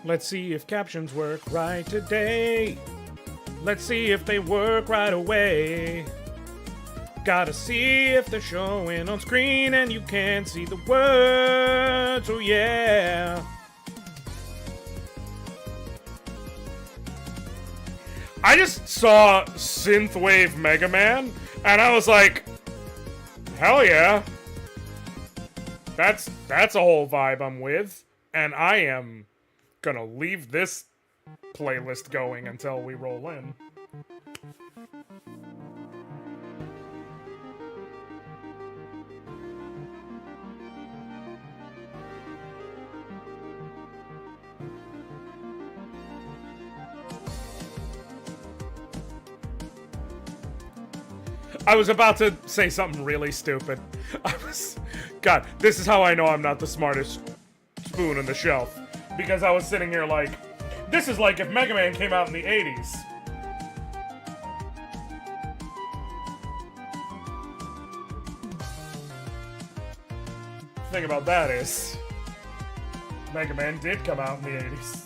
Let's see if captions work right today. Let's see if they work right away. Gotta see if they're showing on screen and you can't see the words. Oh yeah. I just saw Synthwave Mega Man and I was like, hell yeah. That's a whole vibe I'm with. And I am gonna leave this playlist going until we roll in. I was about to say something really stupid. God, this is how I know I'm not the smartest spoon on the shelf. Because I was sitting here like, this is like if Mega Man came out in the 80s. The thing about that is, Mega Man did come out in the 80s.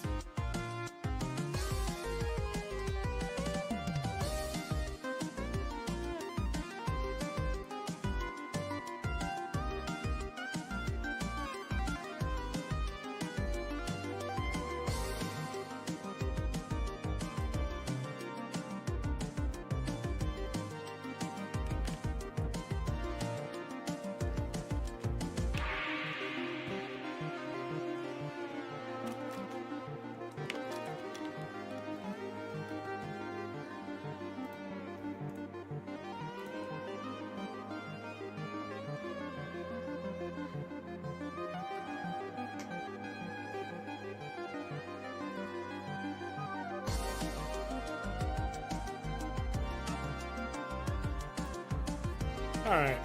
Alright.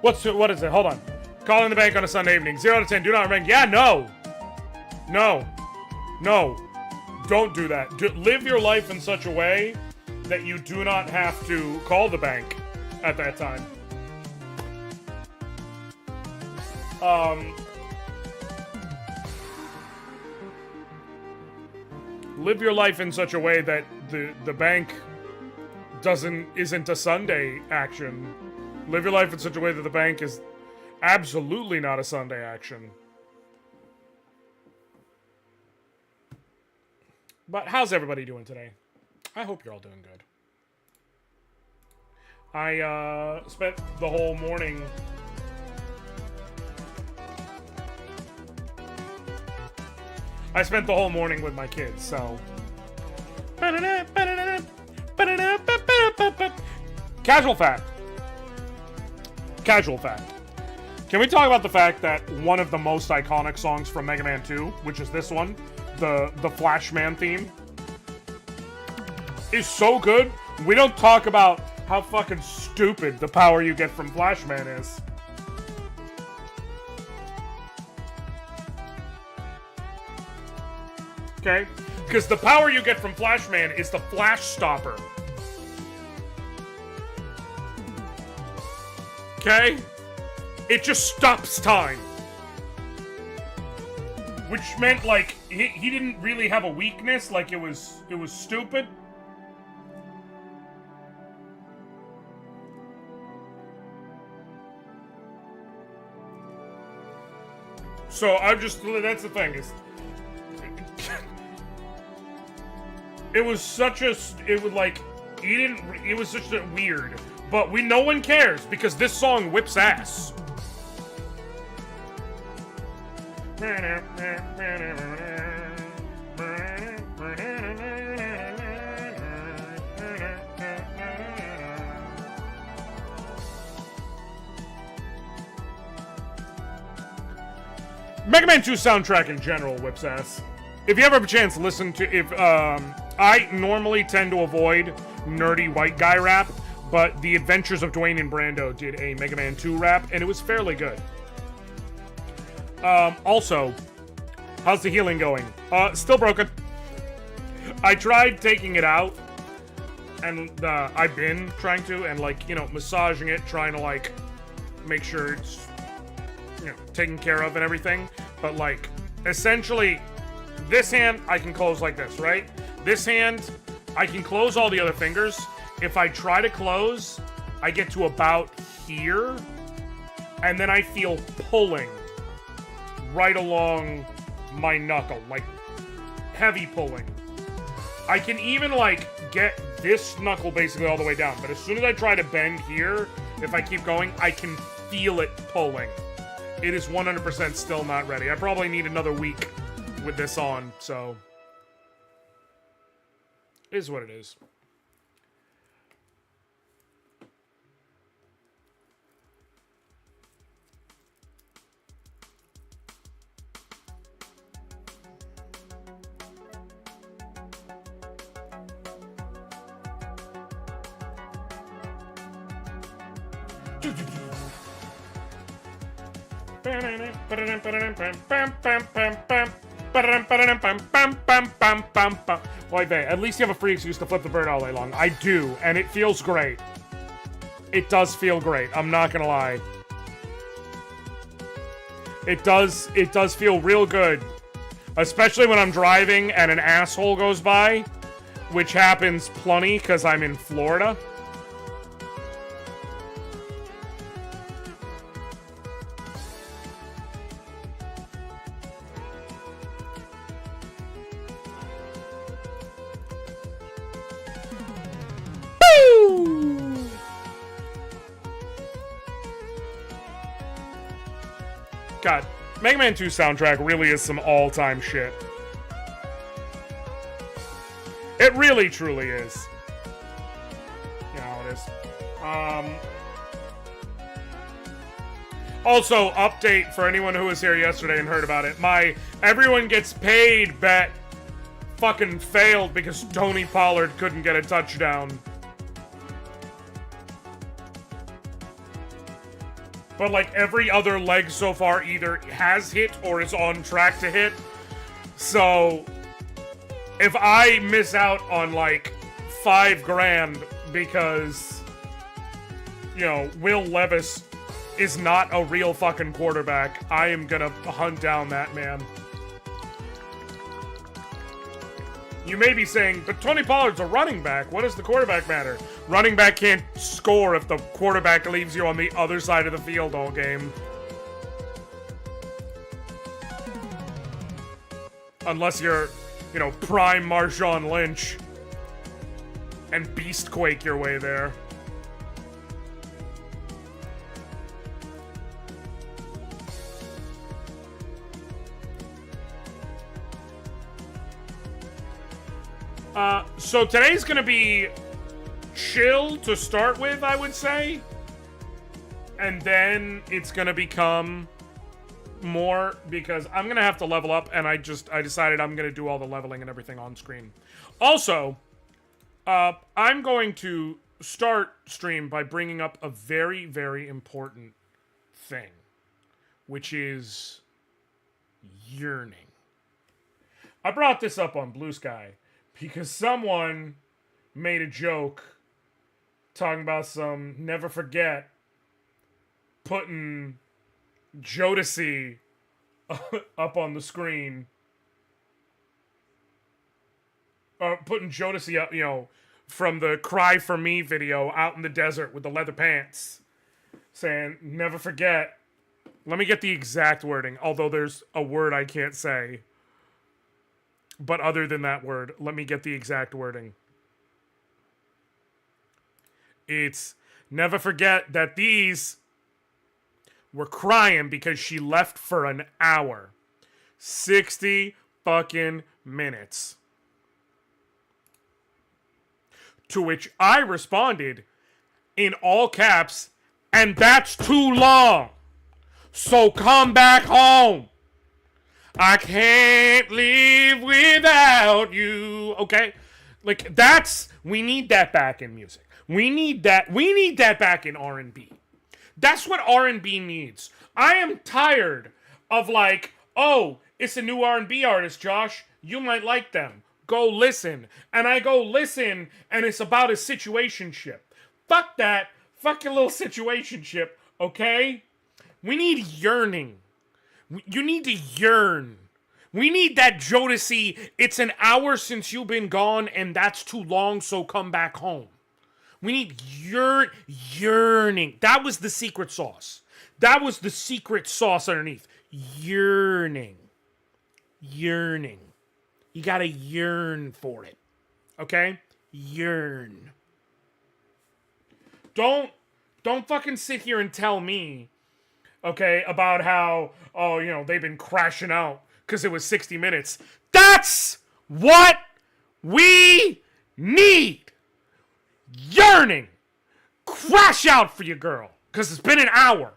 What is it? Hold on. Calling the bank on a Sunday evening. 0 out of 10. Do not ring. Yeah, no. No. No. Don't do that. Live your life in such a way that you do not have to call the bank at that time. Live your life in such a way that the bank isn't a Sunday action. Live your life in such a way that the bank is absolutely not a Sunday action. But how's everybody doing today? I hope you're all doing good. I spent the whole morning with my kids, so. Casual fact. Casual fact. Can we talk about the fact that one of the most iconic songs from Mega Man 2, which is this one, the Flashman theme, is so good? We don't talk about how fucking stupid the power you get from Flashman is. Okay? Because the power you get from Flashman is the Flash Stopper. Okay? It just stops time. Which meant, like, he didn't really have a weakness, like, it was stupid. So, that's the thing, is... It was such a... It was such a weird... But no one cares, because this song whips ass. Mega Man 2 soundtrack in general whips ass. If you ever have a chance to listen to... I normally tend to avoid nerdy white guy rap, but The Adventures of Dwayne and Brando did a Mega Man 2 rap, and it was fairly good. Also, how's the healing going? Still broken. I tried taking it out, and I've been trying to, and, like, you know, massaging it, trying to, like, make sure it's, you know, taken care of and everything. But like, essentially, this hand I can close like this, right? This hand, I can close all the other fingers. If I try to close, I get to about here, and then I feel pulling right along my knuckle, like heavy pulling. I can even like get this knuckle basically all the way down, but as soon as I try to bend here, if I keep going, I can feel it pulling. It is 100% still not ready. I probably need another week with this on, so it is what it is. Like that. At least you have a free excuse to flip the bird all day long. I do, and it feels great. It does feel great. I'm not gonna lie. It does feel real good. Especially when I'm driving and an asshole goes by, which happens plenty because I'm in Florida. God, Mega Man 2 soundtrack really is some all-time shit. It really, truly is. You know how it is. Also, update for anyone who was here yesterday and heard about it. My everyone gets paid bet fucking failed because Tony Pollard couldn't get a touchdown. But like every other leg so far either has hit or is on track to hit. So if I miss out on like $5,000 because, you know, Will Levis is not a real fucking quarterback, I am gonna hunt down that man. You may be saying, but Tony Pollard's a running back. What does the quarterback matter? Running back can't score if the quarterback leaves you on the other side of the field all game. Unless you're, you know, prime Marshawn Lynch and Beastquake your way there. So today's gonna be chill to start with, I would say. And then it's gonna become more because I'm gonna have to level up, and I decided I'm gonna do all the leveling and everything on screen. Also, I'm going to start stream by bringing up a very, very important thing, which is yearning. I brought this up on Blue Sky because someone made a joke talking about some never forget putting Jodeci up on the screen. Or putting Jodeci up, you know, from the Cry For Me video out in the desert with the leather pants. Saying, never forget. Let me get the exact wording, although there's a word I can't say. But other than that word, let me get the exact wording. It's, never forget that these were crying because she left for an hour. 60 fucking minutes. To which I responded in all caps, and that's too long. So come back home. I can't live without you. Okay? Like, we need that back in music. We need that back in R&B. That's what R&B needs. I am tired of like, oh, it's a new R&B artist, Josh. You might like them. Go listen. And I go listen, and it's about a situationship. Fuck that. Fuck your little situationship. Okay? We need yearning. You need to yearn. We need that Jodeci, it's an hour since you've been gone and that's too long, so come back home. We need yearning. That was the secret sauce. That was the secret sauce underneath. Yearning. Yearning. You gotta yearn for it. Okay? Yearn. Don't fucking sit here and tell me, okay, about how, oh, you know, they've been crashing out because it was 60 minutes. That's what we need. Yearning. Crash out for your girl because it's been an hour.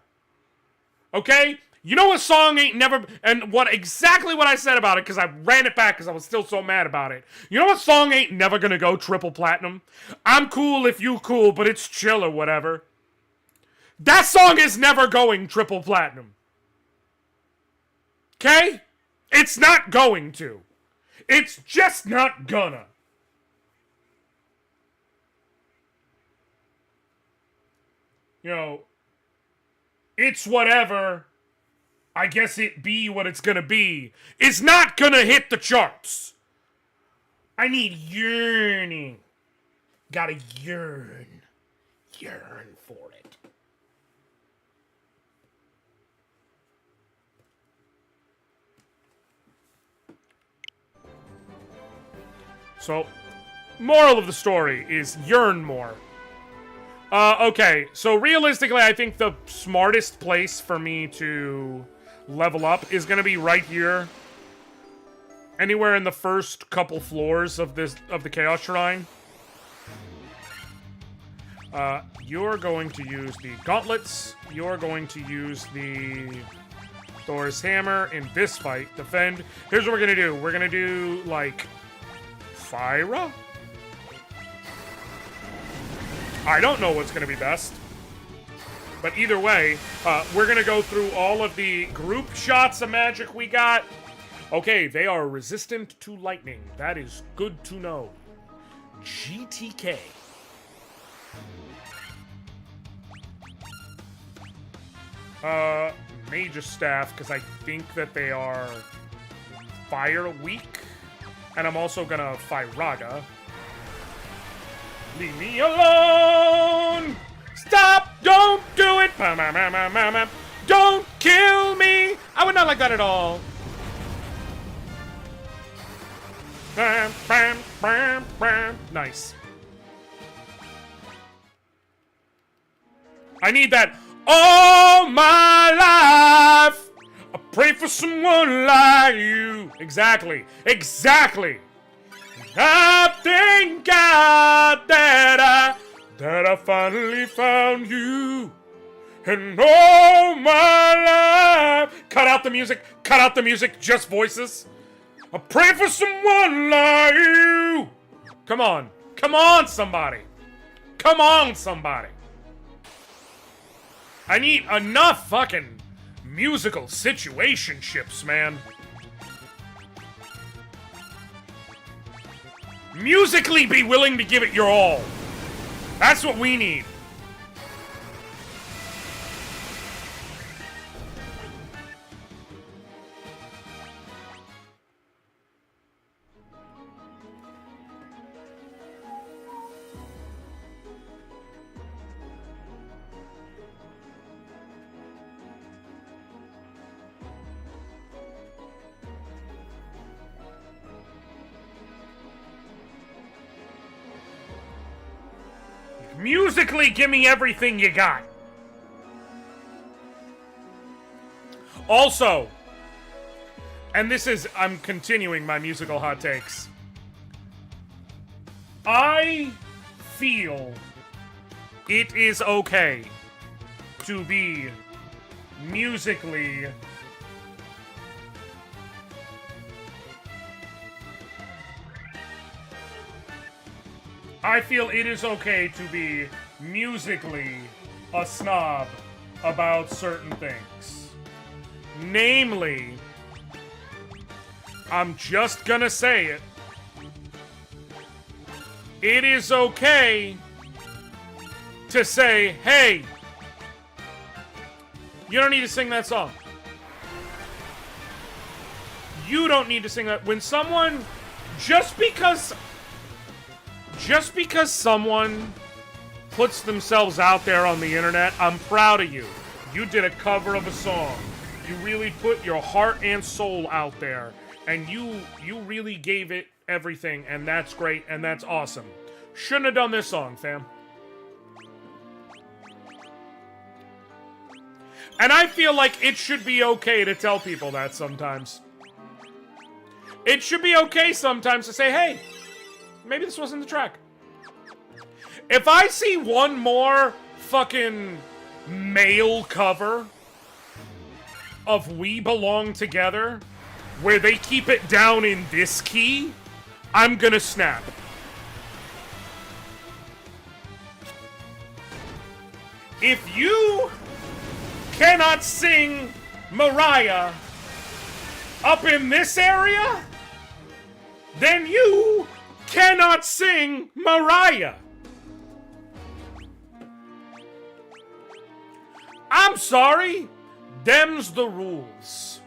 Okay? You know what song ain't never... And exactly what I said about it, because I ran it back because I was still so mad about it. You know what song ain't never gonna go triple platinum? I'm cool if you cool, but it's chill or whatever. That song is never going triple platinum. Okay? It's not going to. It's just not gonna. You know, it's whatever... I guess it be what it's gonna be. It's not gonna hit the charts. I need yearning. Gotta yearn. Yearn for it. So, moral of the story is yearn more. Okay, so realistically, I think the smartest place for me to level up is gonna be right here. Anywhere in the first couple floors of the Chaos Shrine. You're going to use the gauntlets. You're going to use the Thor's hammer in this fight. Defend. Here's what we're gonna do. We're gonna do, like, Fyra? I don't know what's gonna be best. But either way, we're gonna go through all of the group shots of magic we got. Okay, they are resistant to lightning. That is good to know. GTK. Mage's Staff, because I think that they are fire weak. And I'm also gonna Fyraga. Leave me alone! Stop! Don't do it! Don't kill me! I would not like that at all. Nice. I need that all my life. I pray for someone like you. Exactly. Exactly. I thank God that I finally found you. And all my life. Cut out the music. Cut out the music. Just voices. I pray for someone like you. Come on. Come on, somebody. Come on, somebody. I need enough fucking musical situationships, man. Musically be willing to give it your all. That's what we need. Musically, give me everything you got. Also, and this is, I'm continuing my musical hot takes. I feel it is okay to be musically I feel it is okay to be musically a snob about certain things. Namely, I'm just gonna say it. It is okay to say, hey, You don't need to sing that song. You don't need to sing that. When someone... Just because someone puts themselves out there on the internet, I'm proud of you. You did a cover of a song. You really put your heart and soul out there. And you really gave it everything, and that's great, and that's awesome. Shouldn't have done this song, fam. And I feel like it should be okay to tell people that sometimes. It should be okay sometimes to say, hey, maybe this wasn't the track. If I see one more fucking male cover of We Belong Together where they keep it down in this key, I'm gonna snap. If you cannot sing Mariah up in this area, then you cannot sing Mariah. I'm sorry, them's the rules.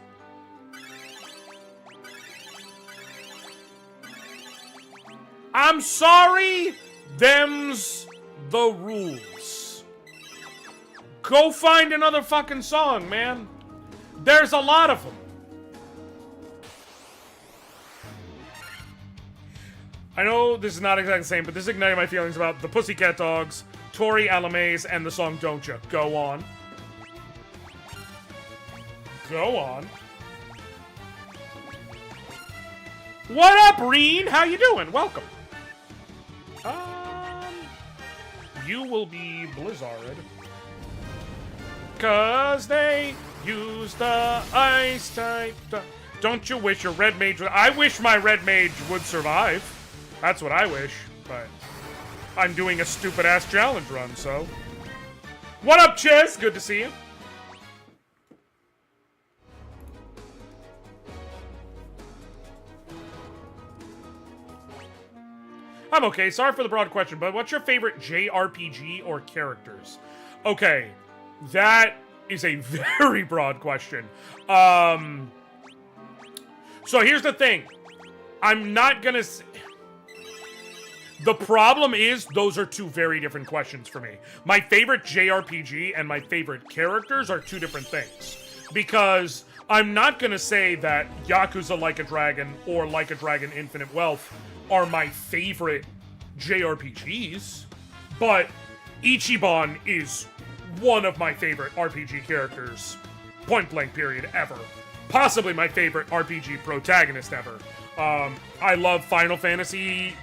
I'm sorry, them's the rules. Go find another fucking song, man. There's a lot of them. I know this is not exactly the same, but this ignited my feelings about the Pussycat Dogs, Tori Alamaze, and the song Don't Ya. Go on. Go on. What up, Reen? How you doing? Welcome. You will be Blizzard. 'Cause they use the ice type. Don't you wish your red mage would... I wish my red mage would survive. That's what I wish, but I'm doing a stupid-ass challenge run, so... What up, Chiz? Good to see you. I'm okay. Sorry for the broad question, but what's your favorite JRPG or characters? Okay, that is a very broad question. So here's the thing. I'm not gonna... The problem is, those are two very different questions for me. My favorite JRPG and my favorite characters are two different things. Because I'm not gonna say that Yakuza Like a Dragon or Like a Dragon Infinite Wealth are my favorite JRPGs, but Ichiban is one of my favorite RPG characters, point blank period, ever. Possibly my favorite RPG protagonist ever. I love Final Fantasy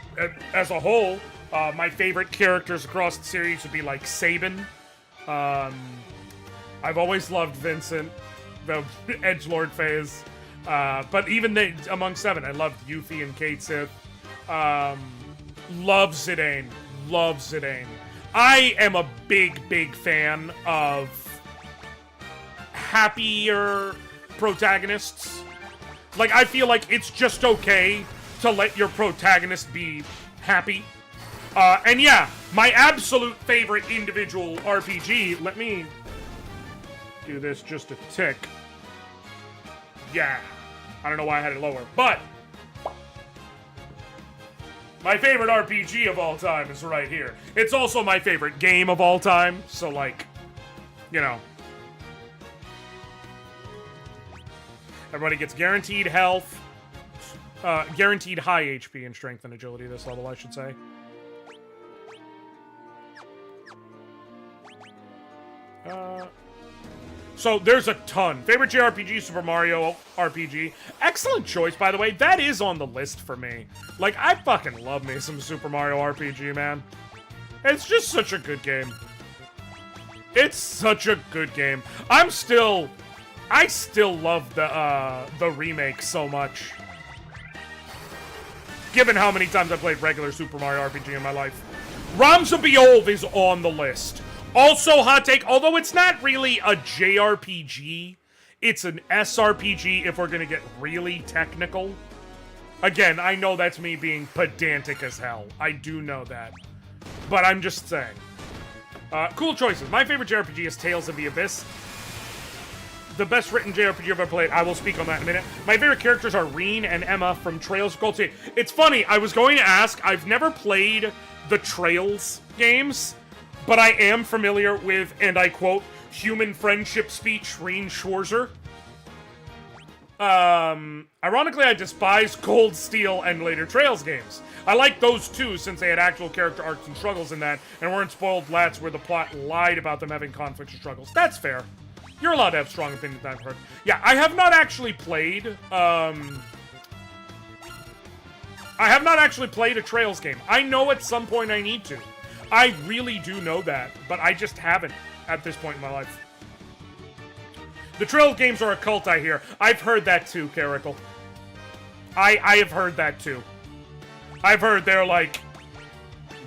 as a whole. My favorite characters across the series would be like Sabin. I've always loved Vincent, the edgelord phase. But even among 7, I loved Yuffie and Kate Sith. Love Zidane. Love Zidane. I am a big fan of happier protagonists. Like, I feel like it's just okay to let your protagonist be happy. And yeah, my absolute favorite individual RPG, let me do this just a tick. Yeah. I don't know why I had it lower, but my favorite RPG of all time is right here. It's also my favorite game of all time, so like, you know. Everybody gets guaranteed health, guaranteed high HP and strength and agility this level, I should say. So there's a ton. Favorite JRPG, Super Mario RPG. Excellent choice, by the way. That is on the list for me. Like, I fucking love me some Super Mario RPG, man. It's just such a good game. It's such a good game. I still love the remake so much. Given how many times I've played regular Super Mario RPG in my life. Realms of Behold is on the list. Also, hot take, although it's not really a JRPG, it's an SRPG if we're gonna get really technical. Again, I know that's me being pedantic as hell. I do know that. But I'm just saying. Cool choices. My favorite JRPG is Tales of the Abyss. the best written JRPG I've ever played. I will speak on that in a minute. My favorite characters are Reen and Emma from Trails of Cold Steel. It's funny, I was going to ask, I've never played the Trails games, but I am familiar with, and I quote, human friendship speech, Reen Schwarzer. Ironically, I despise Cold Steel and later Trails games. I like those two since they had actual character arcs and struggles in that, and weren't spoiled lats where the plot lied about them having conflicts or struggles. That's fair. You're allowed to have strong opinions, I've heard. Yeah, I have not actually played, I have not actually played a Trails game. I know at some point I need to. I really do know that, but I just haven't at this point in my life. The Trails games are a cult, I hear. I've heard that too, Caracal. I have heard that too. I've heard they're like,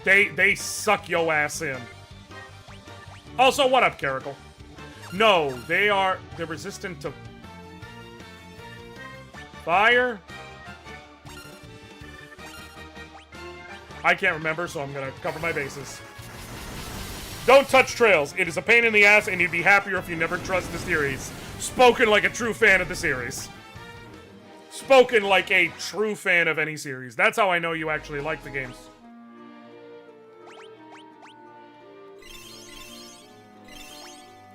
they suck yo ass in. Also, what up, Caracal? No, they're resistant to fire? I can't remember, so I'm gonna cover my bases. Don't touch Trails. It is a pain in the ass, and you'd be happier if you never trust the series. Spoken like a true fan of the series. Spoken like a true fan of any series. That's how I know you actually like the games.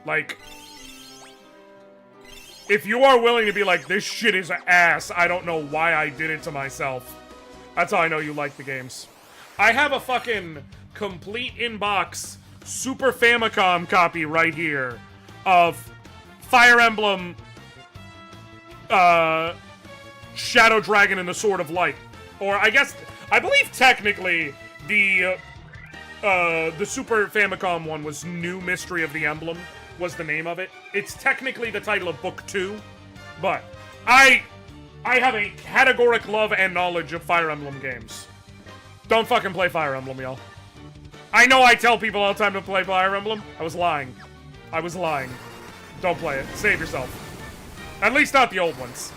Like, if you are willing to be like, this shit is ass, I don't know why I did it to myself. That's how I know you like the games. I have a fucking complete in-box Super Famicom copy right here of Fire Emblem Shadow Dragon and the Sword of Light. Or I believe technically the Super Famicom one was New Mystery of the Emblem was the name of it. It's technically the title of Book 2, but I have a categoric love and knowledge of Fire Emblem games. Don't fucking play Fire Emblem, y'all. I know I tell people all the time to play Fire Emblem. I was lying. I was lying. Don't play it. Save yourself. At least not the old ones.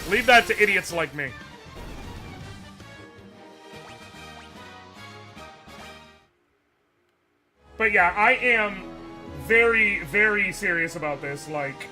Leave that to idiots like me. But yeah, I am very, very serious about this. Like,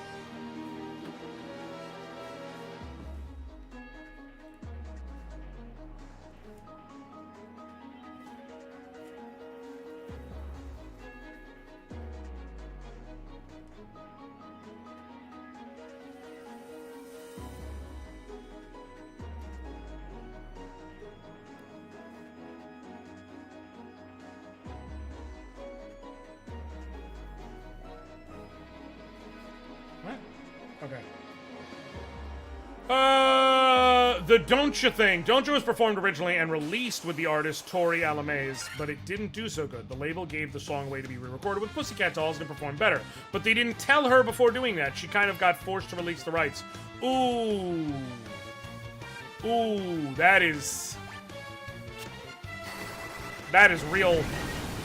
okay. The Don'tcha thing. Don'tcha was performed originally and released with the artist Tori Alamaze, but it didn't do so good. The label gave the song away to be re-recorded with Pussycat Dolls to perform better, but they didn't tell her before doing that. She kind of got forced to release the rights. Ooh. Ooh, that is real.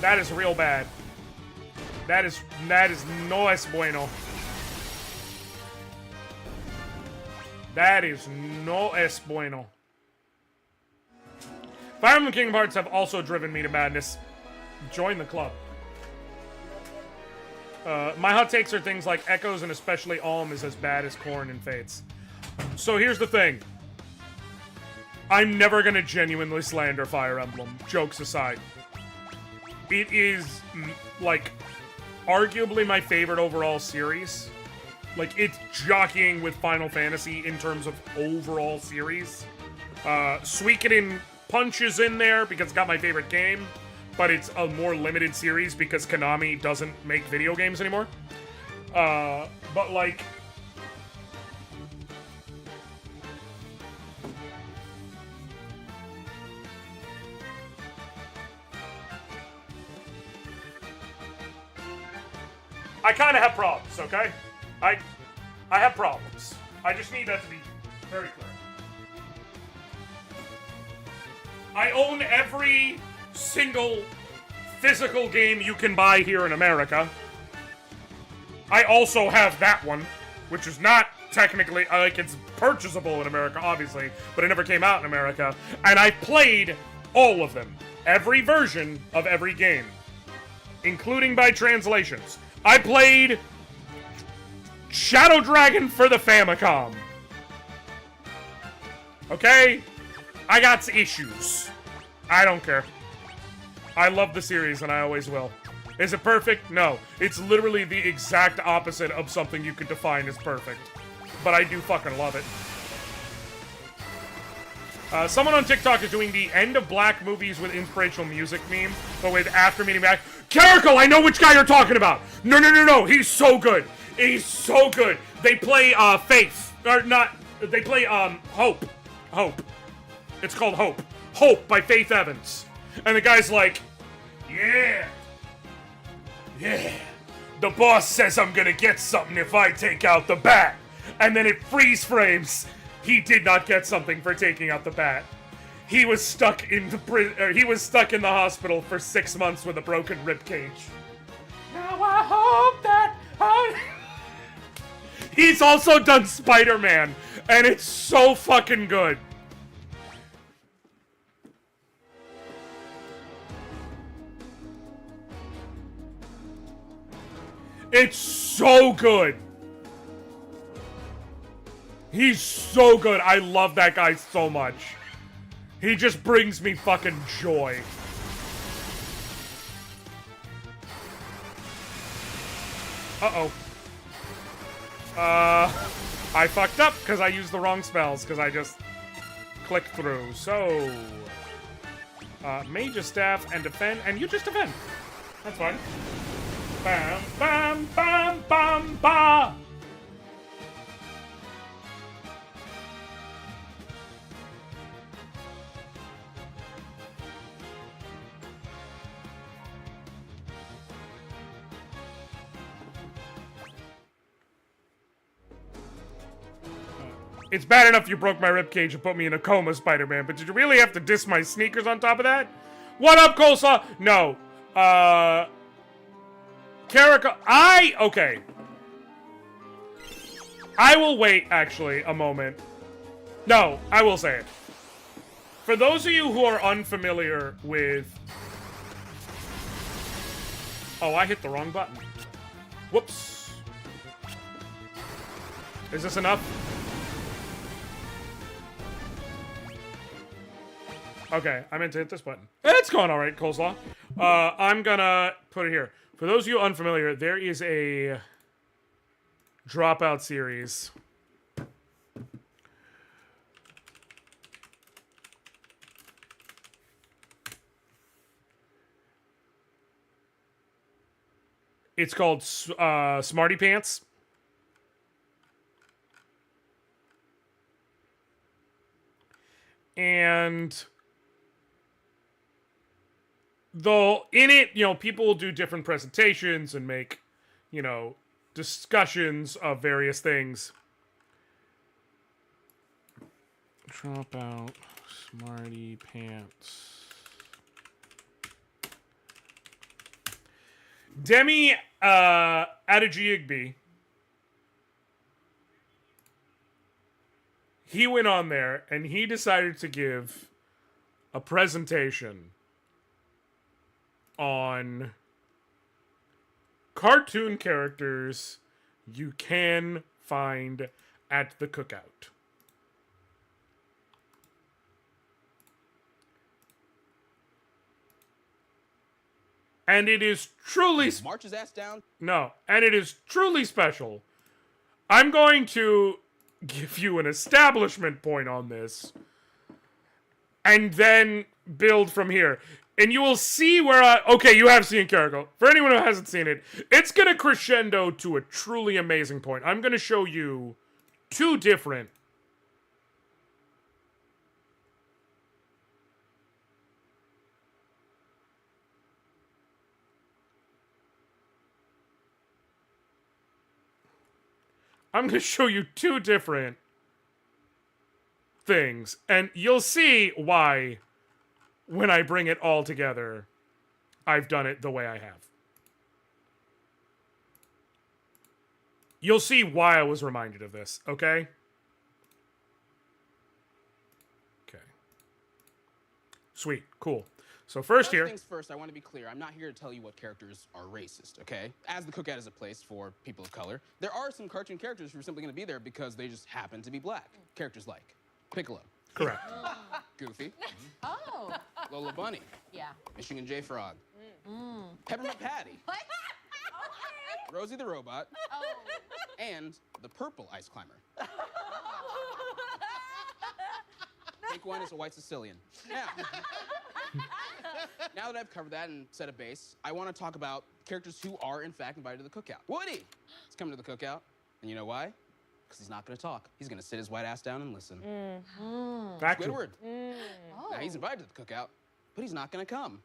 That is real bad. That is no es bueno. That is no es bueno. Fire Emblem Kingdom Hearts have also driven me to madness. Join the club. My hot takes are things like Echoes and especially Alm is as bad as Corn and Fates. So here's the thing. I'm never gonna genuinely slander Fire Emblem, jokes aside. It is, like, arguably my favorite overall series. Like, it's jockeying with Final Fantasy in terms of overall series. Suikoden Punch is in there because it's got my favorite game, but it's a more limited series because Konami doesn't make video games anymore. But, like, I kind of have problems, okay? I have problems. I just need that to be very clear. I own every single physical game you can buy here in America. I also have that one, which is not technically, like, it's purchasable in America, obviously, but it never came out in America. And I played all of them. Every version of every game. Including by translations. I played Shadow Dragon for the Famicom. Okay? I got issues. I don't care. I love the series, and I always will. Is it perfect? No. It's literally the exact opposite of something you could define as perfect. But I do fucking love it. Someone on TikTok is doing the end of Black movies with inspirational music meme, but with after meeting back. Caracal, I know which guy you're talking about! No, he's so good! He's so good! They play, Faith. Or not, they play, Hope. Hope. It's called Hope. Hope by Faith Evans. And the guy's like, yeah. The boss says I'm gonna get something if I take out the bat. And then it freeze frames. He did not get something for taking out the bat. He was stuck in the hospital for 6 months with a broken rib cage. Now I hope that He's also done Spider-Man, and it's so fucking good. It's so good. He's so good. I love that guy so much. He just brings me fucking joy. Uh-oh. I fucked up because I used the wrong spells because I just clicked through. So, Mage's Staff and defend, and you just defend. That's fine. Bam, bam, bam, bam, bam. It's bad enough you broke my ribcage and put me in a coma, Spider-Man, but did you really have to diss my sneakers on top of that? What up, Coleslaw? No. Caracal... Okay. I will wait, actually, a moment. No, I will say it. For those of you who are unfamiliar with... Oh, I hit the wrong button. Whoops. Is this enough? Okay, I meant to hit this button. It's going alright, Coleslaw. I'm gonna put it here. For those of you unfamiliar, there is a Dropout series. It's called Smarty Pants. And... though in it, you know, people will do different presentations and make, you know, discussions of various things. Dropout, Smarty Pants. Demi Adegiegbe. He went on there and he decided to give a presentation on cartoon characters you can find at the cookout. And it is truly... March his ass down. No, and it is truly special. I'm going to give you an establishment point on this, and then build from here. And you will see where okay, you have seen Caracal. For anyone who hasn't seen it, it's gonna crescendo to a truly amazing point. I'm gonna show you two different... I'm gonna show you two different things. And you'll see why... when I bring it all together, I've done it the way I have. You'll see why I was reminded of this, okay? Okay. Sweet, cool. So first here. Things first, I want to be clear. I'm not here to tell you what characters are racist, okay? As the cookout is a place for people of color, there are some cartoon characters who are simply going to be there because they just happen to be black. Characters like Piccolo. Correct. Goofy. Oh. Lola Bunny. Yeah. Michigan J. Frog. Peppermint Patty. What? Rosie the Robot. Oh. And the Purple Ice Climber. Pink one is a white Sicilian. Now that I've covered that and set a base, I want to talk about characters who are, in fact, invited to the cookout. Woody is coming to the cookout, and you know why? Because he's not going to talk. He's going to sit his white ass down and listen. Squidward. Now, he's invited to the cookout, but he's not going to come.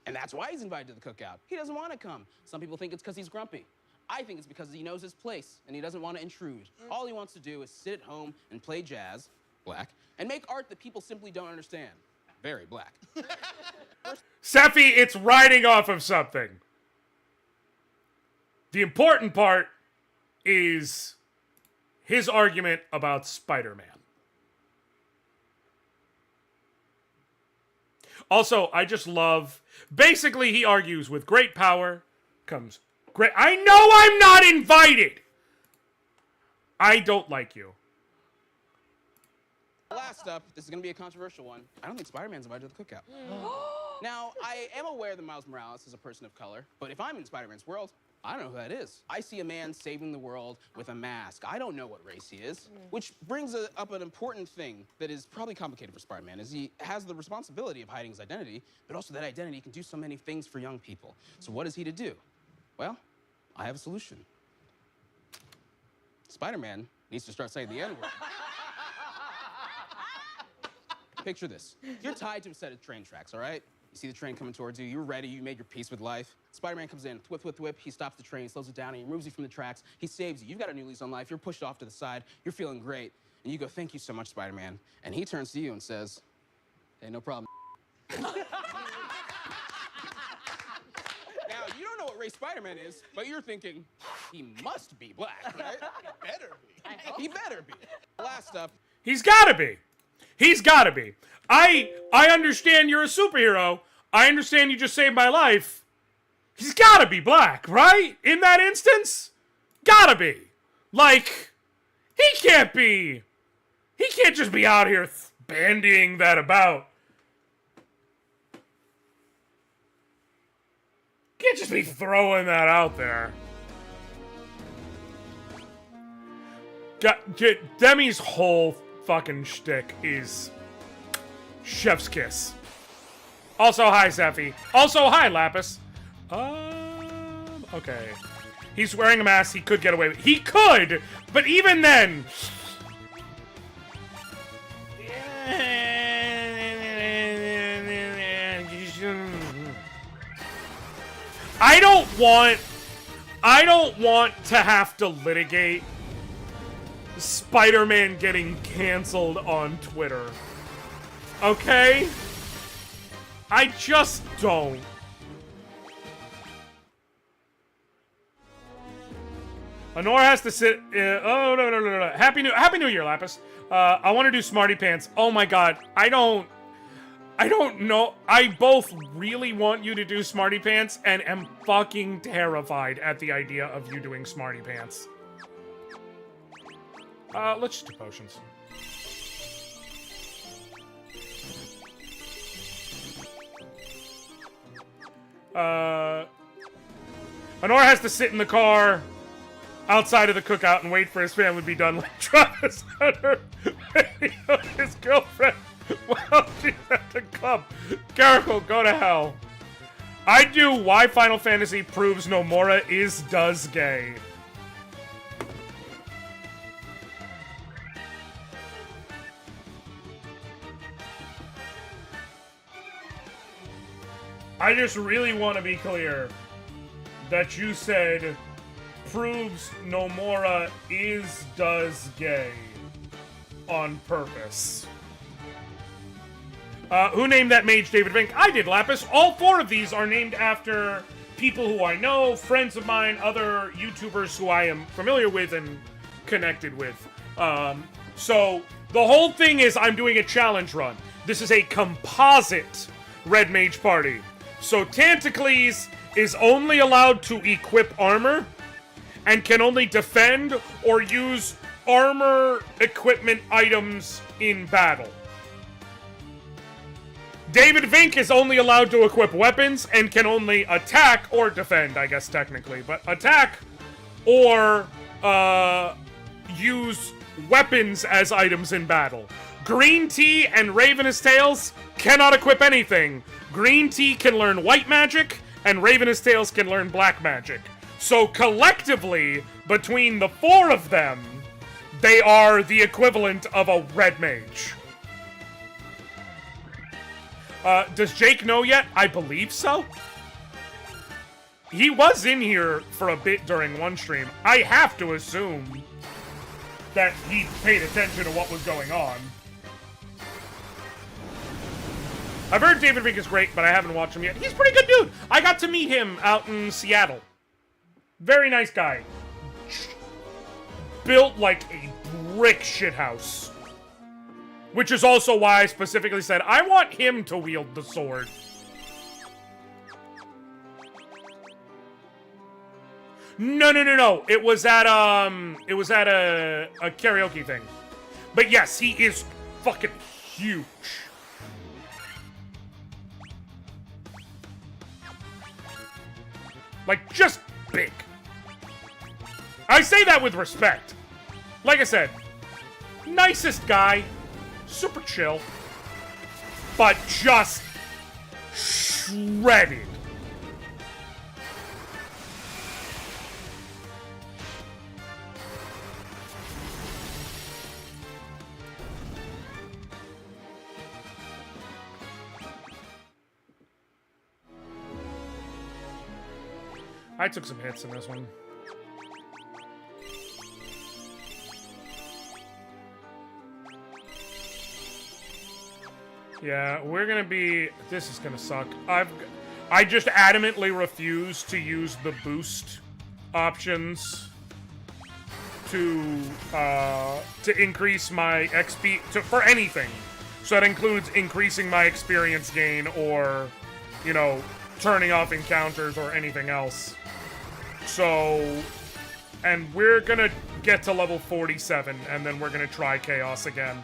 And that's why he's invited to the cookout. He doesn't want to come. Some people think it's because he's grumpy. I think it's because he knows his place, and he doesn't want to intrude. All he wants to do is sit at home and play jazz, black, and make art that people simply don't understand. Very black. Seffi, it's riding off of something. The important part is his argument about Spider-Man. Also, I just love... Basically, he argues with great power comes great... I know I'm not invited! I don't like you. Last up, this is going to be a controversial one. I don't think Spider-Man's invited to the cookout. Now, I am aware that Miles Morales is a person of color, but if I'm in Spider-Man's world, I don't know who that is. I see a man saving the world with a mask. I don't know what race he is, which brings up an important thing that is probably complicated for Spider-Man, is he has the responsibility of hiding his identity, but also that identity can do so many things for young people. So what is he to do? Well, I have a solution. Spider-Man needs to start saying the N-word. Picture this. You're tied to a set of train tracks, all right? You see the train coming towards you. You're ready. You made your peace with life. Spider-Man comes in. Whip, whip, whip. He stops the train, slows it down, and he removes you from the tracks. He saves you. You've got a new lease on life. You're pushed off to the side. You're feeling great. And you go, thank you so much, Spider-Man. And he turns to you and says, hey, no problem. Now, you don't know what race Spider-Man is, but you're thinking, he must be black, right? He better be. He better be. Last up. He's gotta be. He's gotta be. I understand you're a superhero. I understand you just saved my life. He's gotta be black, right? In that instance? Gotta be. Like, he can't just be out here bandying that about. Can't just be throwing that out there. Demi's whole fucking shtick is chef's kiss. Also, hi, Seffi. Also, hi, Lapis. Okay. He's wearing a mask. He could get away with it. He could, but even then... I don't want to have to litigate Spider-Man getting canceled on Twitter. Okay? I just don't. Honor has to sit... oh, no. Happy New Year, Lapis. I want to do Smarty Pants. Oh my god. I don't know. I both really want you to do Smarty Pants and am fucking terrified at the idea of you doing Smarty Pants. Let's just do potions. Honor has to sit in the car outside of the cookout and wait for his family to be done like Travis Hunter his girlfriend while she's at the club. Caracal, go to hell. I do why Final Fantasy proves Nomura does gay. I just really want to be clear that you said proves Nomura does gay on purpose. Who named that mage David Vink? I did, Lapis. All 4 of these are named after people who I know, friends of mine, other YouTubers who I am familiar with and connected with. So the whole thing is I'm doing a challenge run. This is a composite Red Mage Party. So Tantacles is only allowed to equip armor and can only defend or use armor equipment items in battle. David Vink is only allowed to equip weapons and can only attack or defend, I guess technically, but attack or use weapons as items in battle. Green Tea and Ravenous Tails cannot equip anything. Green Tea can learn white magic, and Ravenous Tails can learn black magic. So collectively, between the four of them, they are the equivalent of a red mage. Does Jake know yet? I believe so. He was in here for a bit during one stream. I have to assume that he paid attention to what was going on. I've heard David Vink is great, but I haven't watched him yet. He's a pretty good dude. I got to meet him out in Seattle. Very nice guy. Built like a brick shithouse. Which is also why I specifically said, I want him to wield the sword. No. It was at a karaoke thing. But yes, he is fucking huge. Like, just big. I say that with respect. Like I said, nicest guy. Super chill. But just shredded. I took some hits in this one. Yeah, we're gonna be... This is gonna suck. I just adamantly refuse to use the boost options to increase my XP for anything. So that includes increasing my experience gain or, you know, turning off encounters or anything else. So, and we're gonna get to level 47, and then we're gonna try Chaos again.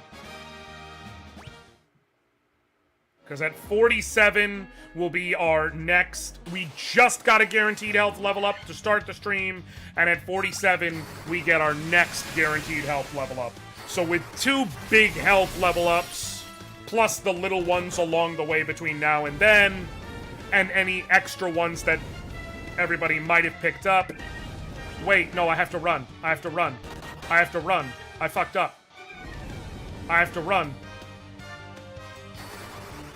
Because at 47 will be our next... We just got a guaranteed health level up to start the stream, and at 47, we get our next guaranteed health level up. So with 2 big health level ups, plus the little ones along the way between now and then, and any extra ones that everybody might have picked up. Wait, no, I have to run. I have to run. I have to run. I fucked up. I have to run.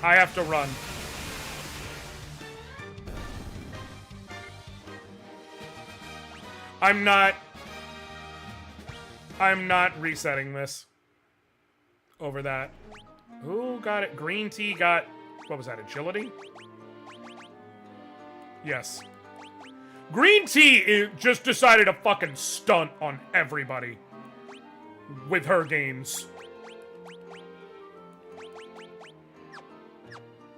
I have to run. I'm not resetting this over that. Who got it? Green Tea got... What was that, agility? Yes. Green Tea just decided to fucking stunt on everybody with her games.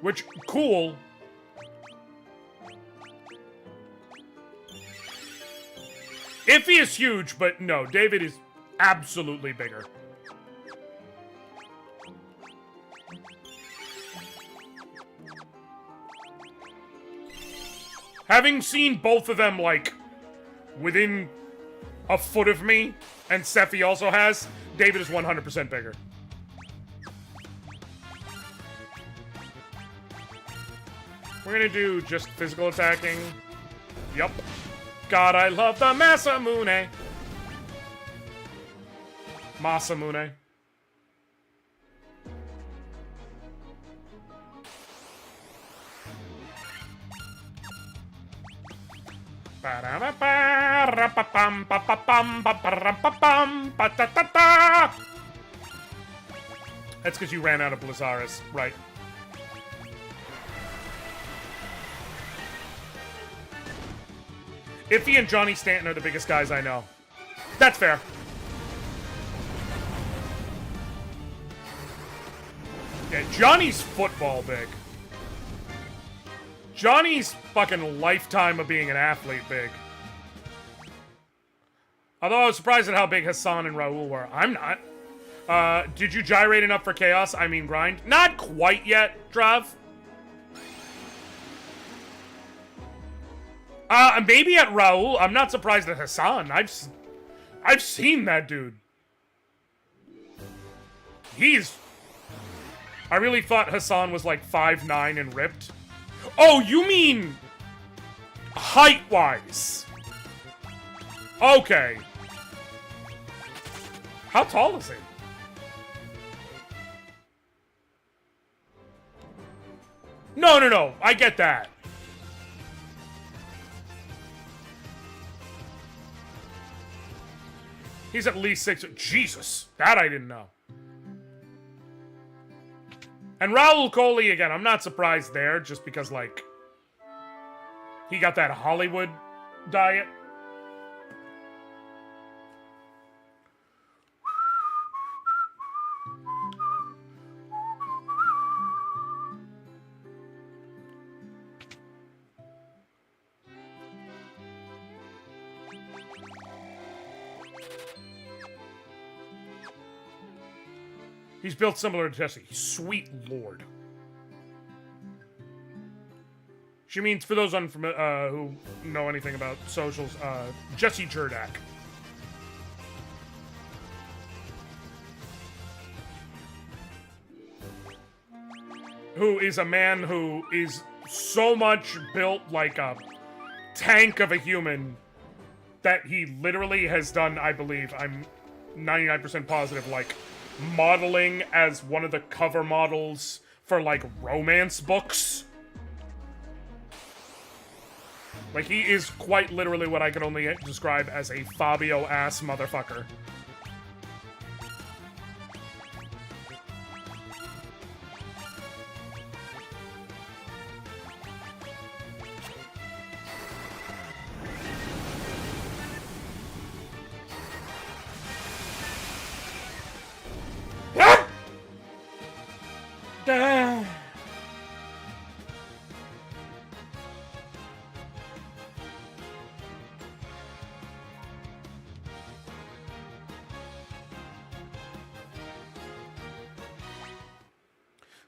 Which, cool. Iffy is huge, but no, David is absolutely bigger. Having seen both of them, like, within a foot of me, and Sephi also has, David is 100% bigger. We're gonna do just physical attacking. Yup. God, I love the Masamune. Masamune. That's because you ran out of Blizzaris, right? Iffy and Johnny Stanton are the biggest guys I know. That's fair. Yeah, Johnny's football big. Johnny's fucking lifetime of being an athlete big. Although I was surprised at how big Hassan and Raul were. I'm not. Did you gyrate enough for chaos? I mean grind? Not quite yet, Trav. Maybe at Raul. I'm not surprised at Hassan. I've seen that dude. I really thought Hassan was like 5'9" and ripped. Oh, you mean height-wise? Okay. How tall is he? No. I get that. He's at least 6. Jesus, that I didn't know. And Raul Coley, again, I'm not surprised there, just because, like, he got that Hollywood diet. He's built similar to Jesse. Sweet Lord. She means, for those who know anything about socials, Jesse Jerdak. Who is a man who is so much built like a tank of a human that he literally has done, I believe, I'm 99% positive, like, modeling as one of the cover models for, like, romance books. Like, he is quite literally what I can only describe as a Fabio-ass motherfucker.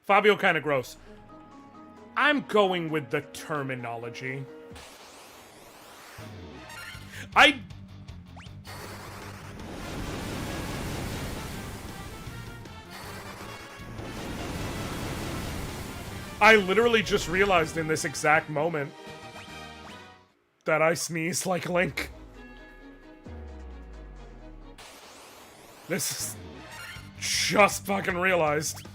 Fabio kind of gross. I'm going with the terminology. I literally just realized in this exact moment that I sneezed like Link. This is just fucking realized.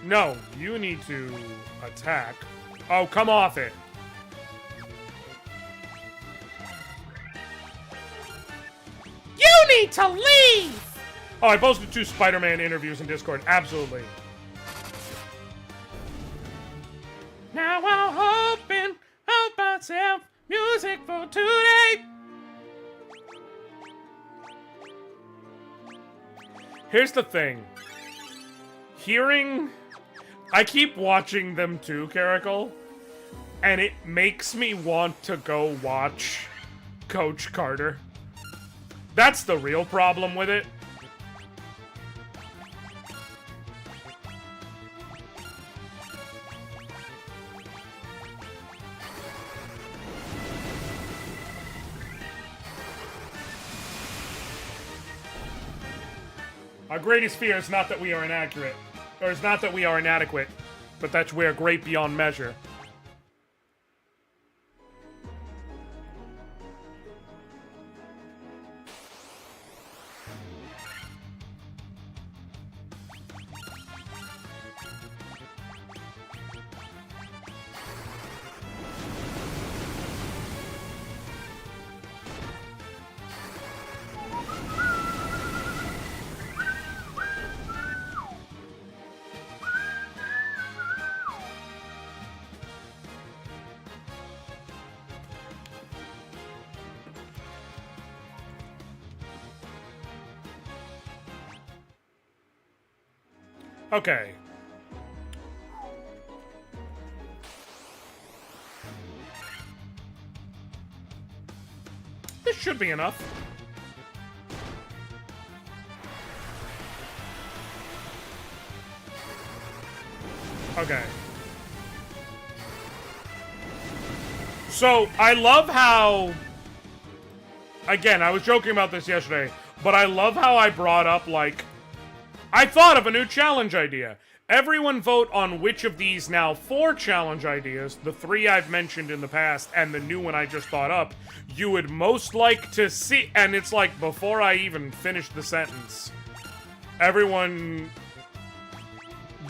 No, you need to attack. Oh, come off it. You need to leave! Oh, I posted 2 Spider-Man interviews in Discord. Absolutely. Now I'll open up myself music for today. Here's the thing. I keep watching them too, Caracal, and it makes me want to go watch Coach Carter. That's the real problem with it. Our greatest fear is not that we are inaccurate. Or it's not that we are inadequate, but that we are great beyond measure. Okay. This should be enough. Okay. So, I love how... Again, I was joking about this yesterday, but I love how I brought up, like... I thought of a new challenge idea. Everyone vote on which of these now 4 challenge ideas, the 3 I've mentioned in the past, and the new one I just thought up, you would most like to see... And it's like, before I even finish the sentence, everyone...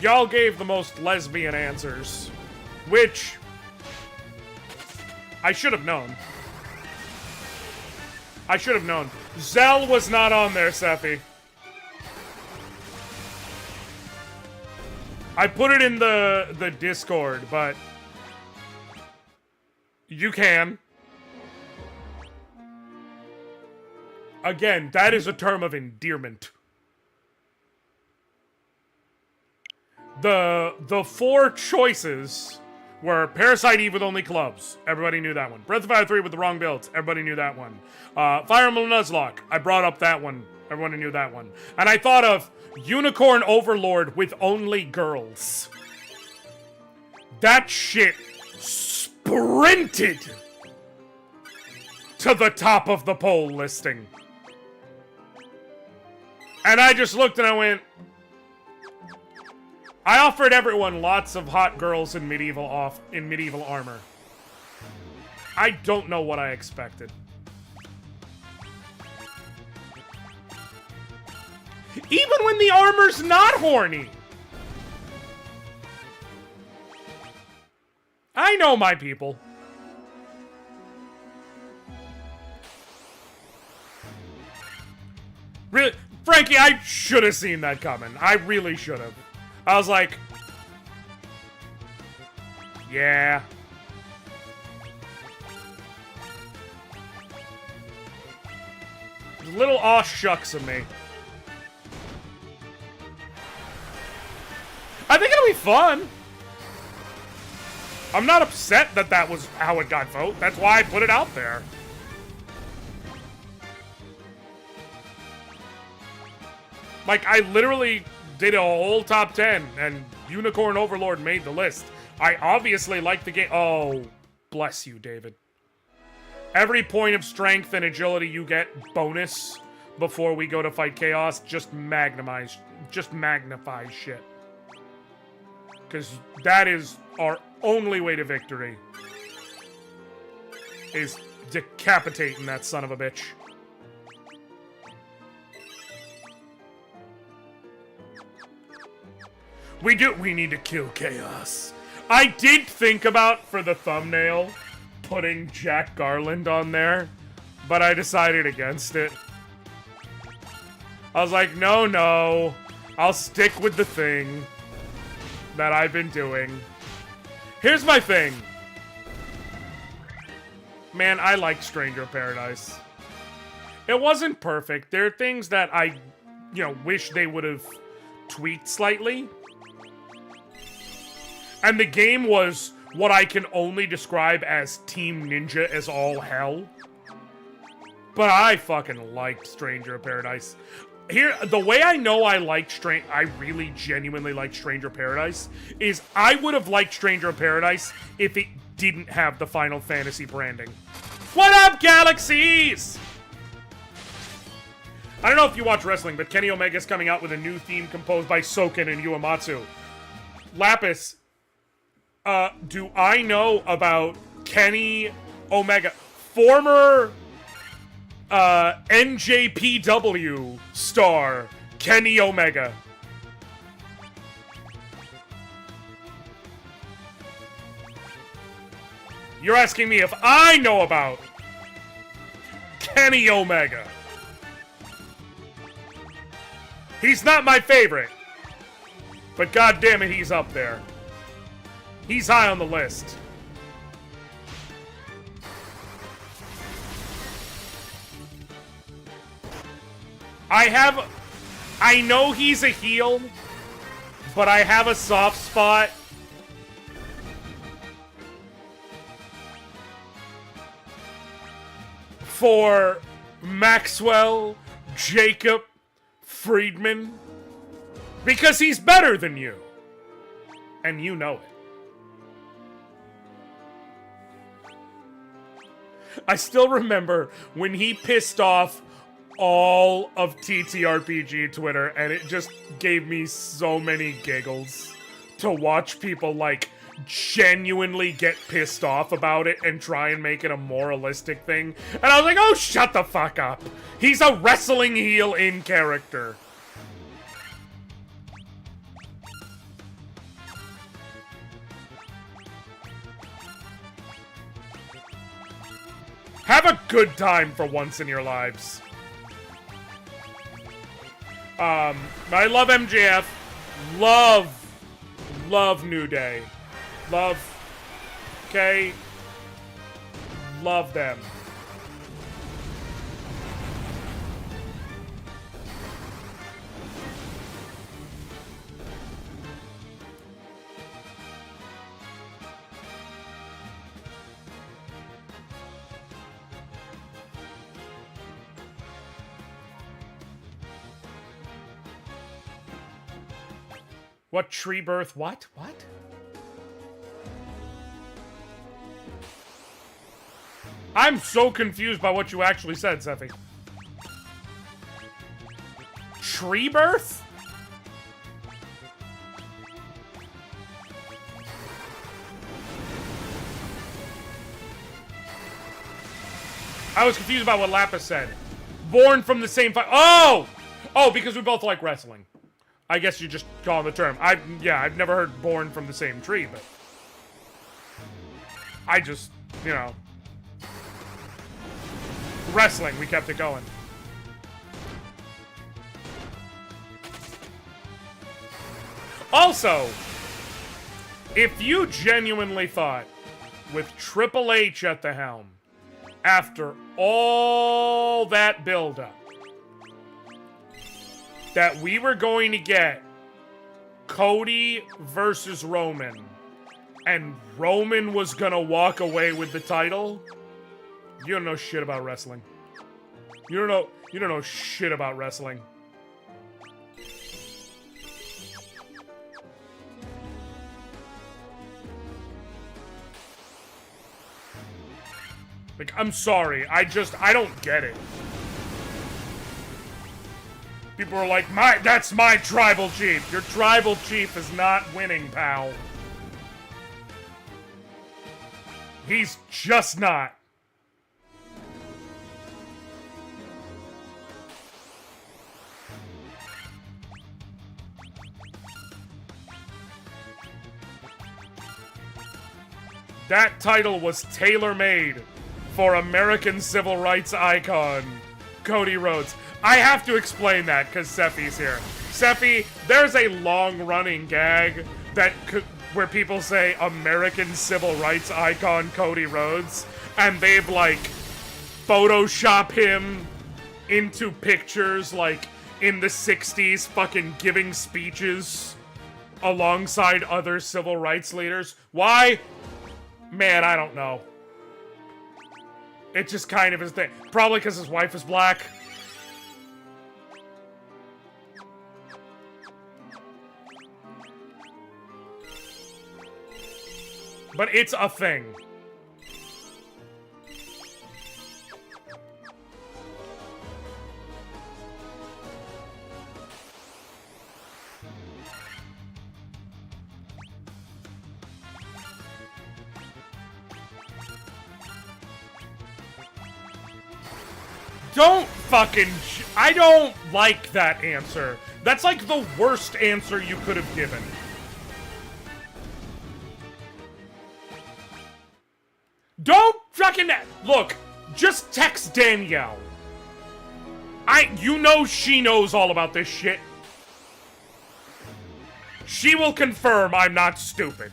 Y'all gave the most lesbian answers, which... I should have known. I should have known. Zell was not on there, Sephi. I put it in the Discord, but you can. Again, that is a term of endearment. The 4 choices were Parasite Eve with only clubs. Everybody knew that one. Breath of Fire 3 with the wrong builds. Everybody knew that one. Fire Emblem Nuzlocke. I brought up that one. Everyone knew that one. And I thought of Unicorn Overlord with only girls. That shit sprinted to the top of the poll listing. And I just looked and I went... I offered everyone lots of hot girls in medieval armor. I don't know what I expected. Even when the armor's not horny. I know my people. Really, Frankie, I should have seen that coming. I really should have. I was like, yeah. Little aw shucks of me. I think it'll be fun. I'm not upset that that was how it got vote. That's why I put it out there. Like, I literally did a whole top 10, and Unicorn Overlord made the list. I obviously like the game. Oh, bless you, David. Every point of strength and agility you get bonus before we go to fight Chaos just magnifies shit. Because that is our only way to victory. Is decapitating that son of a bitch. We need to kill Chaos. I did think about, for the thumbnail, putting Jack Garland on there, but I decided against it. I was like, no, I'll stick with the thing that I've been doing. Here's my thing. Man, I like Stranger Paradise. It wasn't perfect. There are things that I, wish they would have tweaked slightly. And the game was what I can only describe as Team Ninja as all hell. But I fucking liked Stranger Paradise. Here, the way I know I really genuinely liked Stranger Paradise is I would have liked Stranger Paradise if it didn't have the Final Fantasy branding. What up, Galaxies? I don't know if you watch wrestling, but Kenny Omega's coming out with a new theme composed by Soken and Uematsu. Lapis, do I know about Kenny Omega, former NJPW star Kenny Omega? You're asking me if I know about Kenny Omega. He's not my favorite, but goddammit, he's up there. He's high on the list. I know he's a heel, but I have a soft spot for Maxwell Jacob Friedman because he's better than you. And you know it. I still remember when he pissed off all of TTRPG Twitter, and it just gave me so many giggles to watch people, like, genuinely get pissed off about it and try and make it a moralistic thing. And I was like, oh, shut the fuck up. He's a wrestling heel in character. Have a good time for once in your lives. I love MJF. Love New Day. Love, okay? Love them. What tree birth? What? What? I'm so confused by what you actually said, Seffi. Tree birth? I was confused about what Lapis said. Born from the same Oh! Oh, because we both like wrestling. I guess you're just calling the term. I've never heard born from the same tree, but I just, you know, wrestling, we kept it going. Also, if you genuinely thought, with Triple H at the helm, after all that buildup, that we were going to get Cody versus Roman, and Roman was gonna walk away with the title, you don't know shit about wrestling. You don't know shit about wrestling. Like, I'm sorry, I don't get it. People are like, that's my tribal chief. Your tribal chief is not winning, pal. He's just not. That title was tailor-made for American civil rights icon Cody Rhodes. I have to explain that because Seffi's here. Seffi, there's a long-running gag where people say American civil rights icon Cody Rhodes, and they've like Photoshop him into pictures like in the 60s fucking giving speeches alongside other civil rights leaders. Why? Man, I don't know. It just kind of is thing. Probably because his wife is black. But it's a thing. Don't fucking... I don't like that answer. That's like the worst answer you could have given. Don't fucking... Look, just text Danielle. You know she knows all about this shit. She will confirm I'm not stupid.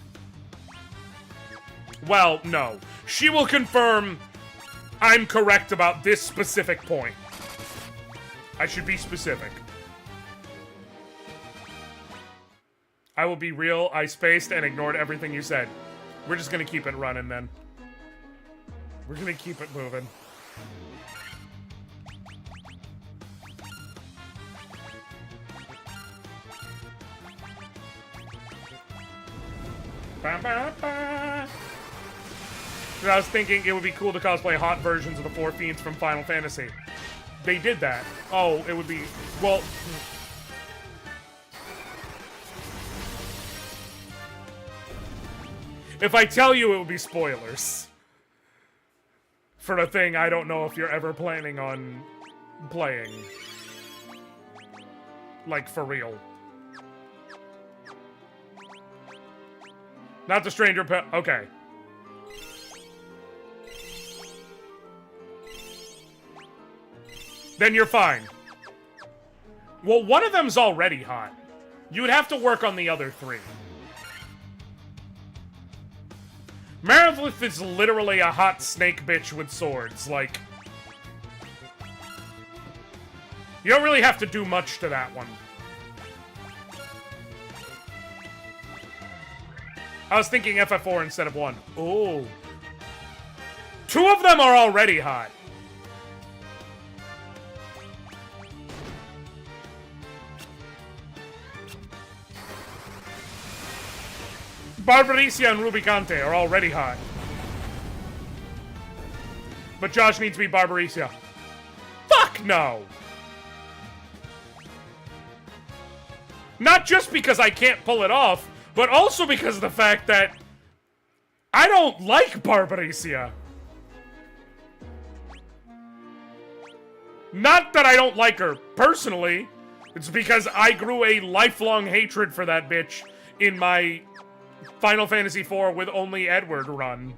Well, no. She will confirm I'm correct about this specific point. I should be specific. I will be real, I spaced and ignored everything you said. We're just gonna keep it running then. We're gonna keep it moving. Ba, ba, ba. I was thinking it would be cool to cosplay hot versions of the Four Fiends from Final Fantasy. They did that. Oh, it would be... Well... If I tell you, it would be spoilers. For a thing I don't know if you're ever planning on playing. Like, for real. Not the stranger pet. Okay. Then you're fine. Well, one of them's already hot. You would have to work on the other three. Meredith is literally a hot snake bitch with swords. Like, you don't really have to do much to that one. I was thinking FF4 instead of 1. Oh. 2 of them are already hot. Barbaricia and Rubicante are already hot. But Josh needs to be Barbaricia. Fuck no! Not just because I can't pull it off, but also because of the fact that I don't like Barbaricia. Not that I don't like her personally. It's because I grew a lifelong hatred for that bitch in my Final Fantasy IV with only Edward run.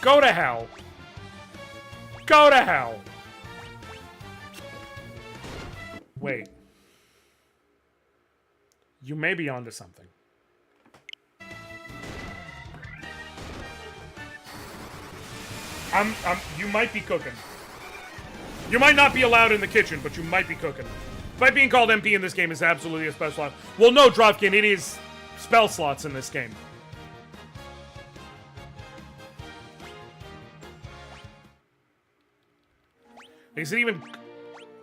Go to hell. Go to hell. Wait. You may be onto something. You might be cooking. You might not be allowed in the kitchen, but you might be cooking. Despite being called MP in this game is absolutely a spell slot. Well, no, Drovkin, it is spell slots in this game. Is it even...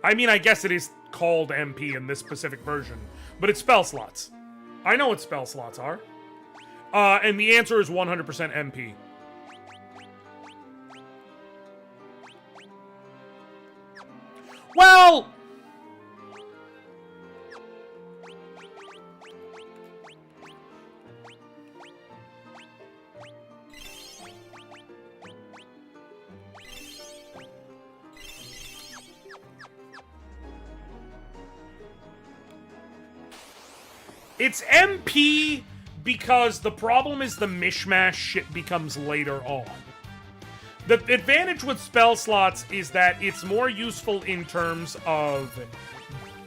I mean, I guess it is called MP in this specific version, but it's spell slots. I know what spell slots are. And the answer is 100% MP. Well... It's MP because the problem is the mishmash shit becomes later on. The advantage with spell slots is that it's more useful in terms of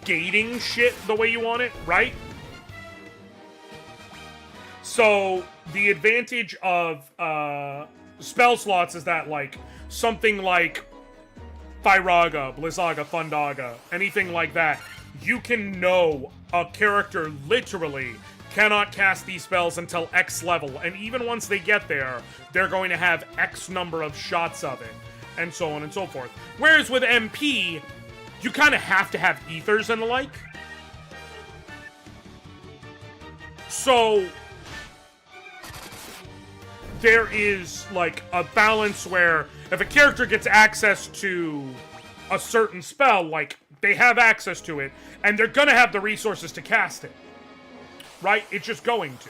gating shit the way you want it, right? So, the advantage of spell slots is that, like, something like Thyraga, Blizzaga, Thundaga, anything like that, you can know a character literally cannot cast these spells until X level, and even once they get there, they're going to have X number of shots of it, and so on and so forth. Whereas with MP, you kind of have to have ethers and the like. So, there is, like, a balance where if a character gets access to a certain spell, like, they have access to it, and they're gonna have the resources to cast it. Right? It's just going to.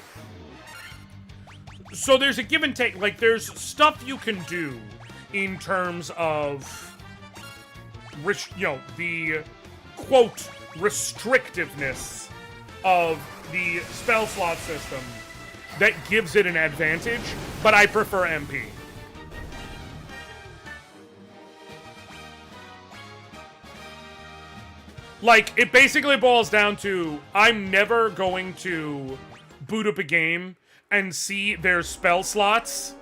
So there's a give and take. Like, there's stuff you can do in terms of, you know, the, quote, restrictiveness of the spell slot system that gives it an advantage, but I prefer MP. Like, it basically boils down to, I'm never going to boot up a game and see their spell slots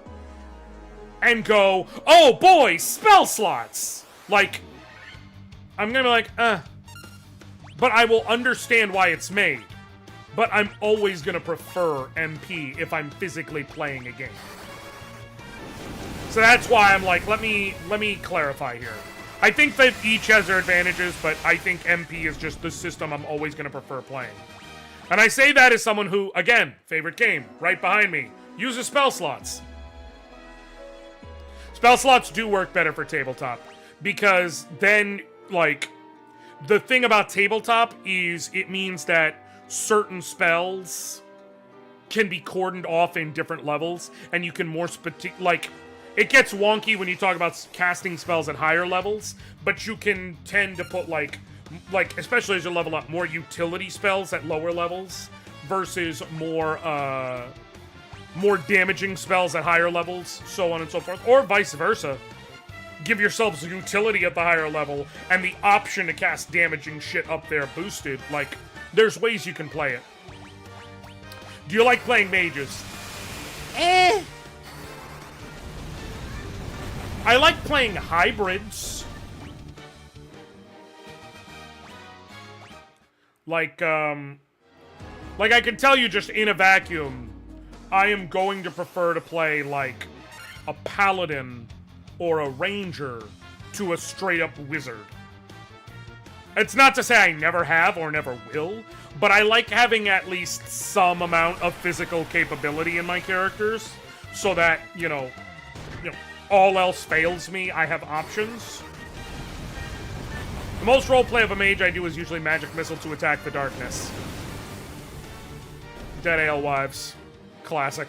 and go, oh boy, spell slots! Like, I'm gonna be like, But I will understand why it's made. But I'm always gonna prefer MP if I'm physically playing a game. So that's why I'm like, let me clarify here. I think that each has their advantages, but I think MP is just the system I'm always gonna prefer playing. And I say that as someone who, again, favorite game, right behind me, uses spell slots. Spell slots do work better for tabletop, because then, like, the thing about tabletop is it means that certain spells can be cordoned off in different levels, and you can more like, it gets wonky when you talk about casting spells at higher levels, but you can tend to put, like, especially as you level up, more utility spells at lower levels versus more damaging spells at higher levels, so on and so forth, or vice versa. Give yourselves utility at the higher level and the option to cast damaging shit up there boosted. Like, there's ways you can play it. Do you like playing mages? I like playing hybrids. Like I can tell you just in a vacuum, I am going to prefer to play, like, a paladin or a ranger to a straight-up wizard. It's not to say I never have or never will, but I like having at least some amount of physical capability in my characters, so that, you know, all else fails me, I have options. The most roleplay of a mage I do is usually magic missile to attack the darkness. Dead Alewives. Classic.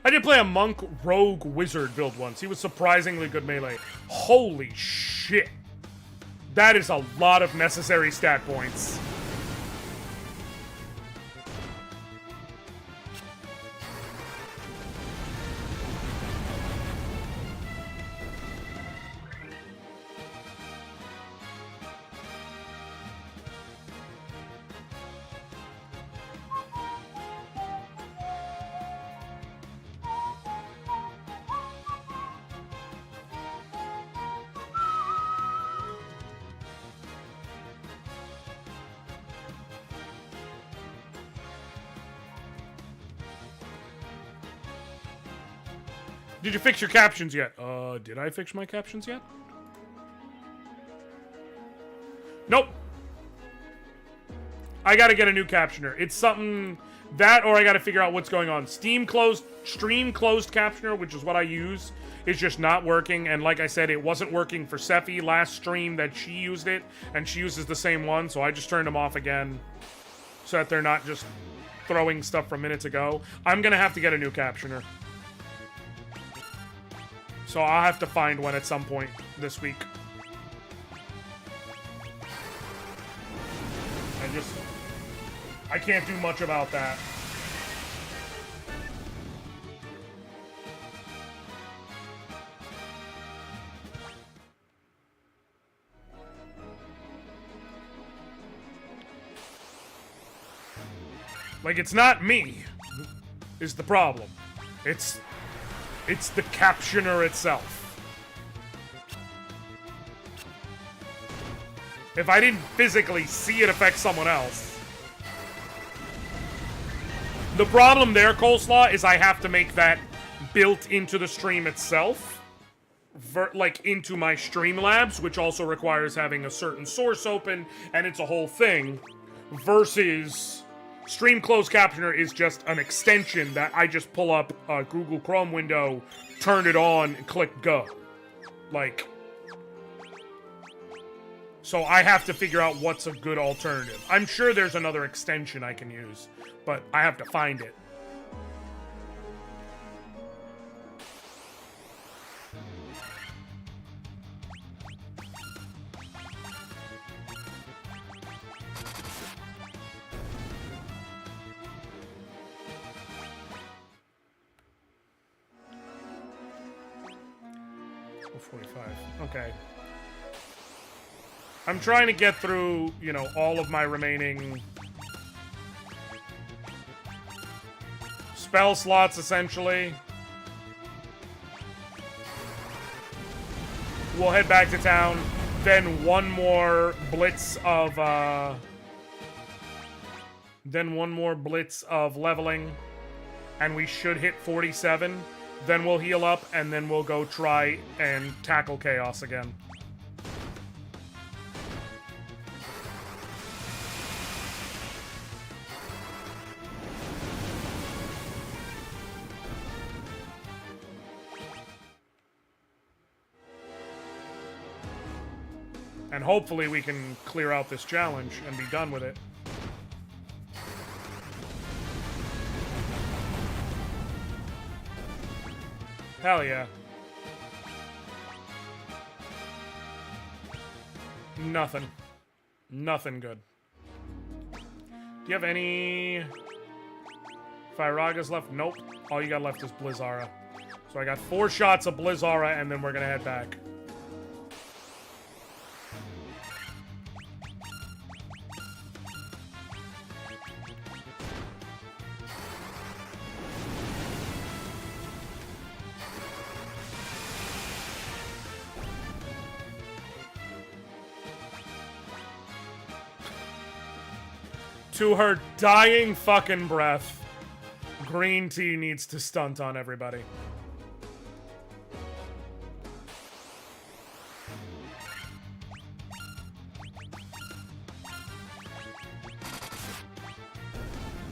I did play a monk rogue wizard build once. He was surprisingly good melee. Holy shit. That is a lot of necessary stat points. Did you fix your captions yet? Did I fix my captions yet? Nope. I gotta get a new captioner. It's something that, or I gotta figure out what's going on. Stream closed captioner, which is what I use, is just not working. And like I said, it wasn't working for Sephi last stream that she used it, and she uses the same one, so I just turned them off again so that they're not just throwing stuff from minutes ago. I'm gonna have to get a new captioner. So I'll have to find one at some point this week. I can't do much about that. Like, it's not me is the problem. It's the captioner itself. If I didn't physically see it affect someone else. The problem there, Coleslaw, is I have to make that built into the stream itself. Like, into my Streamlabs, which also requires having a certain source open, and it's a whole thing. Versus Stream Closed Captioner is just an extension that I just pull up a Google Chrome window, turn it on, and click go. Like, so I have to figure out what's a good alternative. I'm sure there's another extension I can use, but I have to find it. Oh, 45. Okay. I'm trying to get through, you know, all of my remaining spell slots, essentially. We'll head back to town. Then one more blitz of, leveling. And we should hit 47. Then we'll heal up, and then we'll go try and tackle Chaos again. And hopefully we can clear out this challenge and be done with it. Hell yeah. Nothing. Nothing good. Do you have any Firagas left? Nope. All you got left is Blizzara. So I got 4 shots of Blizzara, and then we're gonna head back. To her dying fucking breath, green tea needs to stunt on everybody.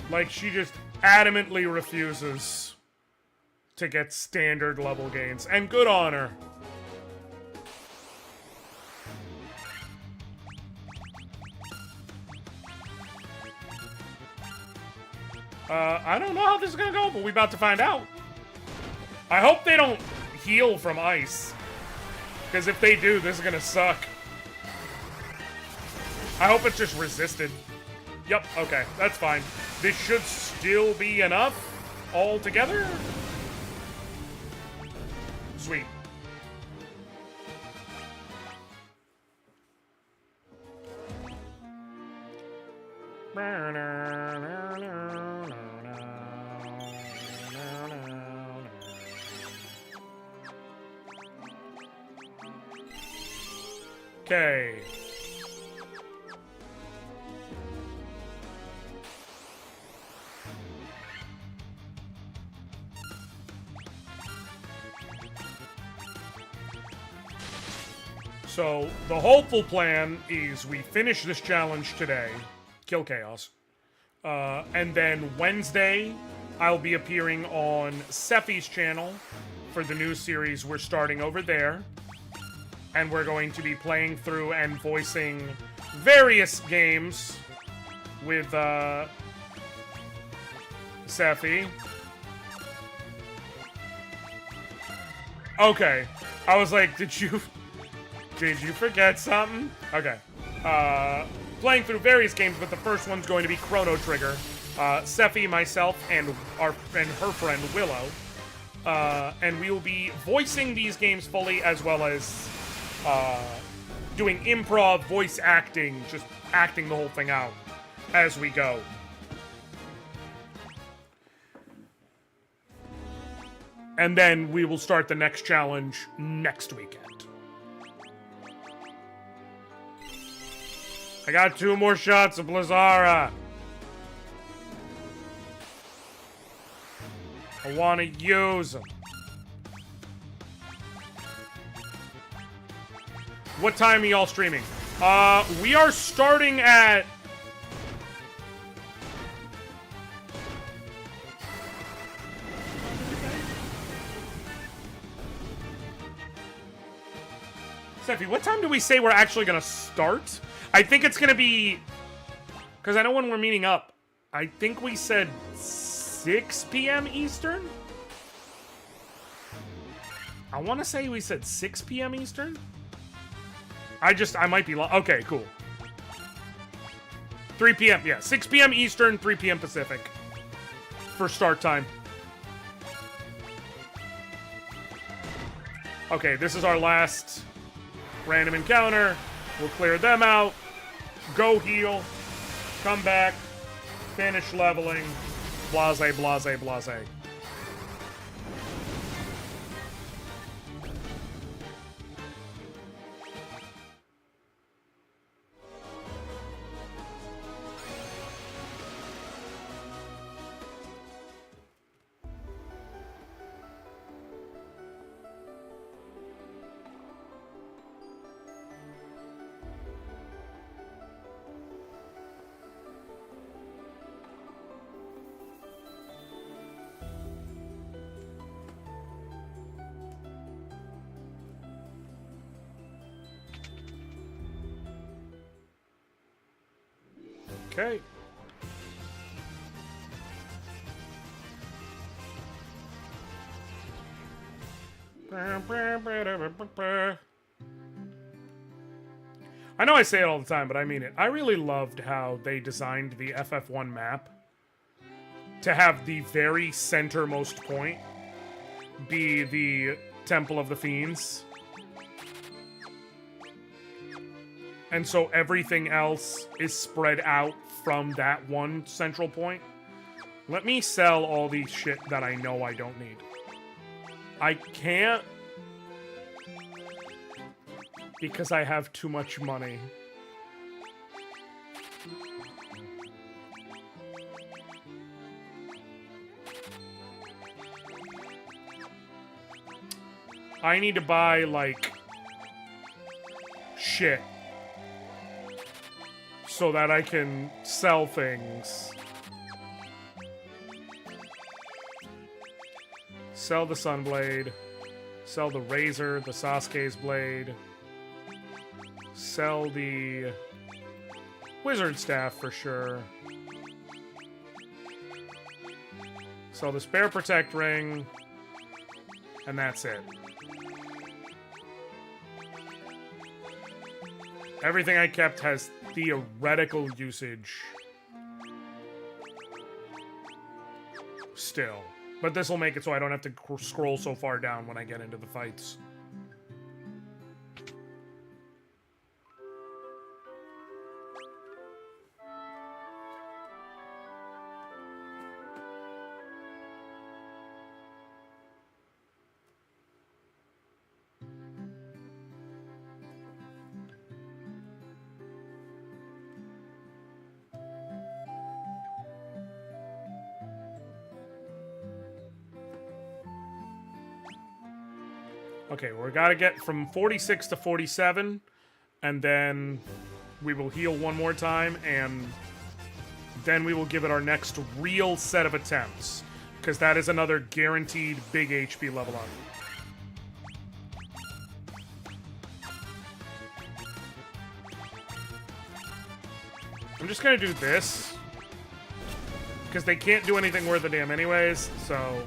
Like, she just adamantly refuses to get standard level gains. And good on her. I don't know how this is gonna go, but we're about to find out. I hope they don't heal from ice. Because if they do, this is gonna suck. I hope it's just resisted. Yep, okay, that's fine. This should still be enough altogether. Sweet. Okay. So, the hopeful plan is we finish this challenge today, kill Chaos, and then Wednesday, I'll be appearing on Sephi's channel for the new series we're starting over there. And we're going to be playing through and voicing various games with Sephi. Okay. I was like, did you forget something? Okay. Playing through various games, but the first one's going to be Chrono Trigger. Sephi, myself, and her friend Willow. And we will be voicing these games fully, as well as doing improv, voice acting, just acting the whole thing out as we go. And then we will start the next challenge next weekend. I got 2 more shots of Blizzara. I want to use them. What time are y'all streaming? We are starting at Steffi, what time do we say we're actually gonna start? I think it's gonna be... Because I know when we're meeting up. I think we said 6 p.m. Eastern? I want to say we said 6 p.m. Eastern? I might be... Okay, cool. 3 p.m. Yeah, 6 p.m. Eastern, 3 p.m. Pacific. For start time. Okay, this is our last random encounter. We'll clear them out. Go heal. Come back. Finish leveling. Blase, blase, blase. Okay. I know I say it all the time, but I mean it. I really loved how they designed the FF1 map to have the very centermost point be the Temple of the Fiends. And so everything else is spread out from that one central point. Let me sell all these shit that I know I don't need. I can't because I have too much money. I need to buy, like, shit. So that I can sell things. Sell the Sunblade. Sell the Razor, the Sasuke's Blade. Sell the Wizard Staff for sure. Sell the Spare Protect Ring. And that's it. Everything I kept has theoretical usage. Still. But this will make it so I don't have to scroll so far down when I get into the fights. Okay, we gotta get from 46 to 47, and then we will heal one more time, and then we will give it our next real set of attempts, because that is another guaranteed big HP level up. I'm just gonna do this, because they can't do anything worth a damn anyways, so...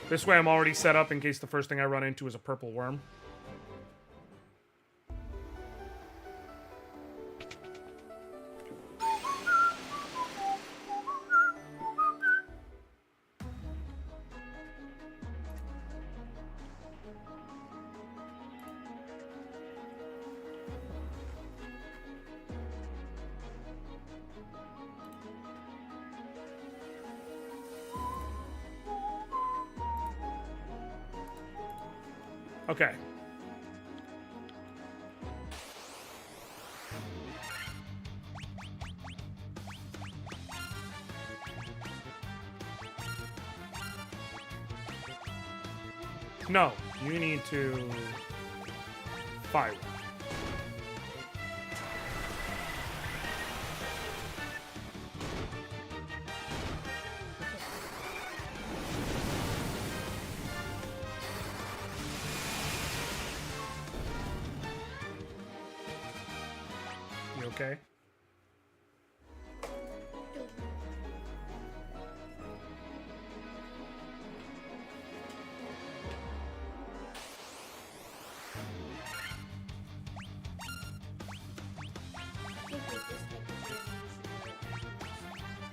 This way I'm already set up in case the first thing I run into is a purple worm. Okay. No, you need to fire. Okay.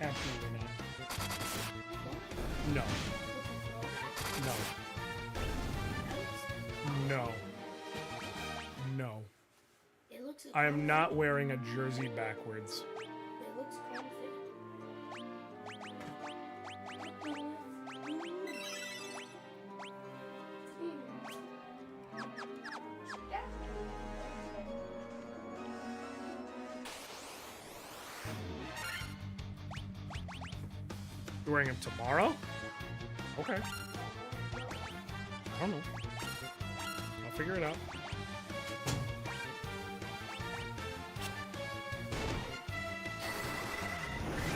Absolutely not. No. No. No. No. It looks. I am not wearing a jersey backwards. It looks comfy. You're wearing them tomorrow? Okay. I don't know. I'll figure it out.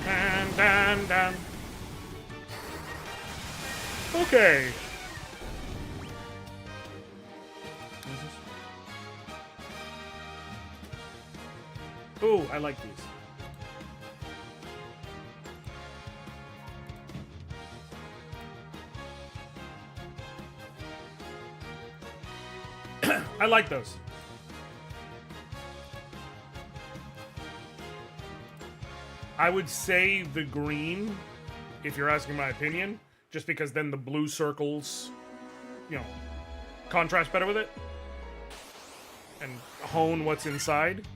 Dan, dan, dan. Okay. What is this? Ooh, I like these. I like those. I would say the green, if you're asking my opinion, just because then the blue circles, you know, contrast better with it and hone what's inside.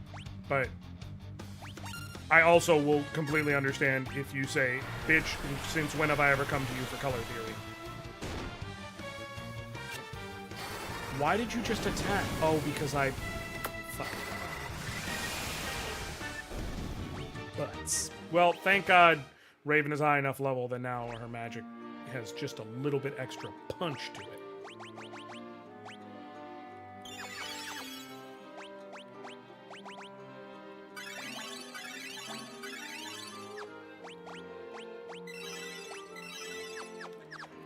But I also will completely understand if you say, bitch, since when have I ever come to you for color theory? Why did you just attack? Oh, because I... Fuck. But, well, thank God Raven is high enough level that now her magic has just a little bit extra punch to it.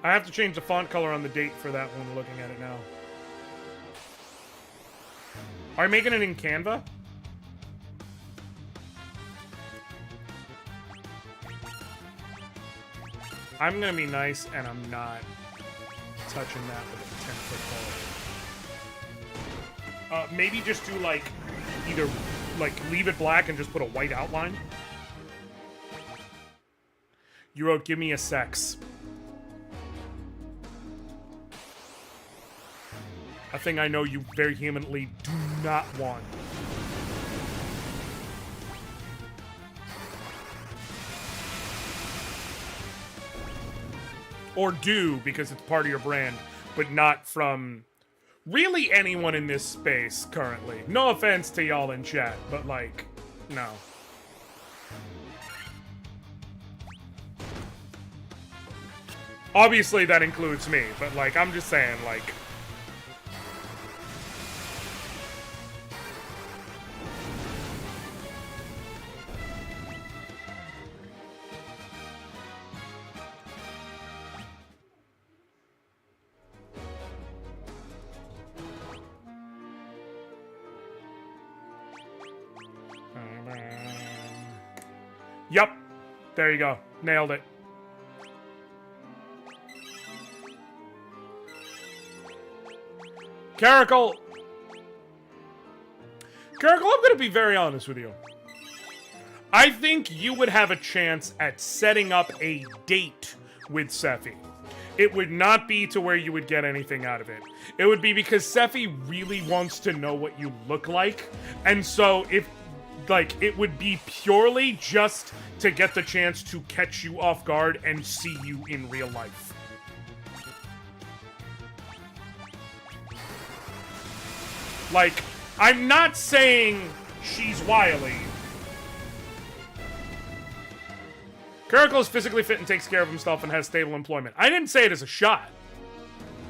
I have to change the font color on the date for that one, looking at it now. Are you making it in Canva? I'm gonna be nice, and I'm not touching that with a 10-foot pole. Maybe just do, like, either, like, leave it black and just put a white outline. You wrote, give me a sex. A thing I know you very vehemently do not want. Or do, because it's part of your brand, but not from really anyone in this space currently. No offense to y'all in chat, but like, no. Obviously that includes me, but like, I'm just saying, like... Yup. There you go. Nailed it. Caracal, I'm going to be very honest with you. I think you would have a chance at setting up a date with Sephi. It would not be to where you would get anything out of it. It would be because Sephi really wants to know what you look like. And so if, like, it would be purely just to get the chance to catch you off guard and see you in real life. Like, I'm not saying she's wily. Caracal is physically fit and takes care of himself and has stable employment. I didn't say it as a shot.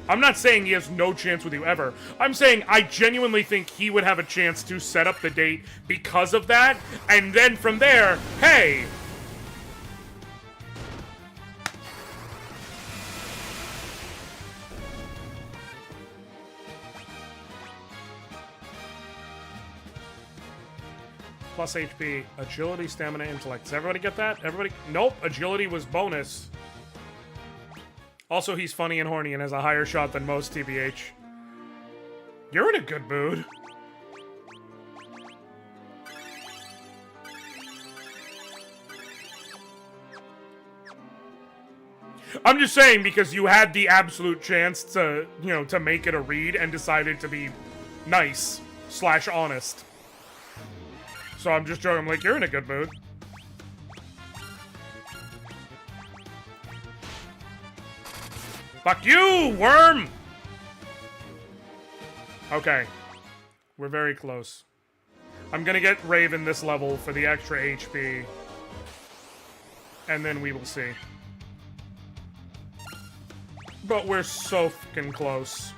I'm not saying he has no chance with you ever. I'm saying I genuinely think he would have a chance to set up the date because of that, and then from there, hey... plus HP, agility, stamina, intellect. Does everybody get that? Everybody? Nope. Agility was bonus. Also, he's funny and horny and has a higher shot than most, TBH. You're in a good mood. I'm just saying because you had the absolute chance to, you know, to make it a read and decided to be nice / honest. So I'm just joking. I'm like, you're in a good mood. Fuck you, worm! Okay. We're very close. I'm gonna get Raven this level for the extra HP. And then we will see. But we're so fucking close.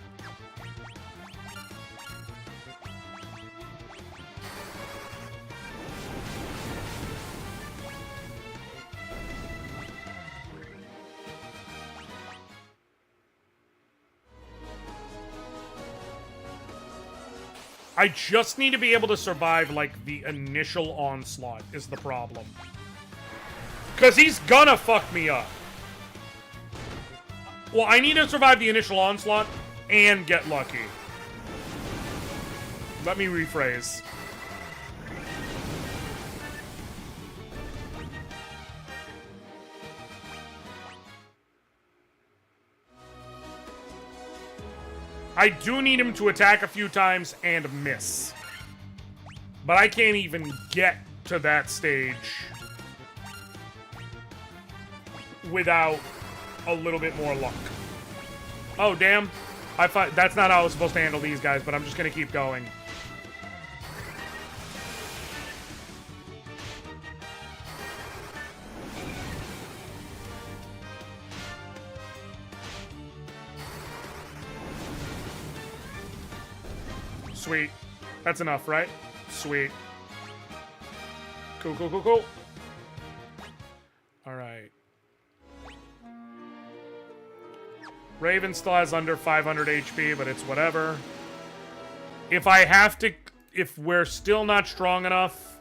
I just need to be able to survive, like, the initial onslaught is the problem. Because he's gonna fuck me up. Well, I need to survive the initial onslaught and get lucky. Let me rephrase. I do need him to attack a few times and miss. But I can't even get to that stage without a little bit more luck. Oh, damn. I thought that's not how I was supposed to handle these guys, but I'm just gonna keep going. Sweet. That's enough, right? Sweet. Cool, cool, cool, cool. Alright. Raven still has under 500 HP, but it's whatever. If I have to... If we're still not strong enough,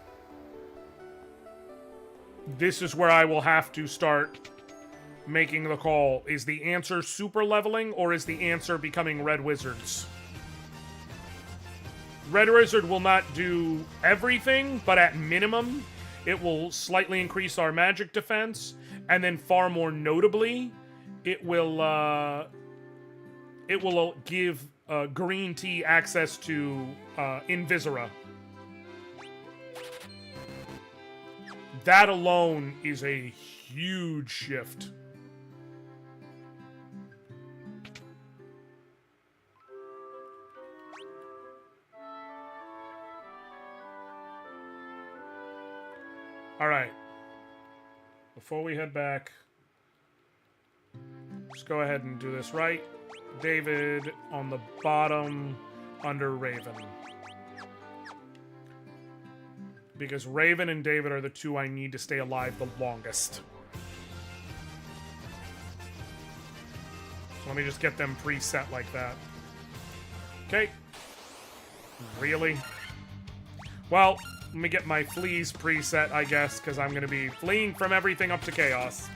this is where I will have to start making the call. Is the answer super leveling, or is the answer becoming Red Wizards? Red Wizard will not do everything, but at minimum, it will slightly increase our magic defense, and then far more notably, it will give green tea access to Invisora. That alone is a huge shift. All right. Before we head back, just go ahead and do this right. David on the bottom under Raven. Because Raven and David are the two I need to stay alive the longest. So let me just get them preset like that. Okay. Really? Well, let me get my fleas preset, I guess, because I'm going to be fleeing from everything up to chaos.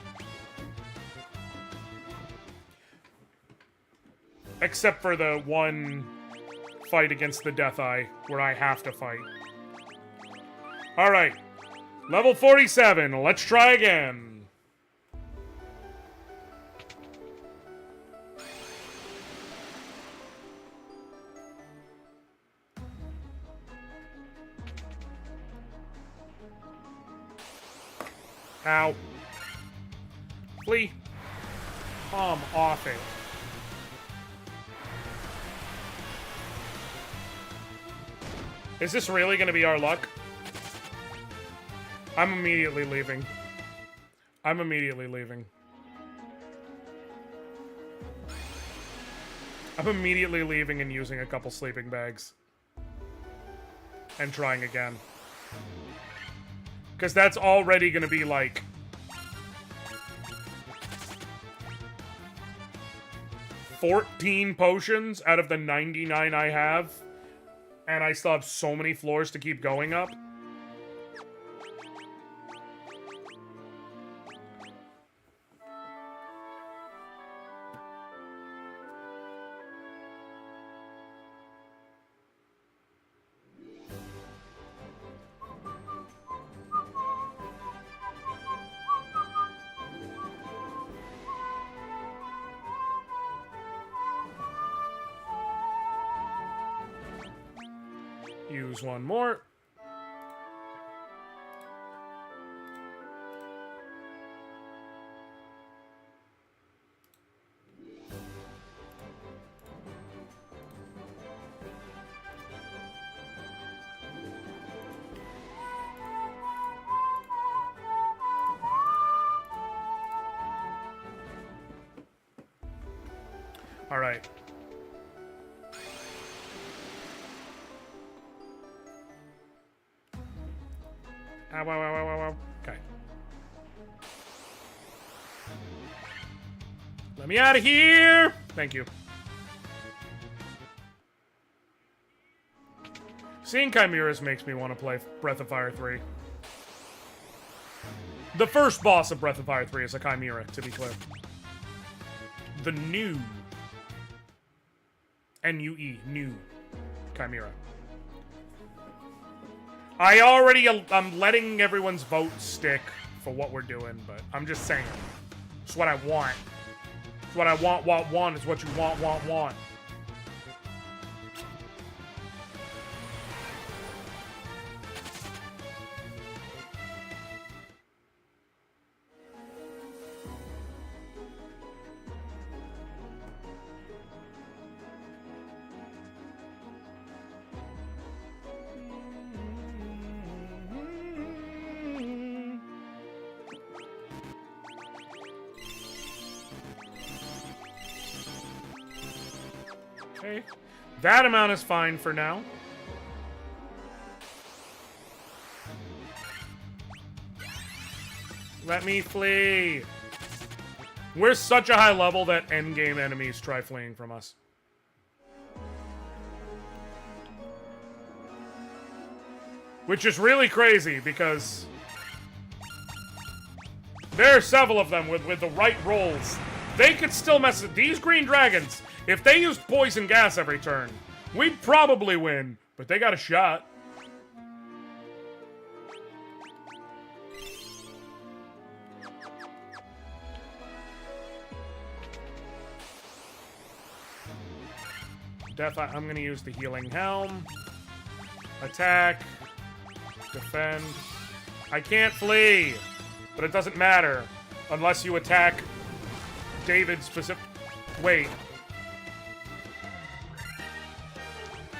Except for the one fight against the Death Eye, where I have to fight. Alright. Level 47. Let's try again. Ow. Flee. Come off it. Is this really going to be our luck? I'm immediately leaving. I'm immediately leaving. I'm immediately leaving and using a couple sleeping bags. And trying again. Because that's already going to be like... 14 potions out of the 99 I have. And I still have so many floors to keep going up. Use one more. All right. Ow, ow, ow, ow, ow, ow. Okay. Let me out of here! Thank you. Seeing chimeras makes me want to play Breath of Fire 3. The first boss of Breath of Fire 3 is a chimera, to be clear. The new N-U-E, new chimera. I'm letting everyone's vote stick for what we're doing, but I'm just saying. It's what I want. It's what I want is what you want. Okay. That amount is fine for now. Let me flee. We're such a high level that endgame enemies try fleeing from us. Which is really crazy because there are several of them with the right rolls. They could still mess with these green dragons. If they used poison gas every turn, we'd probably win, but they got a shot. I'm gonna use the healing helm. Attack. Defend. I can't flee, but it doesn't matter unless you attack David's specific. Wait.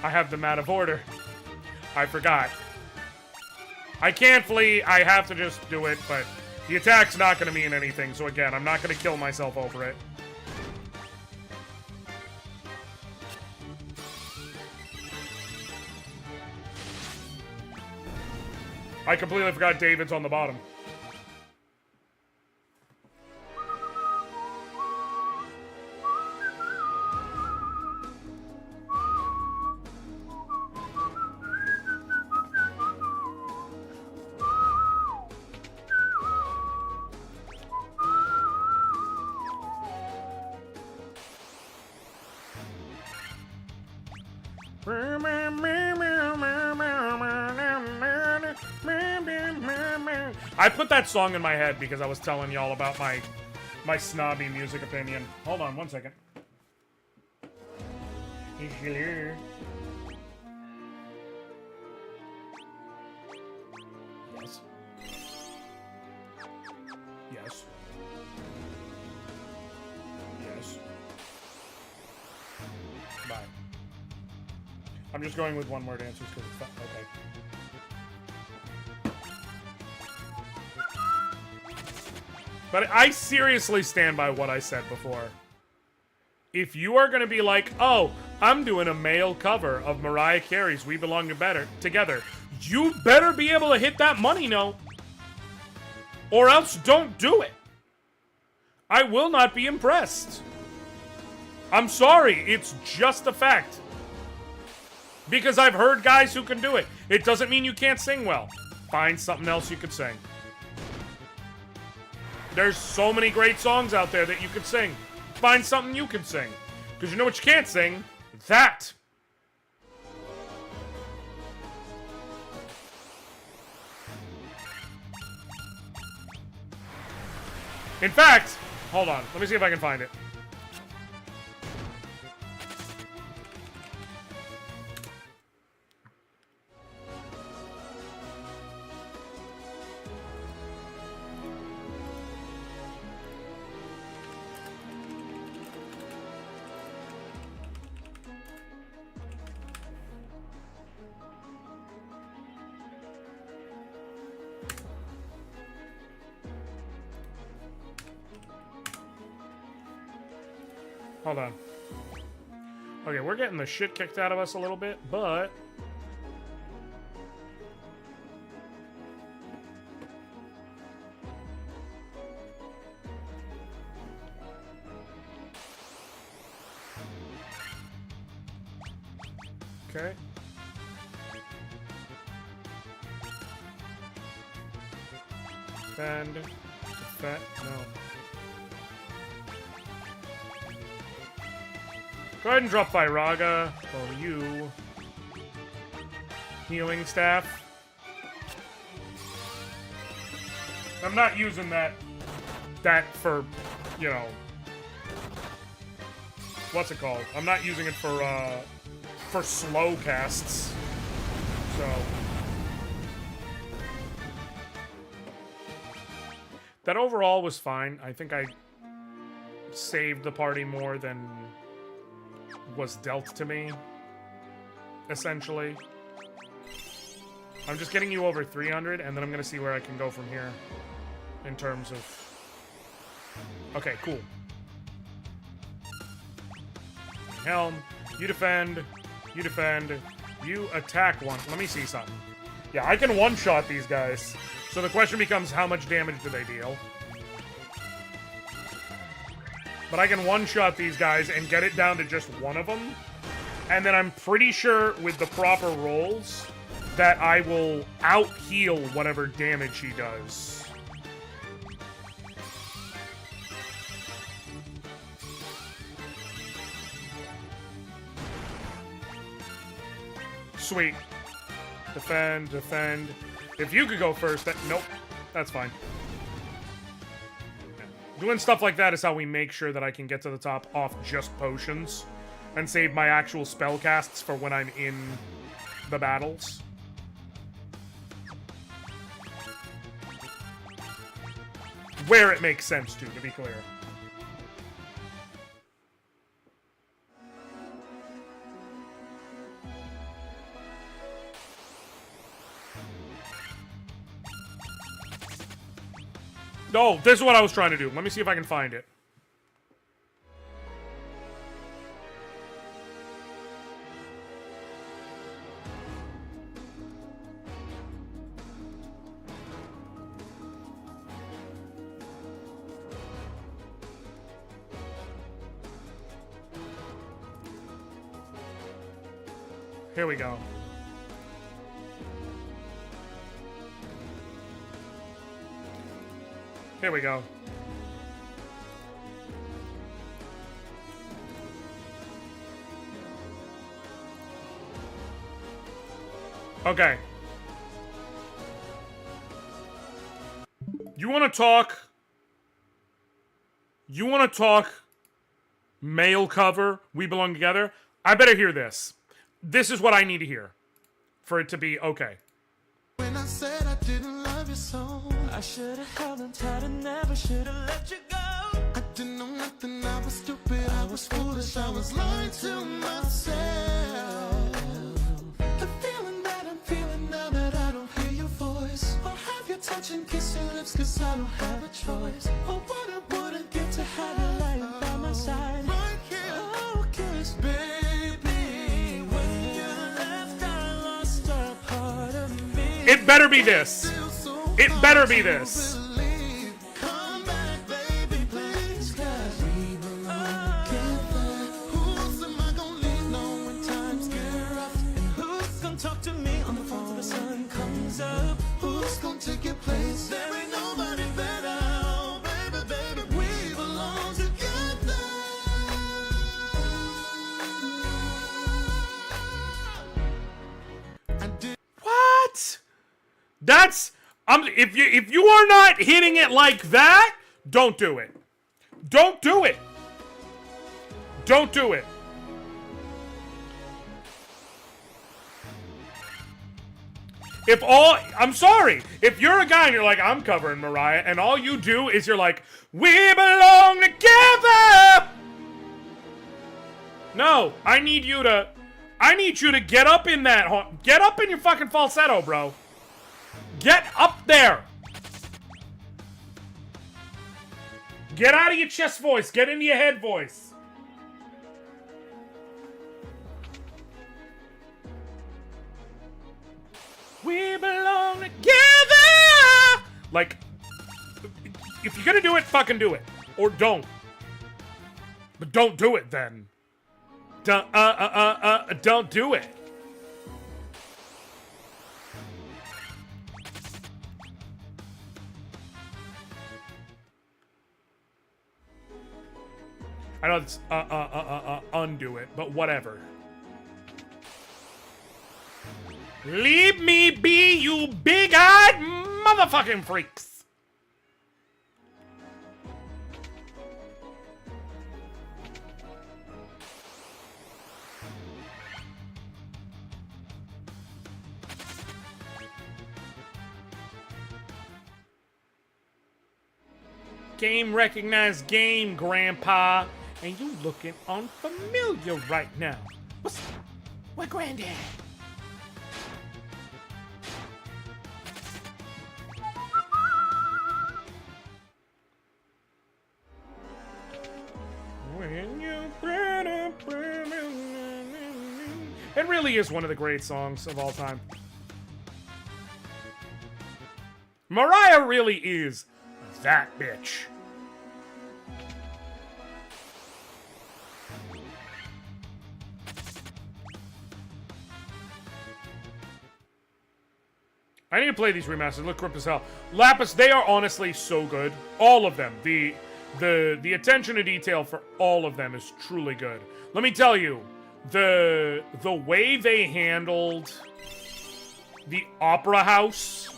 I have them out of order. I forgot. I can't flee. I have to just do it, but the attack's not going to mean anything. So again, I'm not going to kill myself over it. I completely forgot David's on the bottom. I put that song in my head because I was telling y'all about my snobby music opinion. Hold on one second. Yes. Yes. Yes. Bye. I'm just going with one-word answers because it's fun. Okay. But I seriously stand by what I said before. If you are going to be like, oh, I'm doing a male cover of Mariah Carey's We Belong Together, you better be able to hit that money note. Or else don't do it. I will not be impressed. I'm sorry, it's just a fact. Because I've heard guys who can do it. It doesn't mean you can't sing well. Find something else you could sing. There's so many great songs out there that you could sing. Find something you can sing. Because you know what you can't sing? That. In fact, hold on. Let me see if I can find it. Hold on. Okay, we're getting the shit kicked out of us a little bit, but... Okay. Defend. Defend. No. Go ahead and drop Firaga. Oh, you. Healing staff. I'm not using that for, you know... What's it called? I'm not using it for slow casts. So... That overall was fine. I think I saved the party more than was dealt to me, essentially. I'm just getting you over 300, and then I'm going to see where I can go from here in terms of... Okay, cool. Helm, you defend, you attack one. Let me see something. Yeah, I can one-shot these guys. So the question becomes, how much damage do they deal? But I can one-shot these guys and get it down to just one of them. And then I'm pretty sure with the proper rolls that I will out-heal whatever damage he does. Sweet. Defend, defend. If you could go first, nope. That's fine. Doing stuff like that is how we make sure that I can get to the top off just potions and save my actual spell casts for when I'm in the battles. Where it makes sense to be clear. No, this is what I was trying to do. Let me see if I can find it. Here we go. Here we go. Okay. You want to talk? You want to talk male cover, We Belong Together? I better hear this. This is what I need to hear for it to be okay. When I said I didn't love you so, I should have held on tight and never should have let you go. I didn't know nothing, I was stupid, I was foolish, I was lying to myself. The feeling that I'm feeling now that I don't hear your voice, or have you touch and kiss your lips cause I don't have a choice. Oh, what I wouldn't give to have you lying by my side. Right here. Oh, cause baby, when you left I lost a part of me. It better be this. It better be this. Come back, baby, please, 'cause we belong together. Who's am I gonna lean on when times get rough? And who's gonna talk to me on the phone till the sun comes up? Who's gonna take your place? There ain't nobody better. Oh, baby, baby, we belong together. I did. What? That's if you are not hitting it like that, don't do it. Don't do it. Don't do it. I'm sorry. If you're a guy and you're like, I'm covering Mariah, and all you do is you're like, we belong together. No, I need you to get up in that, get up in your fucking falsetto, bro. Get up there. Get out of your chest voice. Get into your head voice. We belong together. Like, if you're gonna do it, fucking do it. Or don't. But don't do it then. Don't do it. I know it's undo it, but whatever. Leave me be, you big-eyed motherfucking freaks. Game recognized game, Grandpa. And you looking unfamiliar right now. What, Granddad? It really is one of the great songs of all time. Mariah really is that bitch. I need to play these remasters. Look crypt as hell. Lapis, they are honestly so good. All of them. The attention to detail for all of them is truly good. Let me tell you, the way they handled the Opera House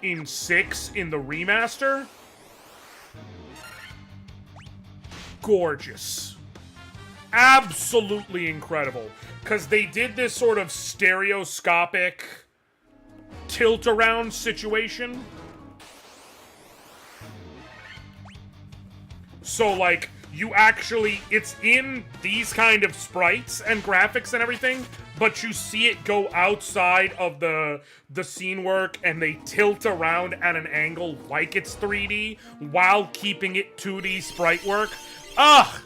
in 6 in the remaster, gorgeous. Absolutely incredible. Because they did this sort of stereoscopic tilt around situation. So like you actually, it's in these kind of sprites and graphics and everything, but you see it go outside of the scene work and they tilt around at an angle like it's 3D while keeping it 2D sprite work. Ugh!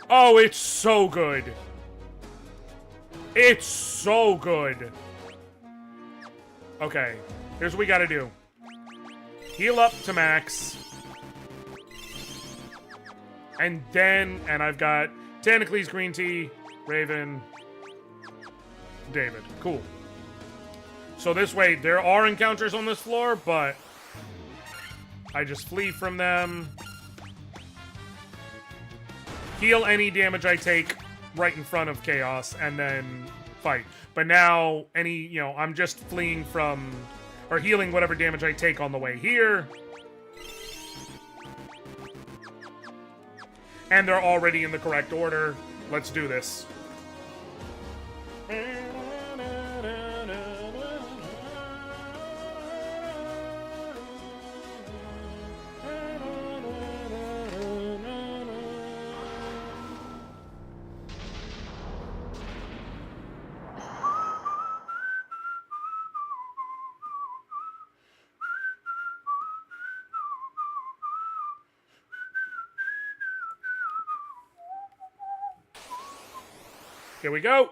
Oh, it's so good. It's so good. Okay, here's what we gotta do. Heal up to max. And then, and I've got Tentacles, Green Tea, Raven, David. Cool. So this way, there are encounters on this floor, but I just flee from them. Heal any damage I take right in front of Chaos, and then fight. But now, I'm just fleeing from, or healing whatever damage I take on the way here. And they're already in the correct order. Let's do this. Here we go.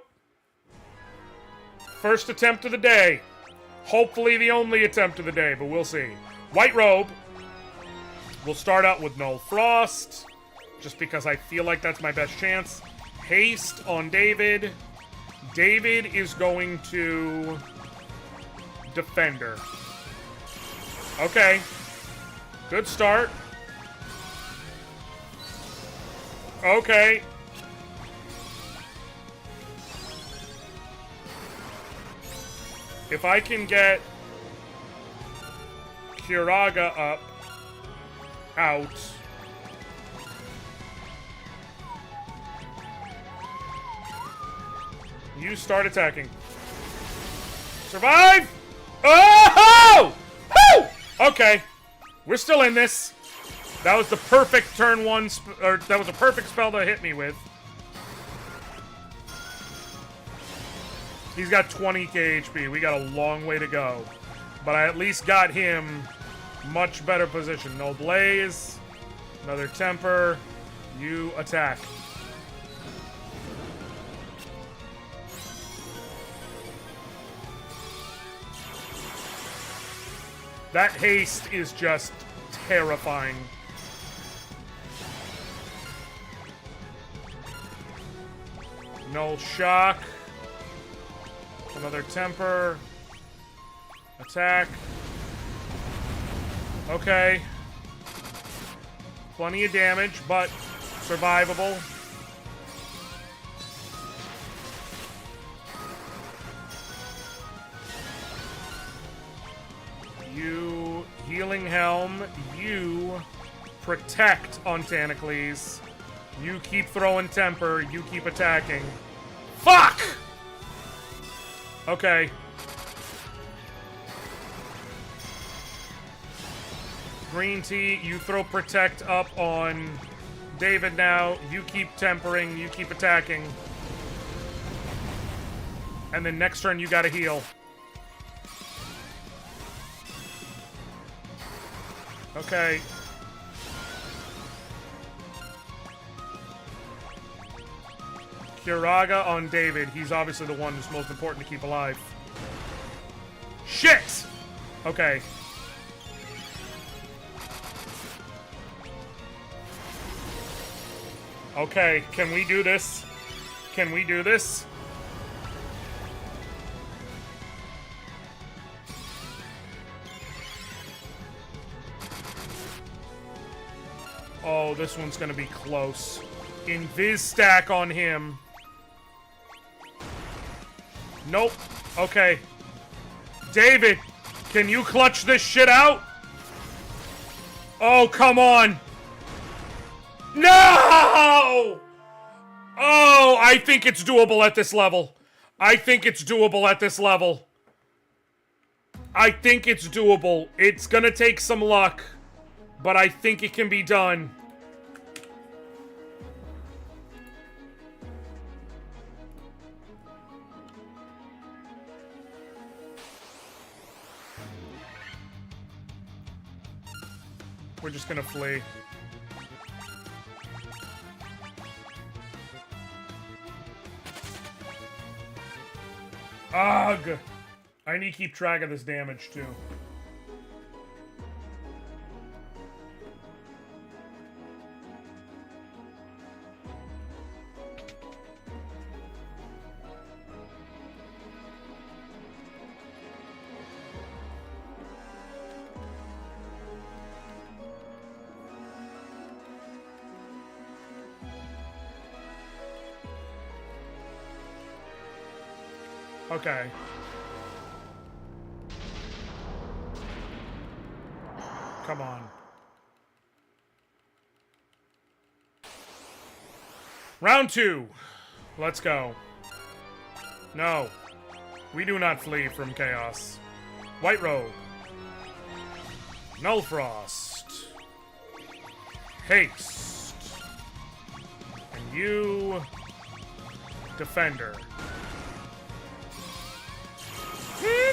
First attempt of the day. Hopefully the only attempt of the day, but we'll see. White Robe. We'll start out with Null Frost, just because I feel like that's my best chance. Haste on David. David is going to Defender. Okay. Good start. Okay. If I can get Kiraga up, out. You start attacking. Survive! Oh! Woo! Okay. We're still in this. That was the perfect turn one, that was a perfect spell to hit me with. He's got 20k HP. We got a long way to go. But I at least got him much better position. No Blaze. Another Temper. You attack. That haste is just terrifying. Null shock. Another temper. Attack. Okay. Plenty of damage, but survivable. You healing helm. You protect on Tentacles. You keep throwing temper. You keep attacking. Fuck! Okay. Green tea, you throw protect up on David now. You keep tempering. You keep attacking. And then next turn, you gotta heal. Okay. Kiraga on David. He's obviously the one who's most important to keep alive. Shit! Okay. Okay, can we do this? Can we do this? Oh, this one's gonna be close. Invis stack on him. Nope. Okay. David, can you clutch this shit out? Oh, come on. No! Oh, I think it's doable at this level. I think it's doable at this level. I think it's doable. It's gonna take some luck, but I think it can be done. We're just gonna flee. Ugh! I need to keep track of this damage, too. Okay. Come on. Round 2. Let's go. No. We do not flee from chaos. White Robe. Null Frost. Haste. And you... Defender.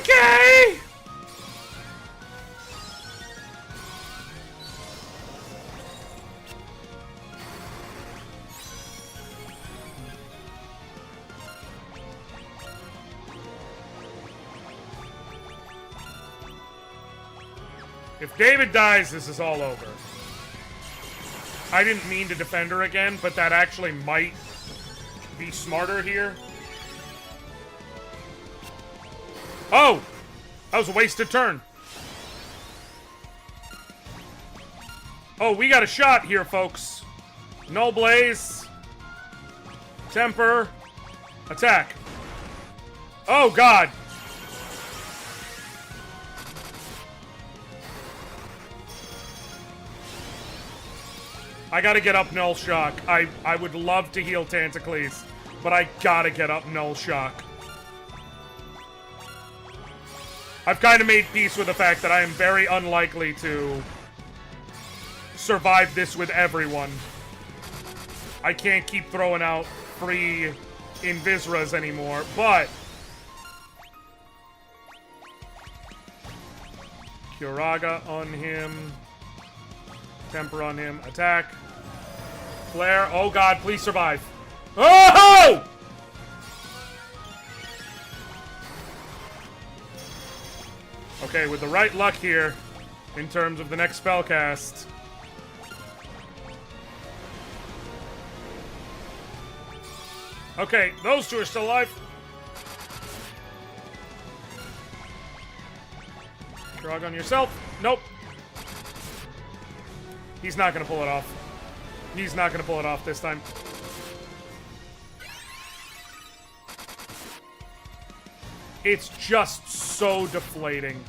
Okay! If David dies, this is all over. I didn't mean to defend her again, but that actually might be smarter here. Oh! That was a wasted turn. Oh, we got a shot here, folks. Null Blaze. Temper. Attack. Oh, God. I gotta get up Null Shock. I would love to heal Tentacles, but I gotta get up Null Shock. I've kind of made peace with the fact that I am very unlikely to survive this with everyone. I can't keep throwing out free Invisras anymore, but... Kiraga on him. Temper on him. Attack. Flare. Oh God, please survive. Oh! Okay, with the right luck here, in terms of the next spell cast. Okay, those two are still alive. Drug on yourself. Nope. He's not gonna pull it off. He's not gonna pull it off this time. It's just so deflating.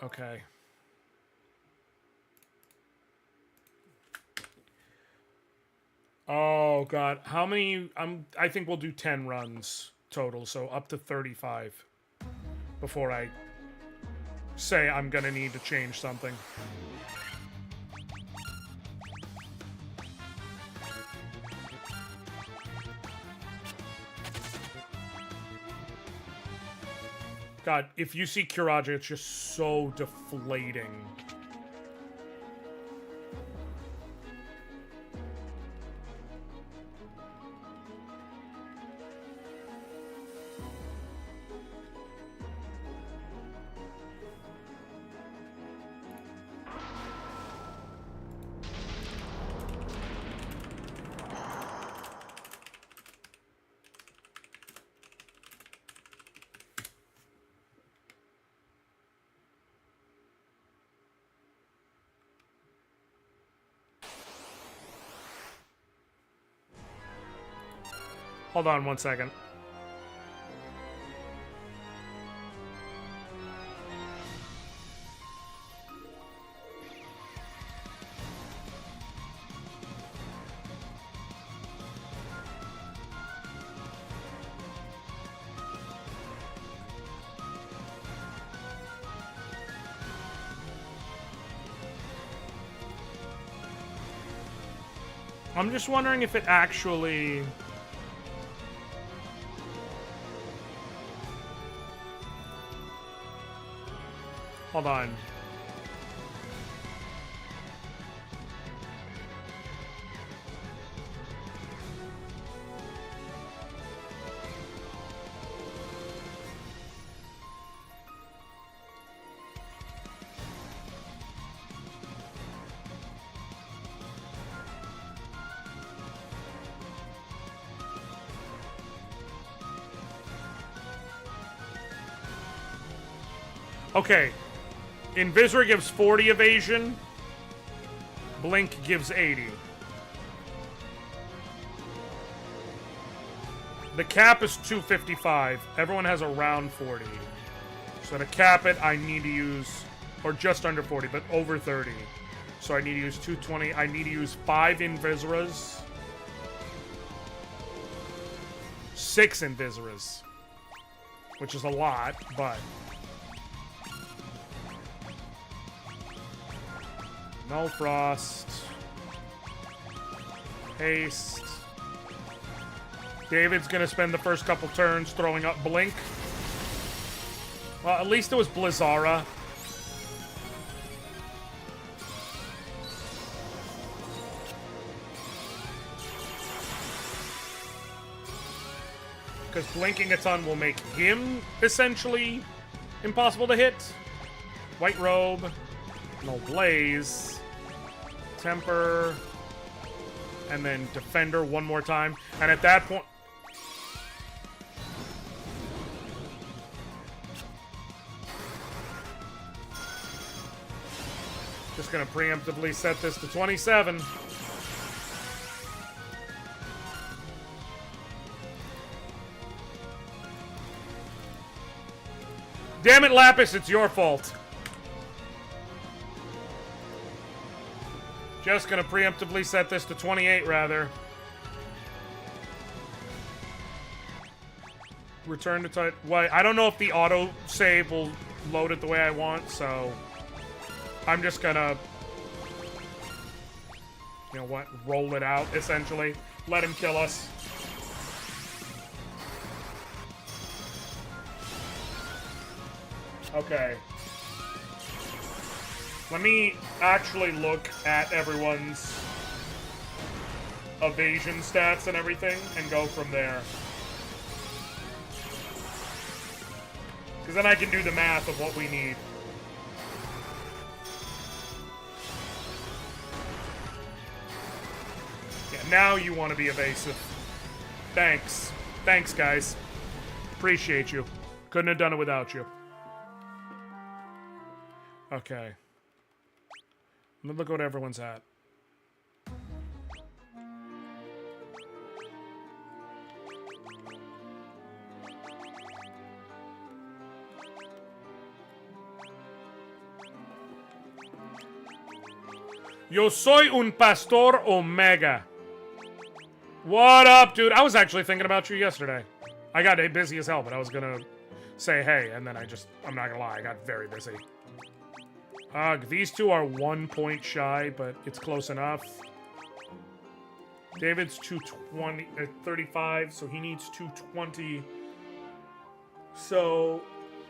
Okay. Oh god, how many? I think we'll do 10 runs total, so up to 35 before I say I'm gonna need to change something. God, if you see Kiraja, it's just so deflating. Hold on 1 second. I'm just wondering if it actually... Hold on. Okay. Invisor gives 40 evasion. Blink gives 80. The cap is 255. Everyone has around 40. So to cap it, I need to use, or just under 40, but over 30. So I need to use 220. I need to use 5 Invisoras. 6 Invisoras. Which is a lot, but... Null Frost. Haste. David's gonna spend the first couple turns throwing up Blink. Well, at least it was Blizzara. Because blinking a ton will make him essentially impossible to hit. White Robe. No Blaze. Temper. And then Defender one more time. And at that point... Just gonna preemptively set this to 27. Damn it, Lapis, it's your fault. Just gonna preemptively set this to 28, rather. Return to type. Why? I don't know if the auto save will load it the way I want, so I'm just gonna, you know what, roll it out, essentially. Let him kill us. Okay. Let me actually look at everyone's evasion stats and everything and go from there. Because then I can do the math of what we need. Yeah, now you want to be evasive. Thanks. Thanks, guys. Appreciate you. Couldn't have done it without you. Okay. Let me look what everyone's at. Yo soy un pastor omega. What up, dude? I was actually thinking about you yesterday. I got busy as hell, but I was gonna say hey, and then I'm not gonna lie, I got very busy. These two are 1 point shy, but it's close enough. David's 220, 35, so he needs 220. So,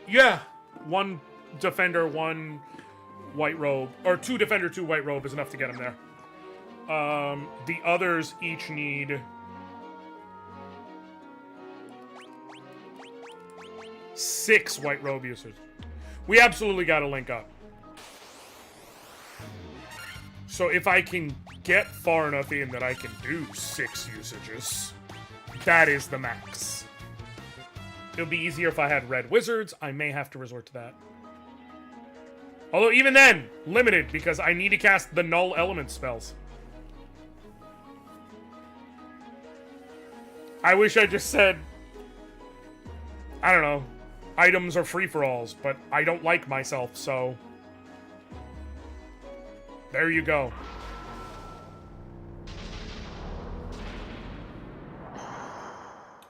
yeah, 1 defender, 1 white robe, or 2 defender, 2 white robe is enough to get him there. The others each need 6 white robe users. We absolutely got to link up. So if I can get far enough in that I can do 6 usages, that is the max. It'll be easier if I had red wizards. I may have to resort to that. Although even then, limited, because I need to cast the null element spells. I wish I just said, I don't know, items are free-for-alls, but I don't like myself, so there you go.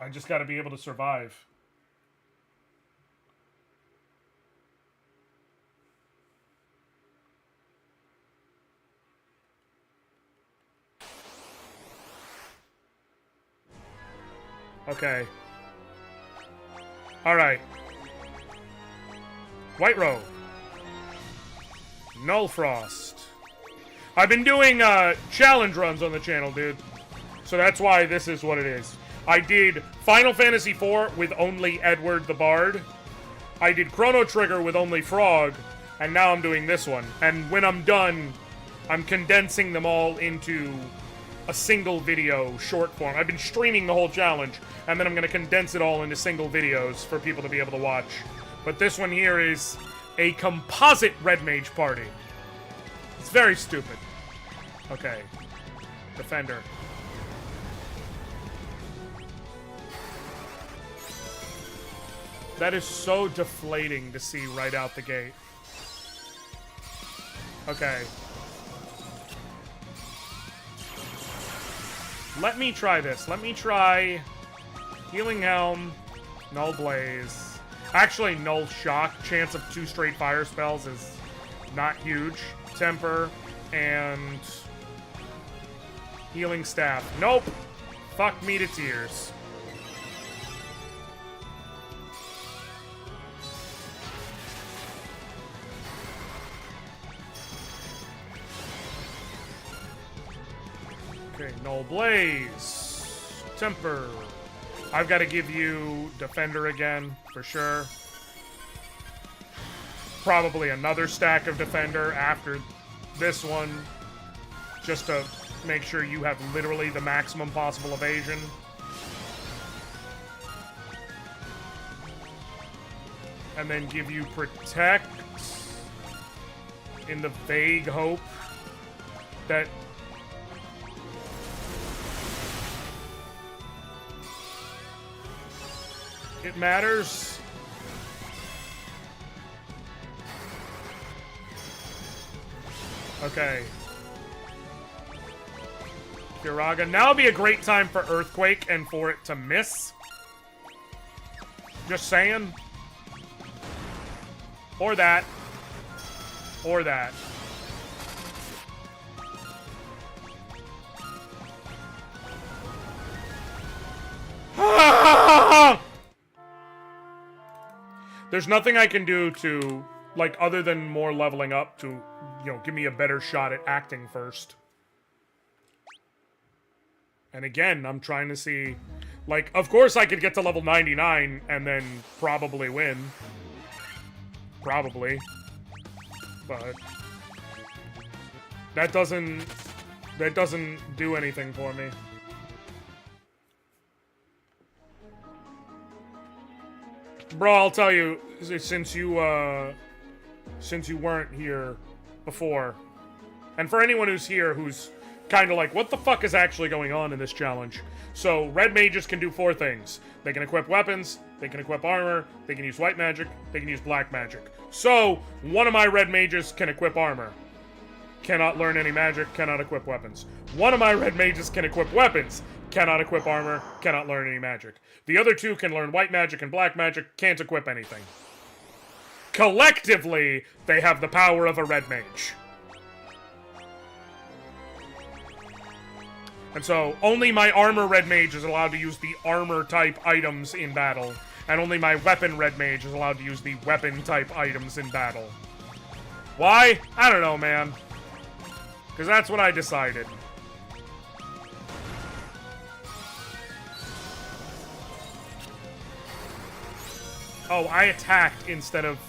I just gotta be able to survive. Okay. Alright. White robe. Null Frost. I've been doing challenge runs on the channel, dude. So that's why this is what it is. I did Final Fantasy IV with only Edward the Bard. I did Chrono Trigger with only Frog. And now I'm doing this one. And when I'm done, I'm condensing them all into a single video short form. I've been streaming the whole challenge, and then I'm going to condense it all into single videos for people to be able to watch. But this one here is a Composite Red Mage Party. It's very stupid. Okay. Defender. That is so deflating to see right out the gate. Okay. Let me try this. Let me try Healing Helm, Null Blaze. Actually, Null Shock. Chance of 2 straight fire spells is not huge. Temper and Healing Staff. Nope. Fuck me to tears. Okay, Null Blaze. Temper. I've got to give you Defender again, for sure. Probably another stack of Defender after this one, just to make sure you have literally the maximum possible evasion. And then give you Protect in the vague hope that it matters. Okay. Kiraga. Now would be a great time for Earthquake and for it to miss. Just saying. Or that. Or that. There's nothing I can do to, like, other than more leveling up to, you know, give me a better shot at acting first. And again, I'm trying to see, like, of course I could get to level 99 and then probably win. Probably. But that doesn't do anything for me. Bro, I'll tell you, since you weren't here before, and for anyone who's here who's kind of like, what the fuck is actually going on in this challenge? So, red mages can do 4 things. They can equip weapons, they can equip armor, they can use white magic, they can use black magic. So, one of my red mages can equip armor. Cannot learn any magic, cannot equip weapons. One of my red mages can equip weapons, cannot equip armor, cannot learn any magic. The other 2 can learn white magic and black magic, can't equip anything. Collectively, they have the power of a red mage. And so, only my armor red mage is allowed to use the armor type items in battle, and only my weapon red mage is allowed to use the weapon type items in battle. Why? I don't know, man. Because that's what I decided. Oh, I attacked instead of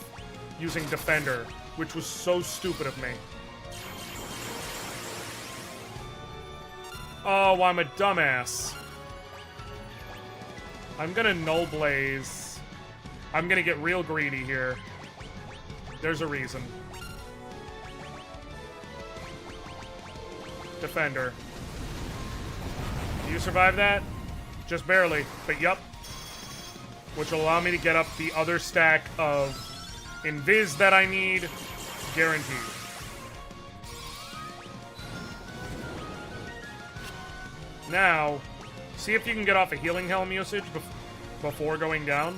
using defender, which was so stupid of me. Oh, I'm a dumbass. I'm gonna null blaze. I'm gonna get real greedy here. There's a reason. Defender. Do you survive that? Just barely, but yup. Which will allow me to get up the other stack of invis that I need. Guaranteed. Now, see if you can get off a healing helm usage before going down.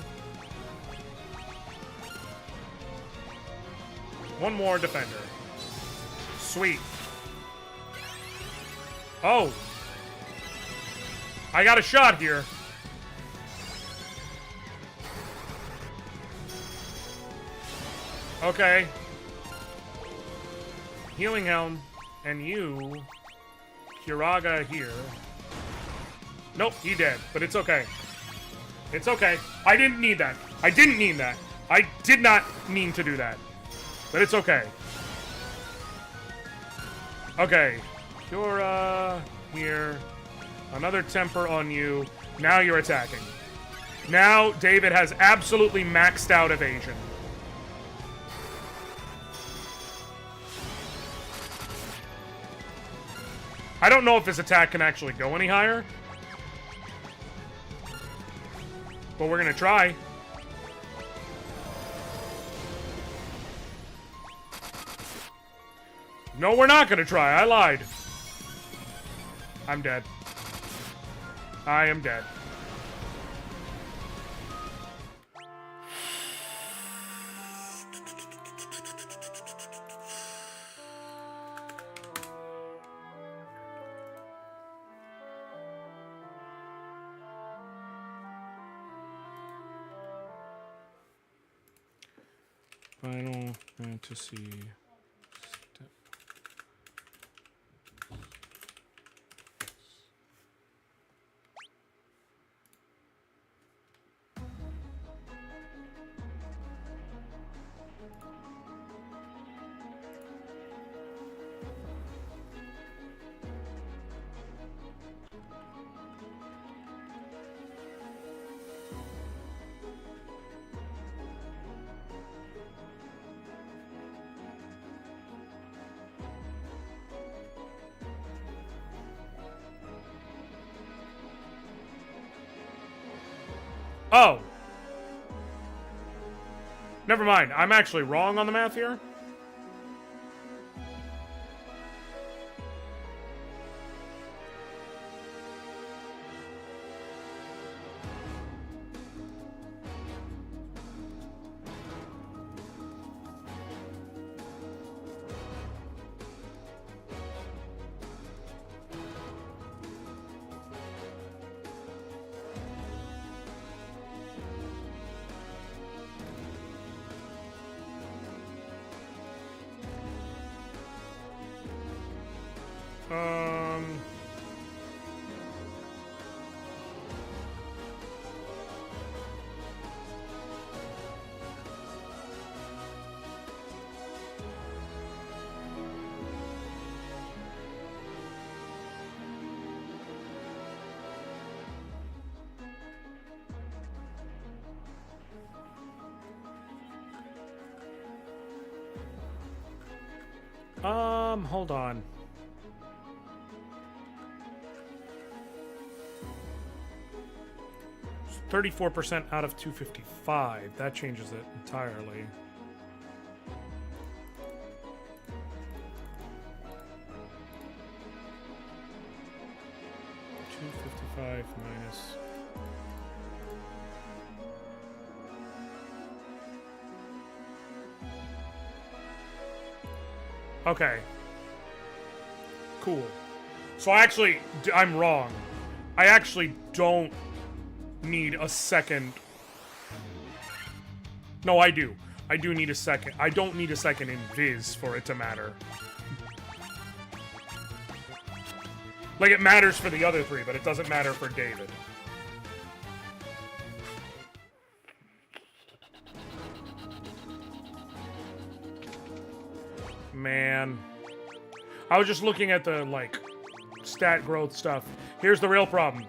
One more defender. Sweet. Oh. I got a shot here. Okay. Healing helm. And you, Kiraga here. Nope, he dead, but it's okay. It's okay. I didn't need that. I didn't mean that. I did not mean to do that. But it's okay. Okay. Cura here. Another temper on you. Now you're attacking. Now David has absolutely maxed out evasion. I don't know if his attack can actually go any higher. But we're gonna try. No, we're not gonna try. I lied. I'm dead. I am dead. Final Fantasy step. Oh. Never mind. I'm actually wrong on the math here. Hold on. It's 34% out of 255. That changes it entirely. $255 minus. Okay. Cool. So I'm wrong. I actually don't need a second. No, I do. I do need a second. I don't need a second in Viz for it to matter. Like, it matters for the other three, but it doesn't matter for David. Man. I was just looking at the, like, stat growth stuff. Here's the real problem.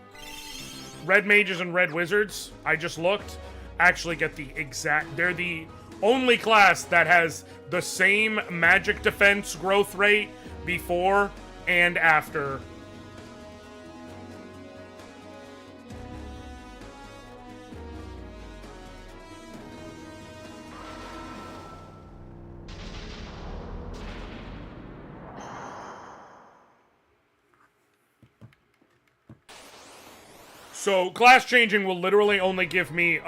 Red mages and red wizards, I just looked, actually get the exact... They're the only class that has the same magic defense growth rate before and after. So, class changing will literally only give me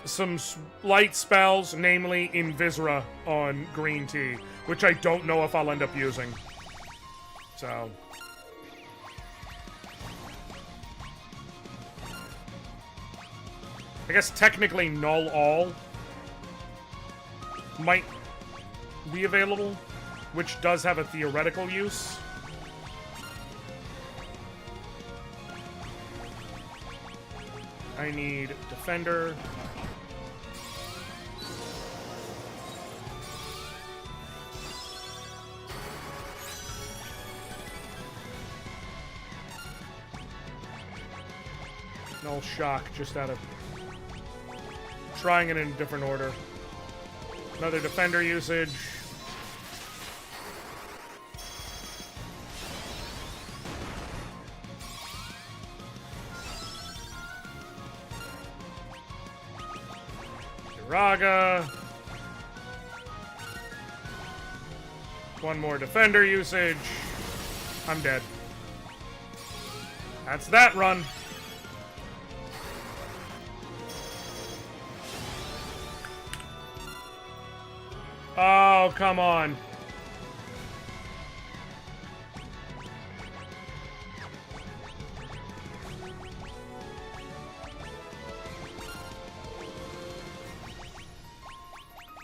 some light spells, namely Invisra on green tea, which I don't know if I'll end up using. So. I guess technically Null All might be available, which does have a theoretical use. I need Defender. Null Shock, just out of trying it in a different order. Another Defender usage. Raga. One more defender usage. I'm dead. That's that run. Oh, come on.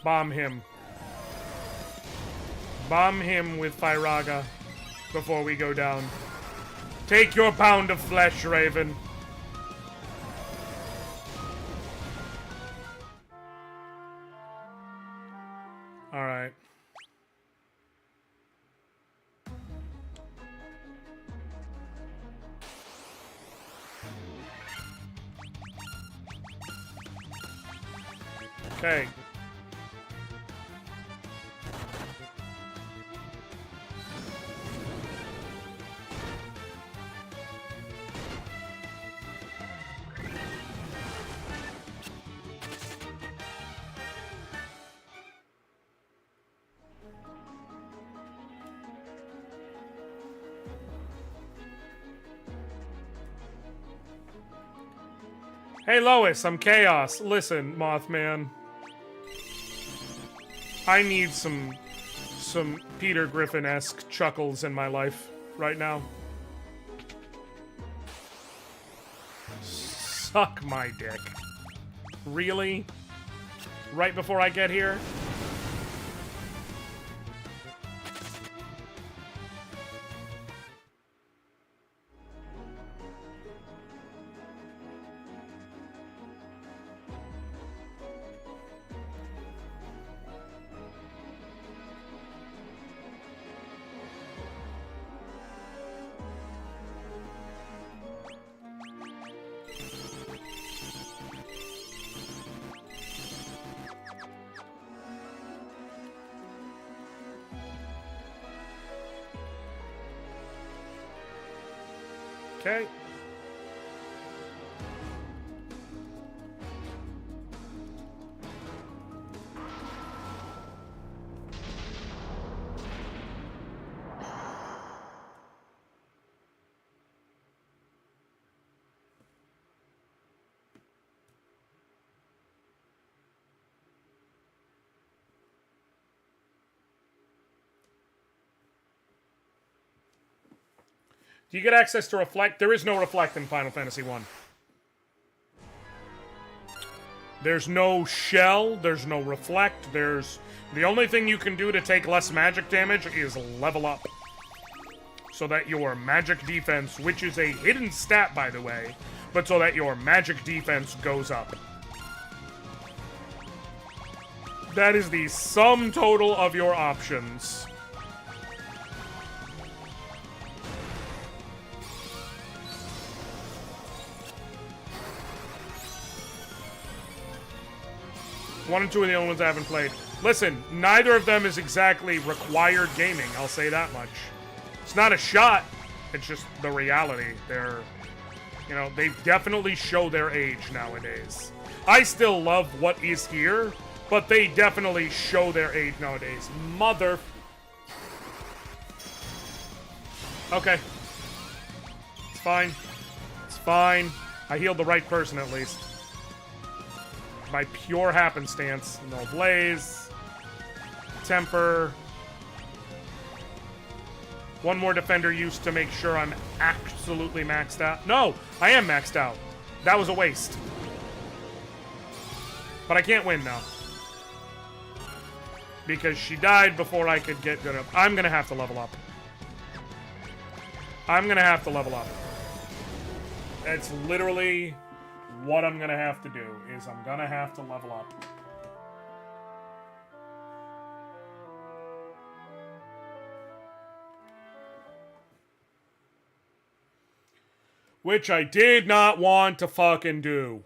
Bomb him. Bomb him with Fyraga before we go down. Take your pound of flesh, Raven. Alright. Okay. Hey Lois, I'm Chaos. Listen, Mothman. I need some Peter Griffin-esque chuckles in my life right now. Suck my dick. Really? Right before I get here? Okay. Do you get access to Reflect? There is no Reflect in Final Fantasy 1. There's no Shell, there's no Reflect, there's... The only thing you can do to take less magic damage is level up. So that your magic defense, which is a hidden stat, by the way, but so that your magic defense goes up. That is the sum total of your options. One and two are the only ones I haven't played. Listen, neither of them is exactly required gaming, I'll say that much. It's not a shot, it's just the reality. They're, you know, they definitely show their age nowadays. I still love what is here, but they definitely show their age nowadays. Mother... Okay. It's fine. It's fine. I healed the right person at least. By pure happenstance. No Blaze. Temper. One more defender use to make sure I'm absolutely maxed out. No! I am maxed out. That was a waste. But I can't win now. Because she died before I could get good up. I'm gonna have to level up. I'm gonna have to level up. That's literally... what I'm gonna have to do is I'm gonna have to level up. Which I did not want to fucking do.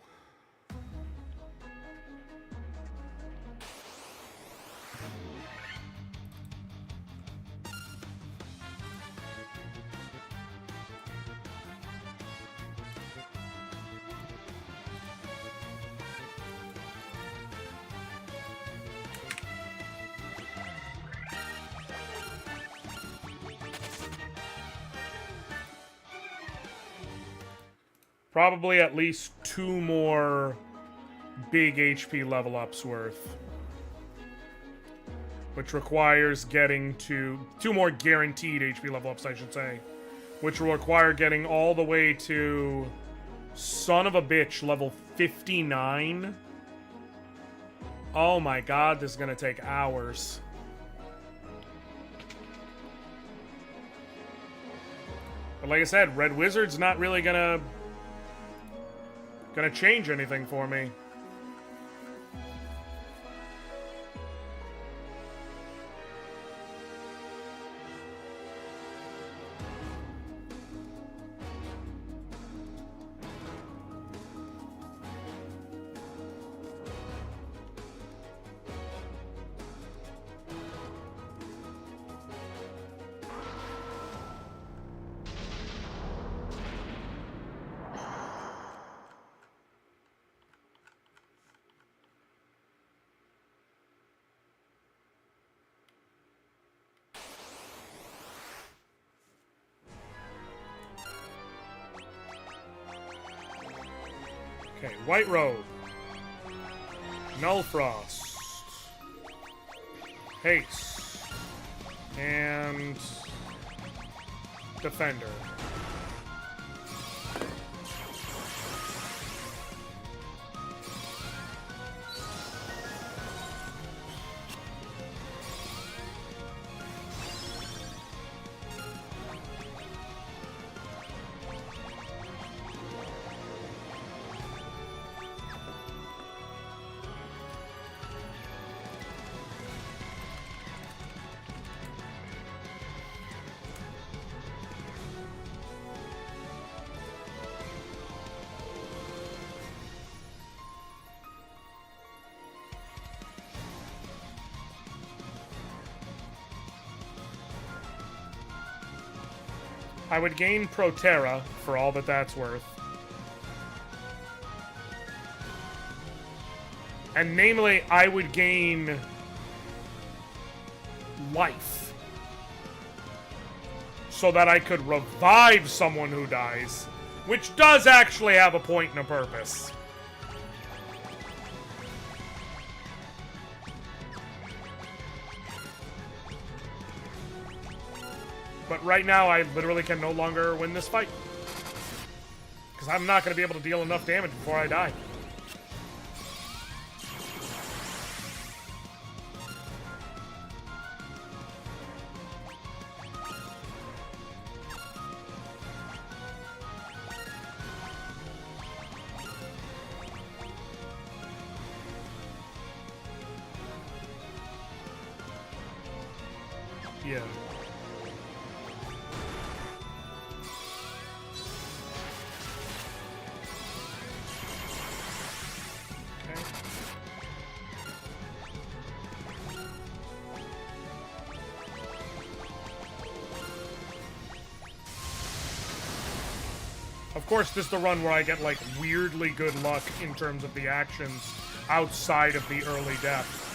Probably at least 2 more big HP level ups worth. Which requires getting to... 2 more guaranteed HP level ups, I should say. Which will require getting all the way to... son of a bitch, level 59. Oh my god, this is gonna take hours. But like I said, Red Wizard's not really gonna change anything for me. Okay, White Robe. Null Frost. Haste. And... Defender. I would gain Proterra for all that that's worth. And namely, I would gain life. So that I could revive someone who dies. Which does actually have a point and a purpose. But right now, I literally can no longer win this fight. Because I'm not going to be able to deal enough damage before I die. Yeah. Okay. Of course, this is the run where I get, like, weirdly good luck in terms of the actions outside of the early death.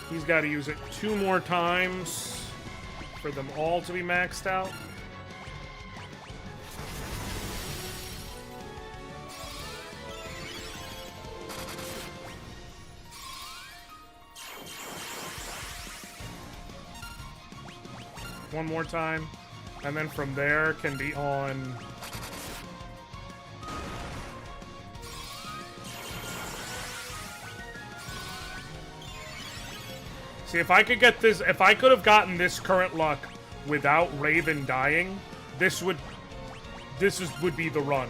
He's got to use it 2 more times for them all to be maxed out. One more time, and then from there can be on. See, if I could get this, if I could have gotten this current luck without Raven dying, this would be the run.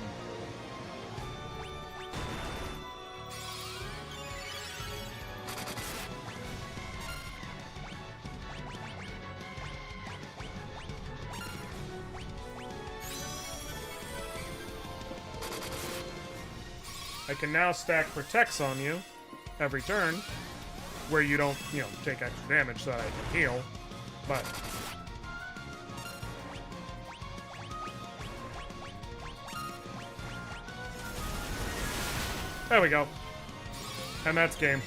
I can now stack Protects on you every turn, where you don't, you know, take extra damage so that I can heal, but... There we go. And that's game.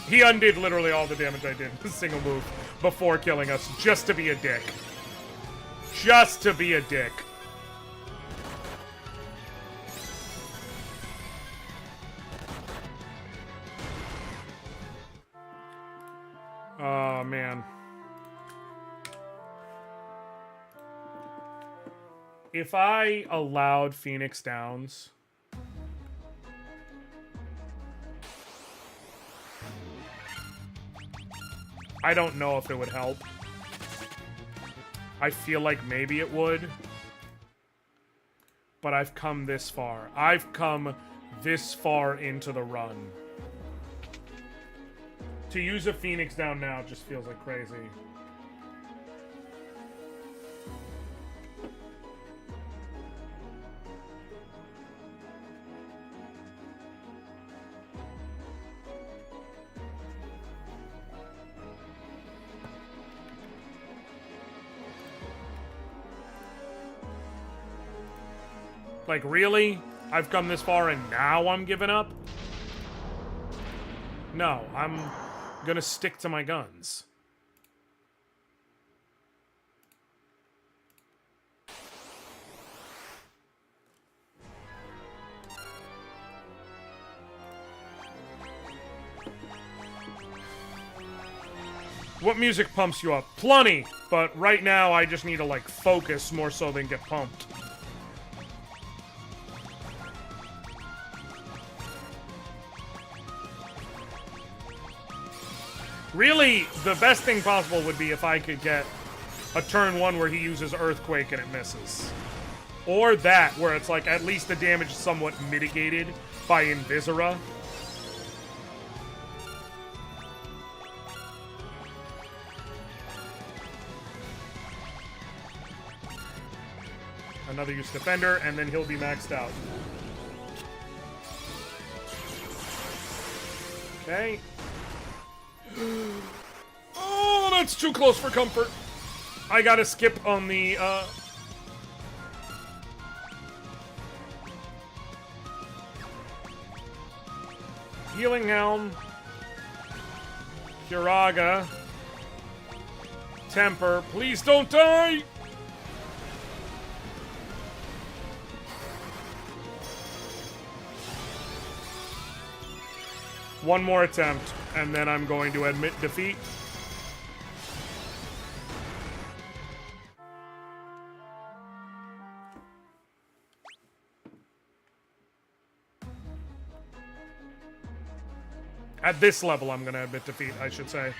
He undid literally all the damage I did in a single move before killing us, just to be a dick. Just to be a dick. Oh, man. If I allowed Phoenix Downs... I don't know if it would help. I feel like maybe it would. But I've come this far. I've come this far into the run. To use a Phoenix Down now just feels like crazy. Like, really? I've come this far and now I'm giving up? No, I'm gonna stick to my guns. What music pumps you up? Plenty! But right now I just need to, like, focus more so than get pumped. Really, the best thing possible would be if I could get a turn 1 where he uses Earthquake and it misses. Or that, where it's like at least the damage is somewhat mitigated by Invisera. Another use defender, and then he'll be maxed out. Okay. Oh, that's too close for comfort. I gotta skip on the, Healing Helm. Kiraga. Temper. Please don't die! One more attempt, and then I'm going to admit defeat. At this level, I'm going to admit defeat, I should say.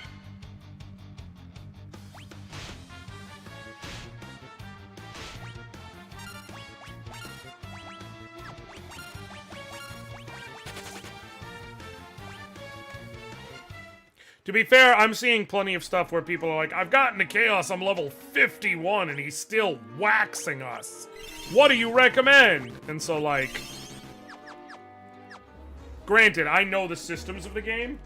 To be fair, I'm seeing plenty of stuff where people are like, I've gotten to Chaos, I'm level 51, and he's still waxing us. What do you recommend? And so, like... Granted, I know the systems of the game.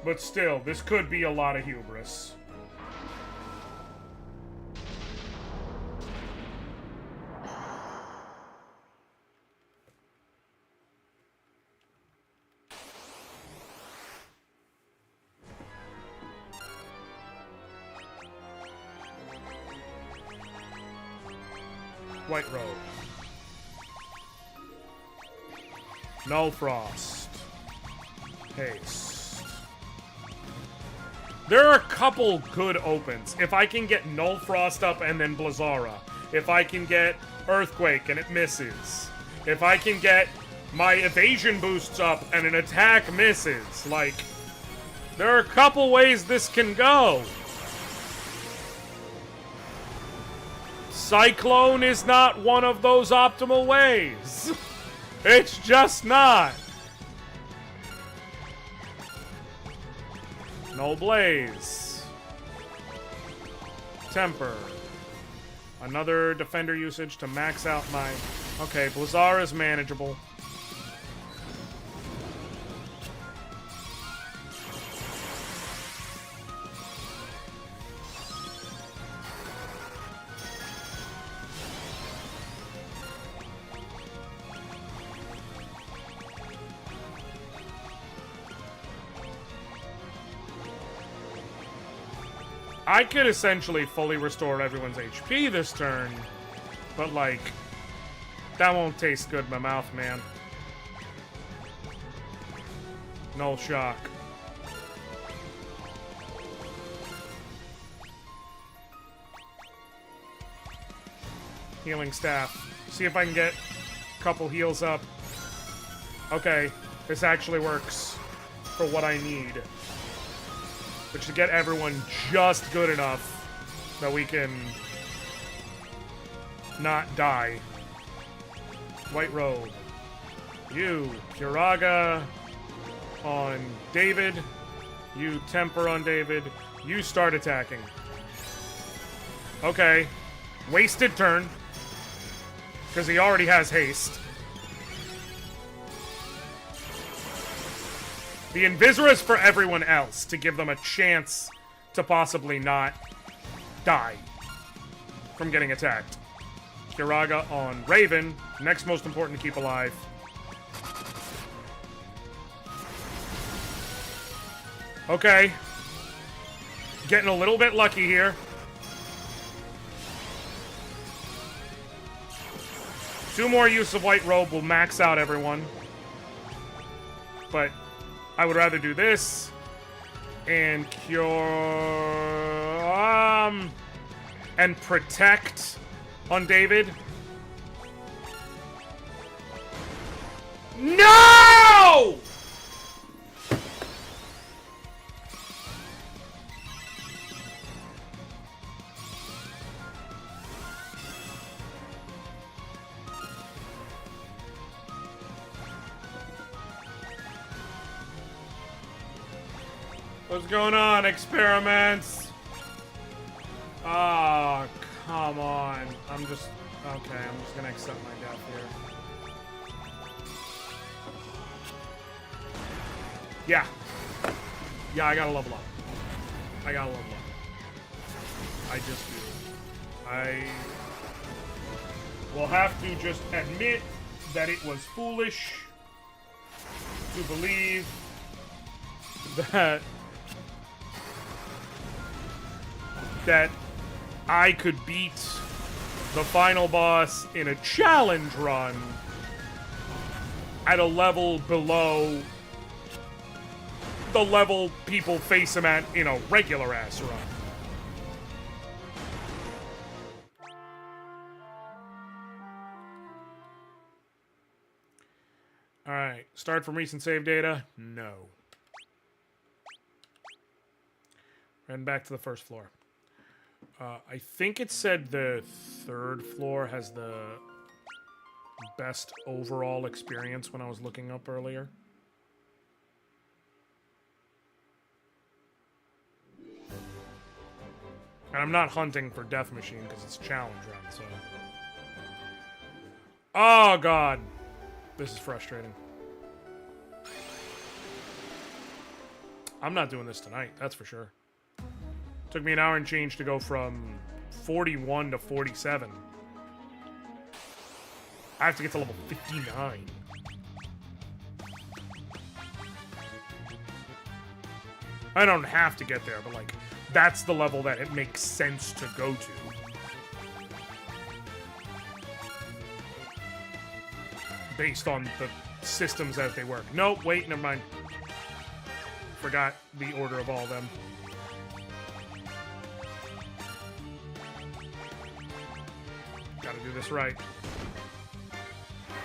But still, this could be a lot of hubris. White robe. Null frost. Haste. There are a couple good opens. If I can get null frost up and then Blazara. If I can get earthquake and it misses. If I can get my evasion boosts up and an attack misses. Like, there are a couple ways this can go. Cyclone is not one of those optimal ways. It's just not. No Blaze. Temper. Another defender usage to max out my... Okay, Blazar is manageable. I could essentially fully restore everyone's HP this turn, but, like, that won't taste good in my mouth, man. Null shock. Healing staff. See if I can get a couple heals up. Okay, this actually works for what I need. Which to get everyone just good enough that we can not die. White robe. You, Kiraga on David. You, Temper on David. You start attacking. Okay. Wasted turn. Because he already has haste. The Invisor is for everyone else, to give them a chance to possibly not die from getting attacked. Kiraga on Raven. Next most important to keep alive. Okay. Getting a little bit lucky here. Two more use of White Robe will max out everyone. But I would rather do this and cure and protect on David. No! What's going on, experiments? Oh, come on. I'm just gonna accept my death here. Yeah. Yeah, I gotta level up. I gotta level up. I just do. I will have to just admit that it was foolish to believe that I could beat the final boss in a challenge run at a level below the level people face him at in a regular ass run. Alright, start from recent save data? No. And back to the first floor. I think it said the third floor has the best overall experience when I was looking up earlier. And I'm not hunting for Death Machine because it's a challenge run, so... Oh, God. This is frustrating. I'm not doing this tonight, that's for sure. Took me an hour and change to go from 41 to 47. I have to get to level 59. I don't have to get there, but like, that's the level that it makes sense to go to. Based on the systems as they work. Nope, wait, never mind. Forgot the order of all of them. Gotta do this right.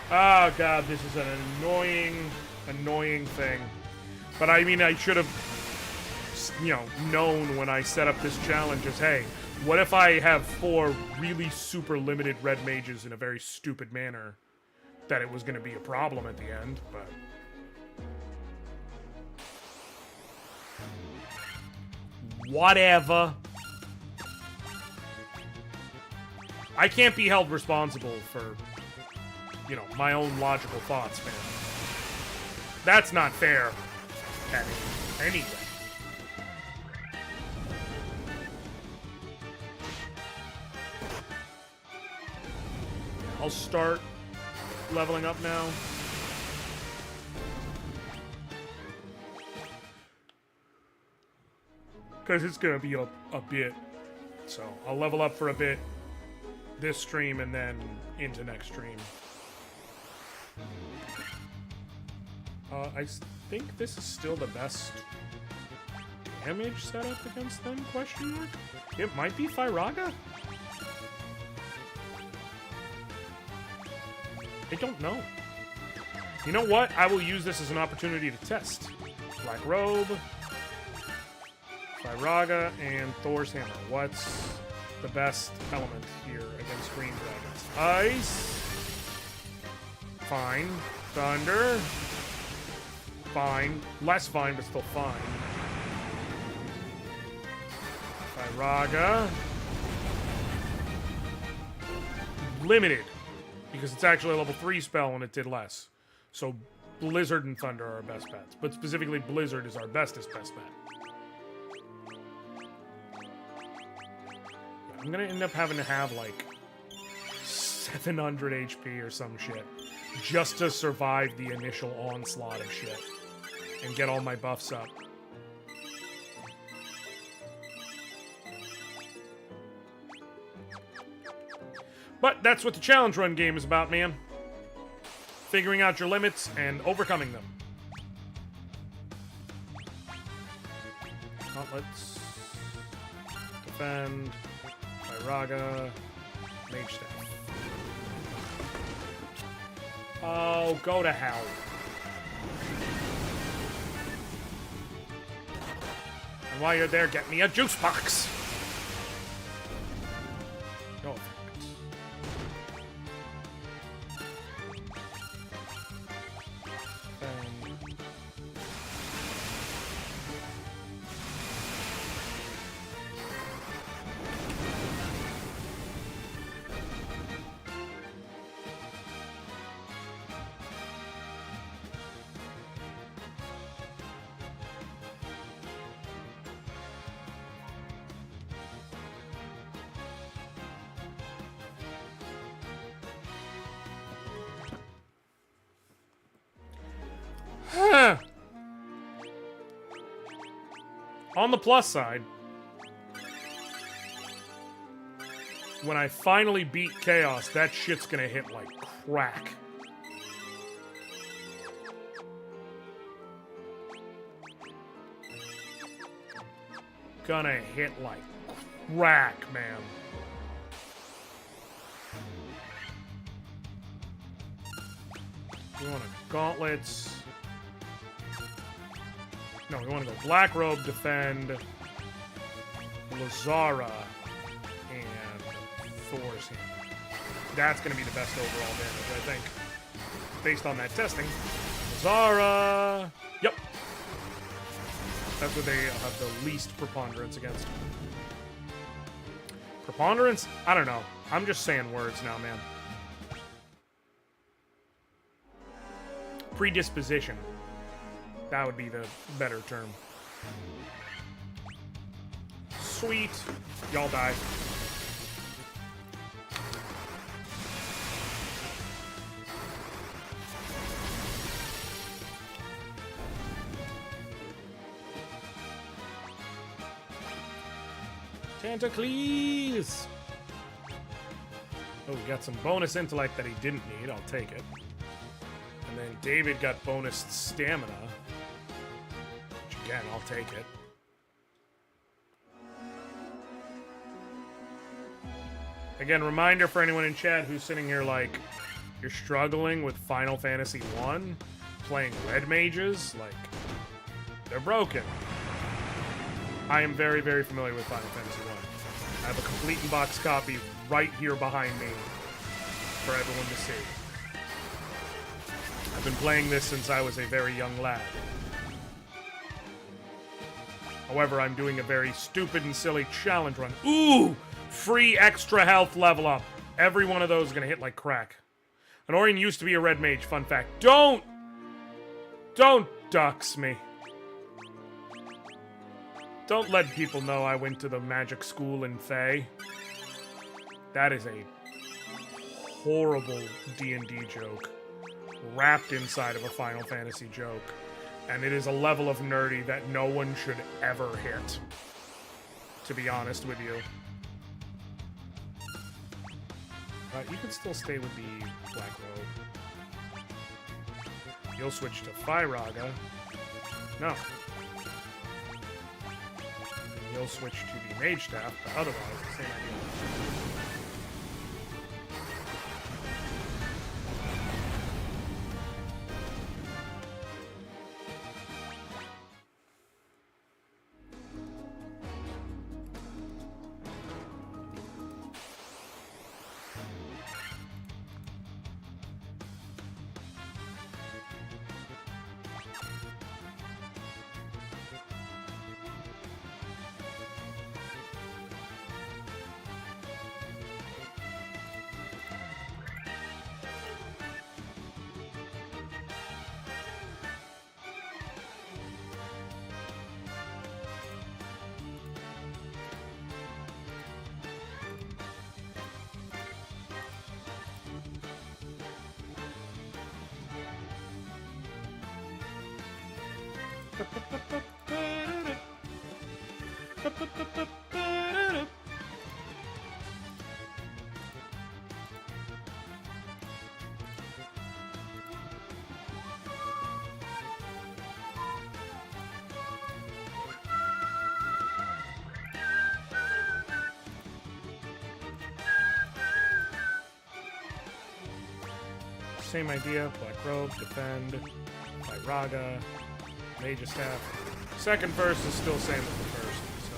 Oh god, this is an annoying thing. But I mean, I should have, you know, known when I set up this challenge as, hey, what if I have 4 really super limited red mages in a very stupid manner? That it was going to be a problem at the end, but... Whatever. I can't be held responsible for, you know, my own logical thoughts, man. That's not fair at anything. I'll start leveling up now. Because it's going to be a bit. So I'll level up for a bit this stream and then into next stream. I think this is still the best damage setup against them, question mark? It might be Fyraga? I don't know. You know what? I will use this as an opportunity to test. Black Robe, Fyraga, and Thor's Hammer. What's the best element here against green dragons? Ice. Fine. Thunder. Fine. Less fine, but still fine. Fyraga. Limited. Because it's actually a level 3 spell and it did less. So Blizzard and Thunder are our best bets. But specifically Blizzard is our bestest best bet. I'm gonna end up having to have like 700 HP or some shit. Just to survive the initial onslaught of shit. And get all my buffs up. But that's what the challenge run game is about, man. Figuring out your limits and overcoming them. Gauntlets. Defend. Fyraga. Mage Staff. Oh, go to hell. And while you're there, get me a juice box. No effect. On the plus side, when I finally beat Chaos, that shit's gonna hit like crack. Gonna hit like crack, man. We want to gauntlets. No, we want to go Black Robe, defend, Lazara, and Thor's Hammer. That's going to be the best overall damage, I think. Based on that testing. Lazara! Yep. That's what they have the least preponderance against. Preponderance? I don't know. I'm just saying words now, man. Predisposition. That would be the better term. Sweet. Y'all die. Tentacles! Oh, we got some bonus intellect that he didn't need. I'll take it. And then David got bonus stamina. Which, again, I'll take it. Again, reminder for anyone in chat who's sitting here like, you're struggling with Final Fantasy 1, playing Red Mages, like, they're broken. I am very, very familiar with Final Fantasy 1. I have a complete in-box copy right here behind me for everyone to see. I've been playing this since I was a very young lad. However, I'm doing a very stupid and silly challenge run. Ooh! Free extra health level up. Every one of those is going to hit like crack. Anoriand used to be a red mage, fun fact. Don't dox me. Don't let people know I went to the magic school in Fae. That is a horrible D&D joke wrapped inside of a Final Fantasy joke. And it is a level of nerdy that no one should ever hit, to be honest with you. You can still stay with the Black Robe. You'll switch to Fyraga. No. You'll switch to the Mage Staff, but otherwise, the same idea. Same idea, Black Robe, defend, Fyraga, Mage Staff. Second verse is still same as the first, so.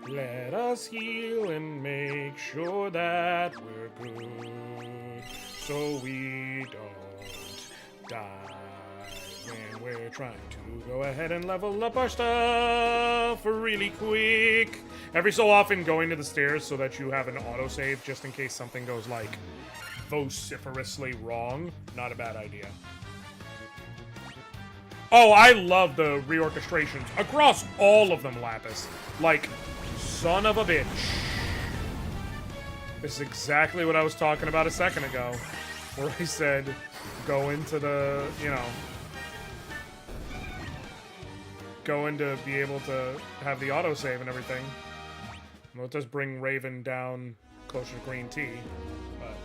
Let us heal and make sure that we're good, so we don't die when we're trying to go ahead and level up our stuff really quick. Every so often, going to the stairs so that you have an autosave just in case something goes, like, vociferously wrong. Not a bad idea. Oh, I love the reorchestrations across all of them, Lapis. Like, son of a bitch. This is exactly what I was talking about a second ago, where I said, go into the, you know, go in to be able to have the autosave and everything. Well, it does bring Raven down closer to green tea, but...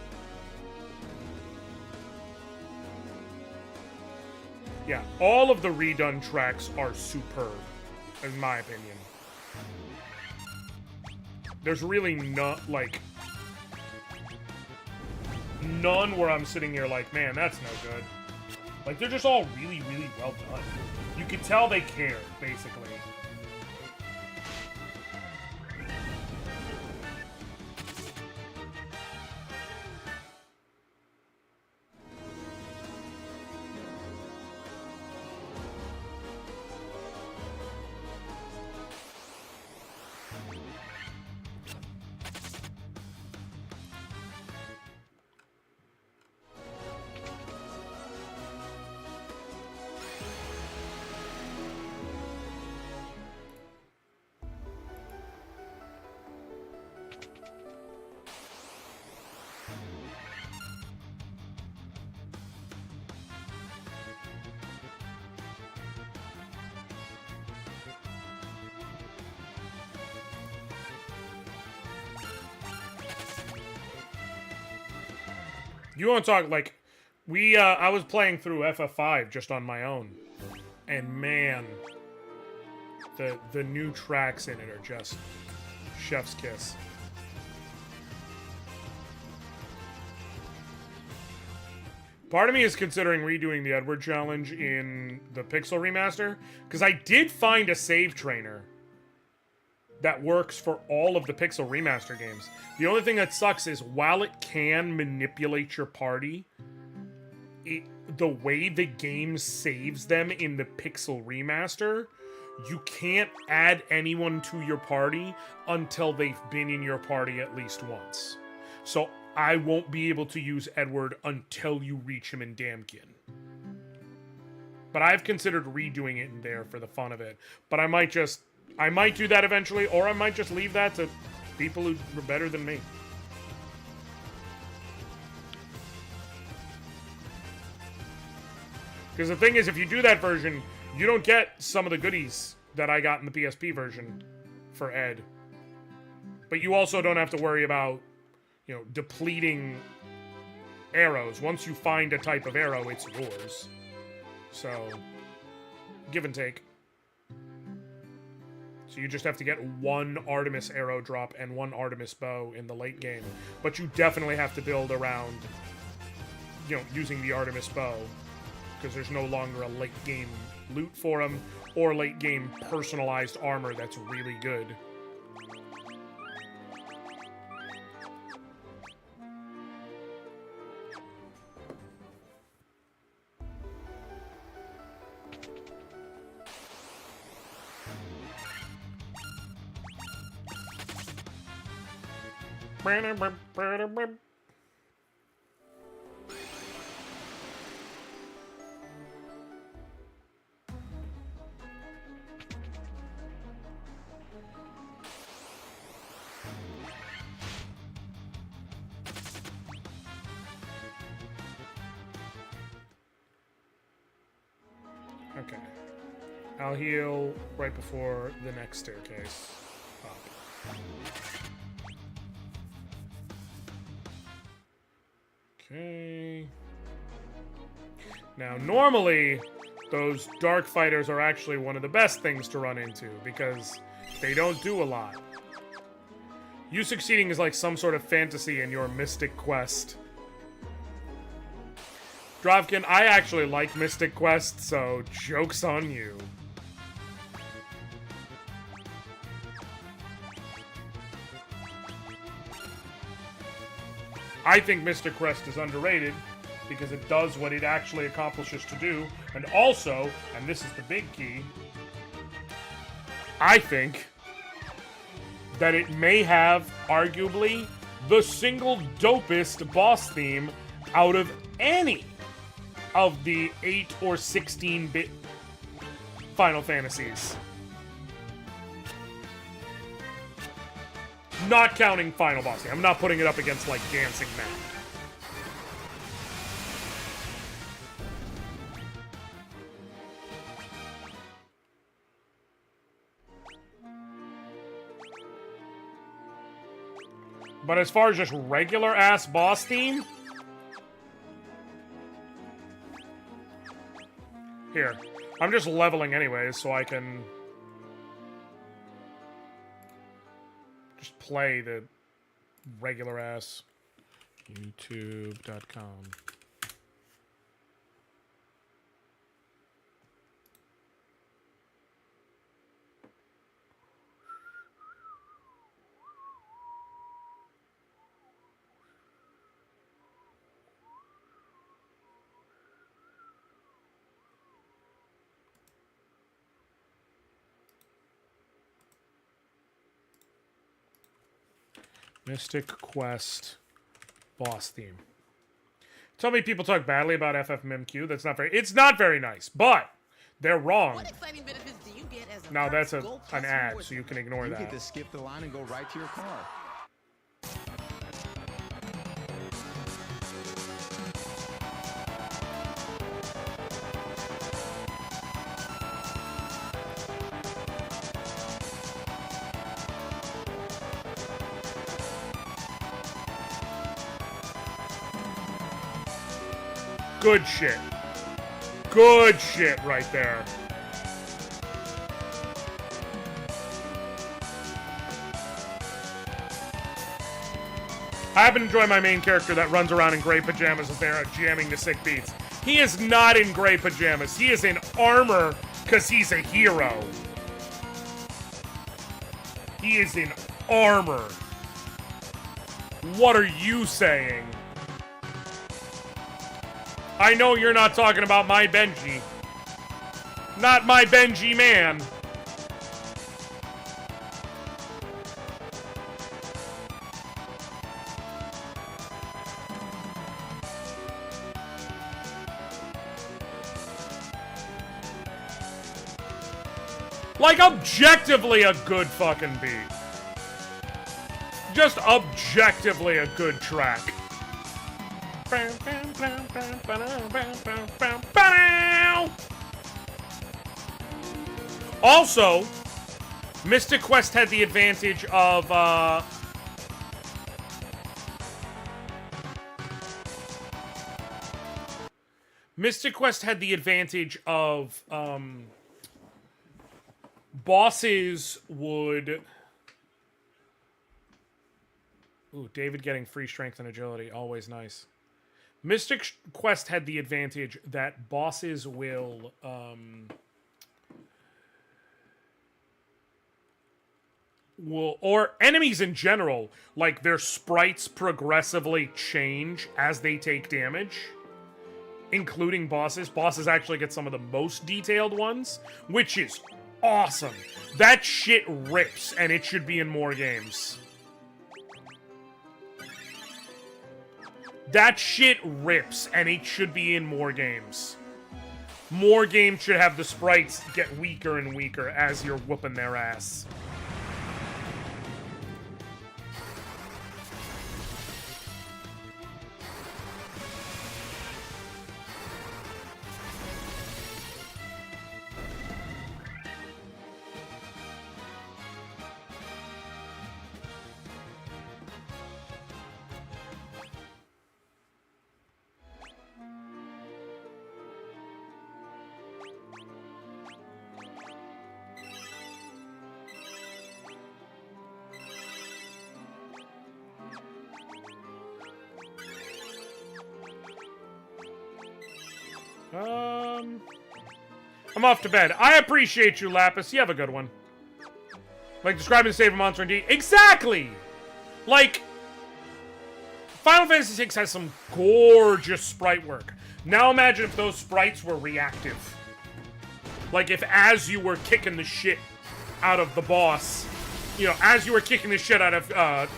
yeah, all of the redone tracks are superb, in my opinion. There's really not, like... none where I'm sitting here like, man, that's no good. Like, they're just all really, really well done. You can tell they care, basically. You want to talk, like, I was playing through FF5 just on my own. And man, the new tracks in it are just chef's kiss. Part of me is considering redoing the Edward challenge in the Pixel remaster, because I did find a save trainer that works for all of the Pixel remaster games. The only thing that sucks is while it can manipulate your party, the way the game saves them in the Pixel remaster, you can't add anyone to your party until they've been in your party at least once. So I won't be able to use Edward until you reach him in Damkin. But I've considered redoing it in there for the fun of it. But I might do that eventually, or I might just leave that to people who are better than me. Because the thing is, if you do that version, you don't get some of the goodies that I got in the PSP version for Ed. But you also don't have to worry about, you know, depleting arrows. Once you find a type of arrow, it's yours. So, give and take. So you just have to get one Artemis arrow drop and one Artemis bow in the late game. But you definitely have to build around, you know, using the Artemis bow. Because there's no longer a late game loot for them, or late game personalized armor that's really good. Okay. I'll heal right before the next staircase up. Okay. Now, normally, those dark fighters are actually one of the best things to run into, because they don't do a lot. You succeeding is like some sort of fantasy in your Mystic Quest. Drovkin, I actually like Mystic Quest, so joke's on you. I think Mystic Crest is underrated because it does what it actually accomplishes to do. And also, and this is the big key, I think that it may have, arguably, the single dopest boss theme out of any of the 8 or 16-bit Final Fantasies. Not counting Final Boss theme. I'm not putting it up against, like, Dancing Man. But as far as just regular-ass boss theme... Here. I'm just leveling anyways, so I can... just play the regular-ass YouTube.com. Mystic Quest boss theme. So many people talk badly about FFMMQ. That's not very... It's not very nice, but they're wrong. What exciting benefits do you get as a Now that's Gold an Plus ad, rewards so you can ignore You that. get to skip the line and go right to your car. Good shit. Good shit right there. I happen to enjoy my main character that runs around in gray pajamas with their jamming the sick beats. He is not in gray pajamas. He is in armor because he's a hero. He is in armor. What are you saying? I know you're not talking about my Benji. Not my Benji man. Like, objectively a good fucking beat. Just objectively a good track. Also, Mystic Quest had the advantage of, Mystic Quest had the advantage of, bosses would... Ooh, David getting free strength and agility. Always nice. Mystic Quest had the advantage that bosses will, or enemies in general, like, their sprites progressively change as they take damage, including bosses. Bosses actually get some of the most detailed ones, which is awesome. That shit rips, and it should be in more games. That shit rips, and it should be in more games. More games should have the sprites get weaker and weaker as you're whooping their ass. I'm off to bed. I appreciate you, Lapis. You have a good one. Like, describing the save a monster indeed. Exactly! Like, Final Fantasy VI has some gorgeous sprite work. Now imagine if those sprites were reactive. Like if as you were kicking the shit out of the boss, you know, as you were kicking the shit out of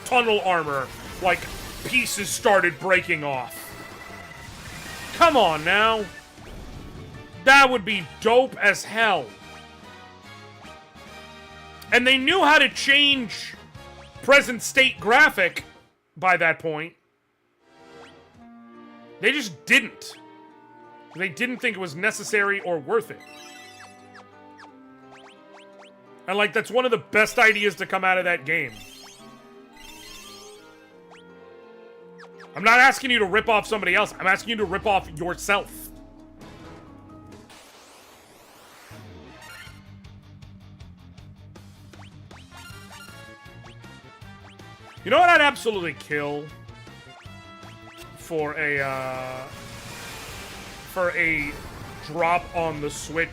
tunnel armor, like pieces started breaking off. Come on now. That would be dope as hell. And they knew how to change present state graphic by that point. They just didn't. They didn't think it was necessary or worth it. And, like, that's one of the best ideas to come out of that game. I'm not asking you to rip off somebody else. I'm asking you to rip off yourself. You know what I'd absolutely kill for a drop on the Switch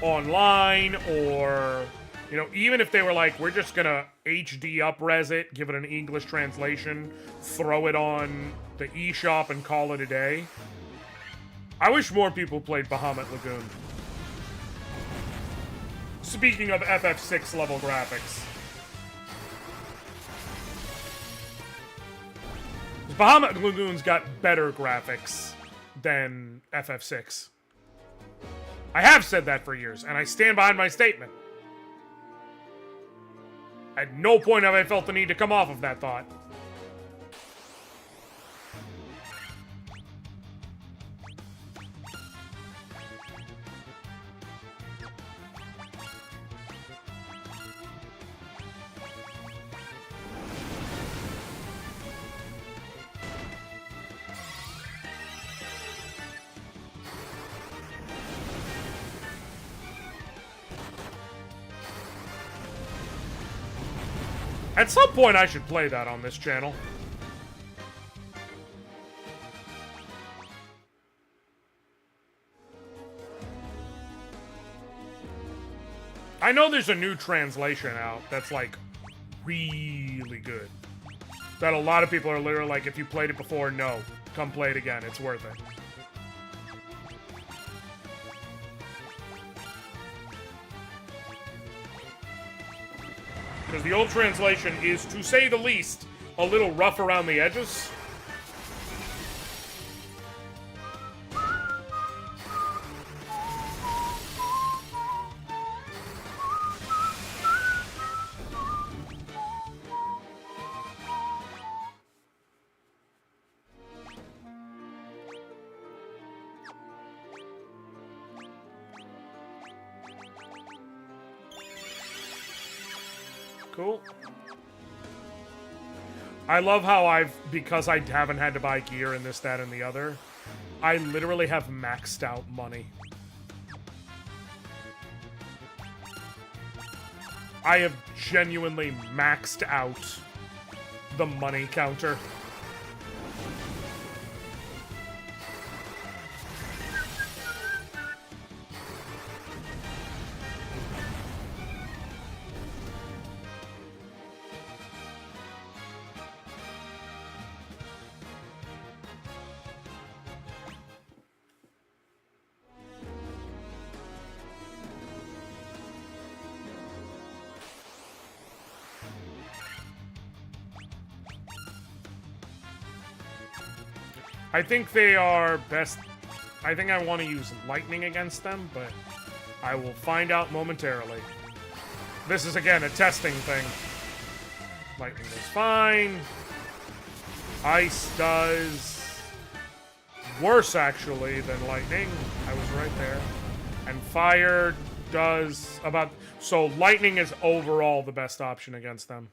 online, or, you know, even if they were like, we're just gonna HD up-res it, give it an English translation, throw it on the eShop and call it a day. I wish more people played Bahamut Lagoon. Speaking of FF6 level graphics. Bahamut Lagoon's got better graphics than FF6. I have said that for years, and I stand behind my statement. At no point have I felt the need to come off of that thought. At some point, I should play that on this channel. I know there's a new translation out that's, like, really good. That a lot of people are literally like, if you played it before, no. Come play it again. It's worth it. Because the old translation is, to say the least, a little rough around the edges. Cool. I love how because I haven't had to buy gear and this, that, and the other, I literally have maxed out money. I have genuinely maxed out the money counter. I think they are best. I think I want to use lightning against them, but I will find out momentarily. This is, again, a testing thing. Lightning is fine. Ice does worse, actually, than lightning. I was right there. And fire does about... So lightning is overall the best option against them.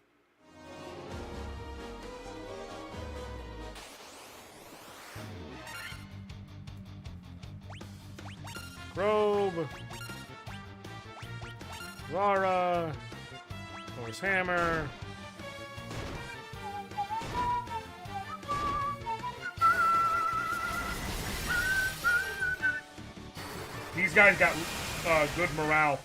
Robe. Zara. Thor's hammer. These guys got good morale.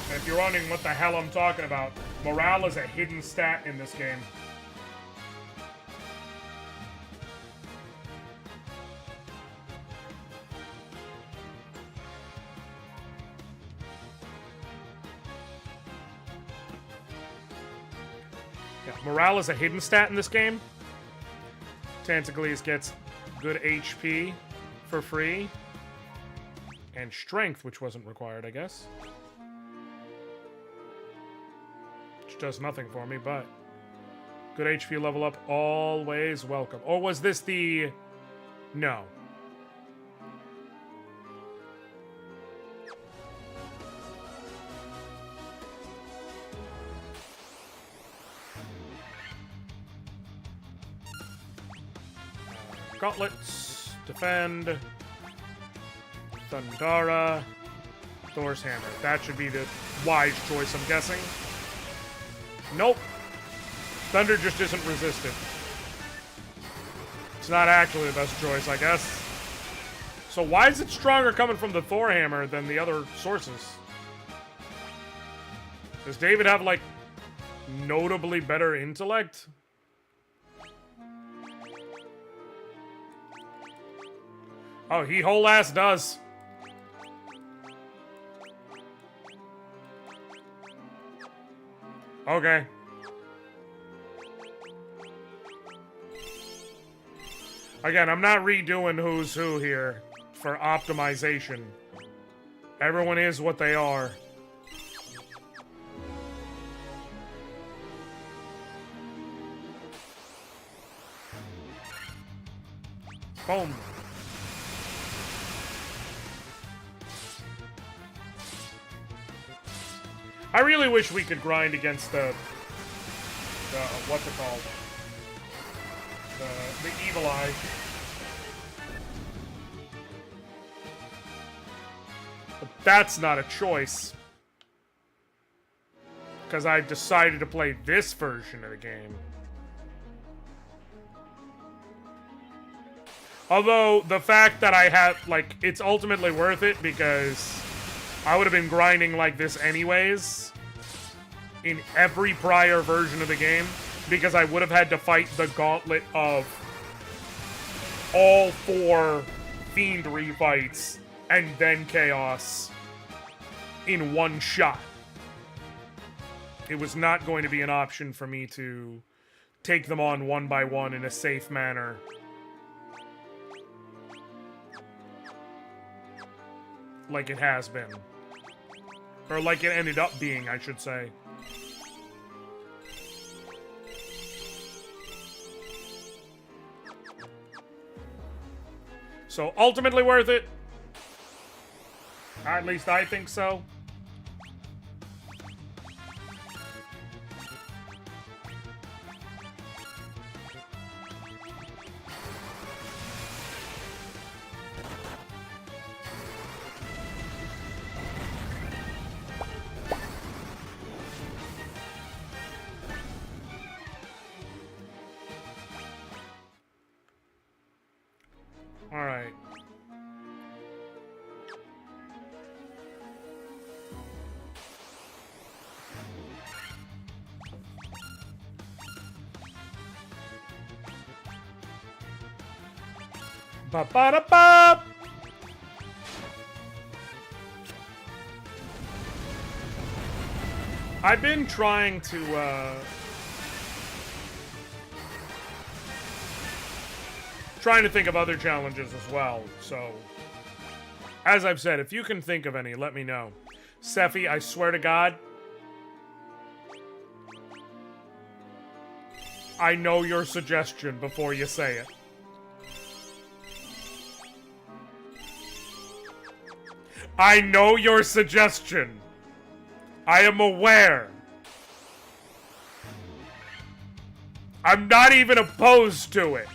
And if you're wondering what the hell I'm talking about, morale is a hidden stat in this game. Yeah, morale is a hidden stat in this game. Tantagles gets good HP for free. And strength, which wasn't required, I guess. Which does nothing for me, but... Good HP level up, always welcome. Or was this the... No. Gauntlets, defend, Thundara, Thor's Hammer. That should be the wise choice, I'm guessing. Nope. Thunder just isn't resisted. It's not actually the best choice, I guess. So why is it stronger coming from the Thor Hammer than the other sources? Does David have, like, notably better intellect? Oh, he whole ass does. Okay. Again, I'm not redoing who's who here for optimization. Everyone is what they are. Boom. I really wish we could grind against the what's it called? The Evil Eye. But that's not a choice. Because I decided to play this version of the game. Although, the fact that I have, like, it's ultimately worth it because I would have been grinding like this anyways in every prior version of the game because I would have had to fight the gauntlet of all 4 Fiendry fights and then Chaos in one shot. It was not going to be an option for me to take them on one by one in a safe manner. Like it has been. Or like it ended up being, I should say. So, ultimately worth it. At least I think so. Alright. Ba-ba-da-ba! I've been trying to, trying to think of other challenges as well, so... As I've said, if you can think of any, let me know. Sephi, I swear to God... I know your suggestion before you say it. I know your suggestion. I am aware. I'm not even opposed to it.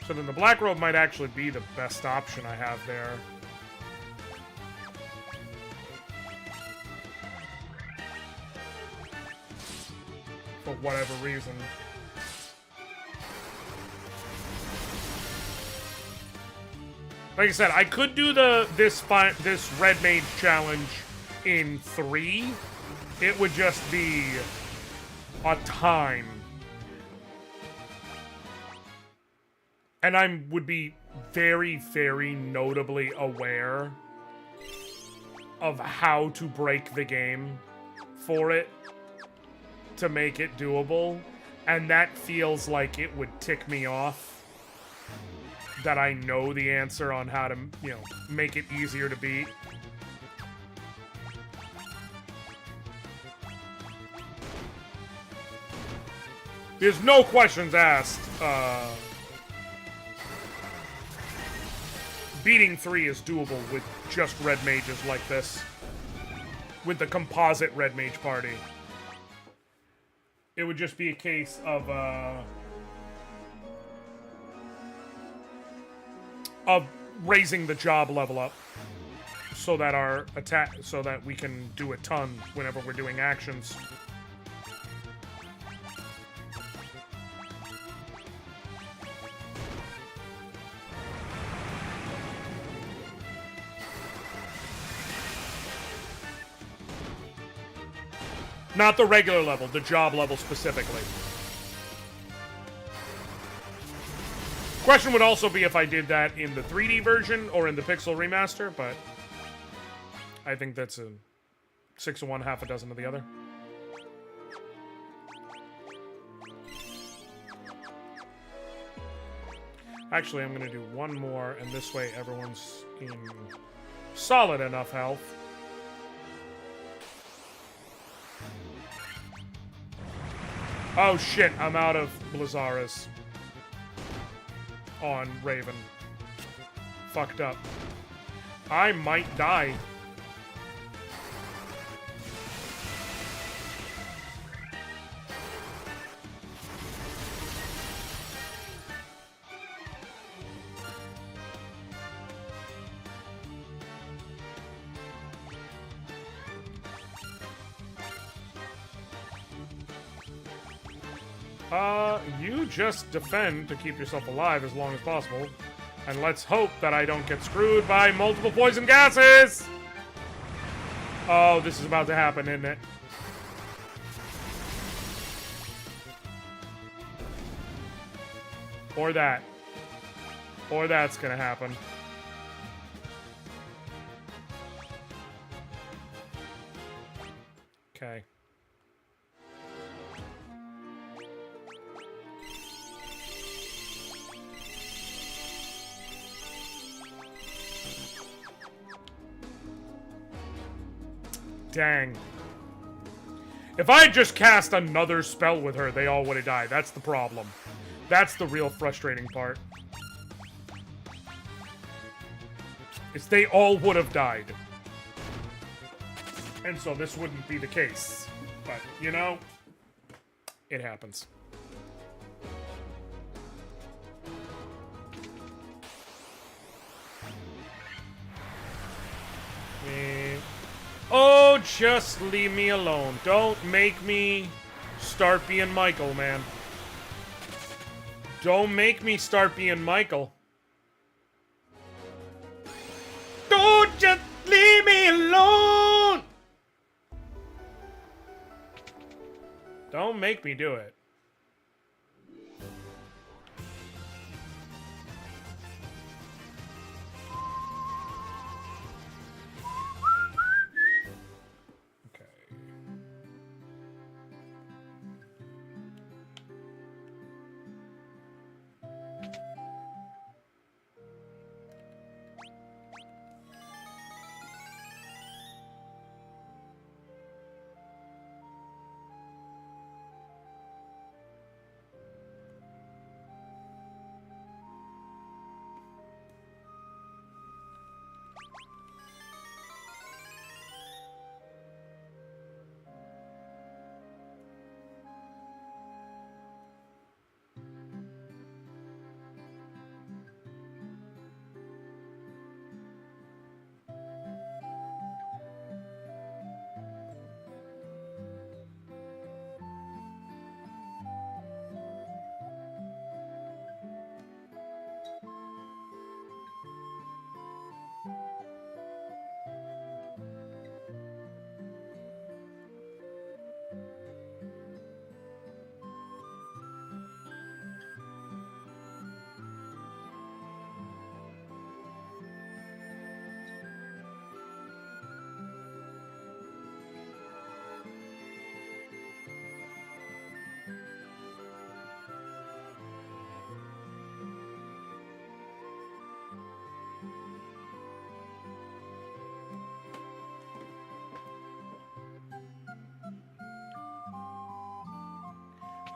So then the black robe might actually be the best option I have there. for whatever reason. Like I said, I could do this Red Mage challenge in 3. It would just be a time. And I would be very, very notably aware of how to break the game for it to make it doable. And that feels like it would tick me off. That I know the answer on how to, you know, make it easier to beat. There's no questions asked. Beating 3 is doable with just red mages like this. With the Composite Red Mage Party. It would just be a case of raising the job level up so that our attack, so that we can do a ton whenever we're doing actions. Not the regular level, the job level specifically. Question would also be if I did that in the 3D version or in the Pixel remaster, but I think that's a 6 of one, half a dozen of the other. Actually, I'm going to do one more, and this way everyone's in solid enough health. Oh shit, I'm out of Blizzaras on Raven. Fucked up. I might die. You just defend to keep yourself alive as long as possible. And let's hope that I don't get screwed by multiple poison gases! Oh, this is about to happen, isn't it? Or that. Or that's gonna happen. Okay. Dang. If I had just cast another spell with her, they all would have died. That's the problem. That's the real frustrating part. Is they all would have died. And so this wouldn't be the case. But, you know, it happens. Oh, just leave me alone. Don't make me start being Michael, man. Don't make me start being Michael. Don't just leave me alone! Don't make me do it.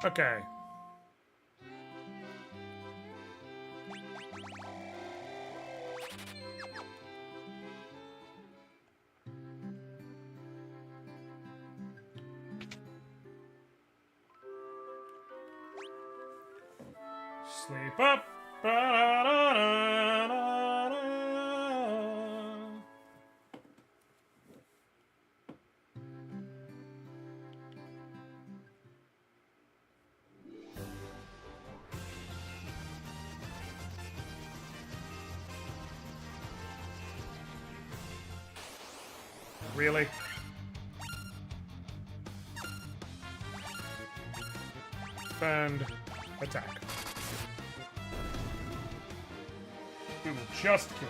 Okay. Sleep up. Ba-da-da-da-da-da. Really? Defend. Attack. We will just kill you.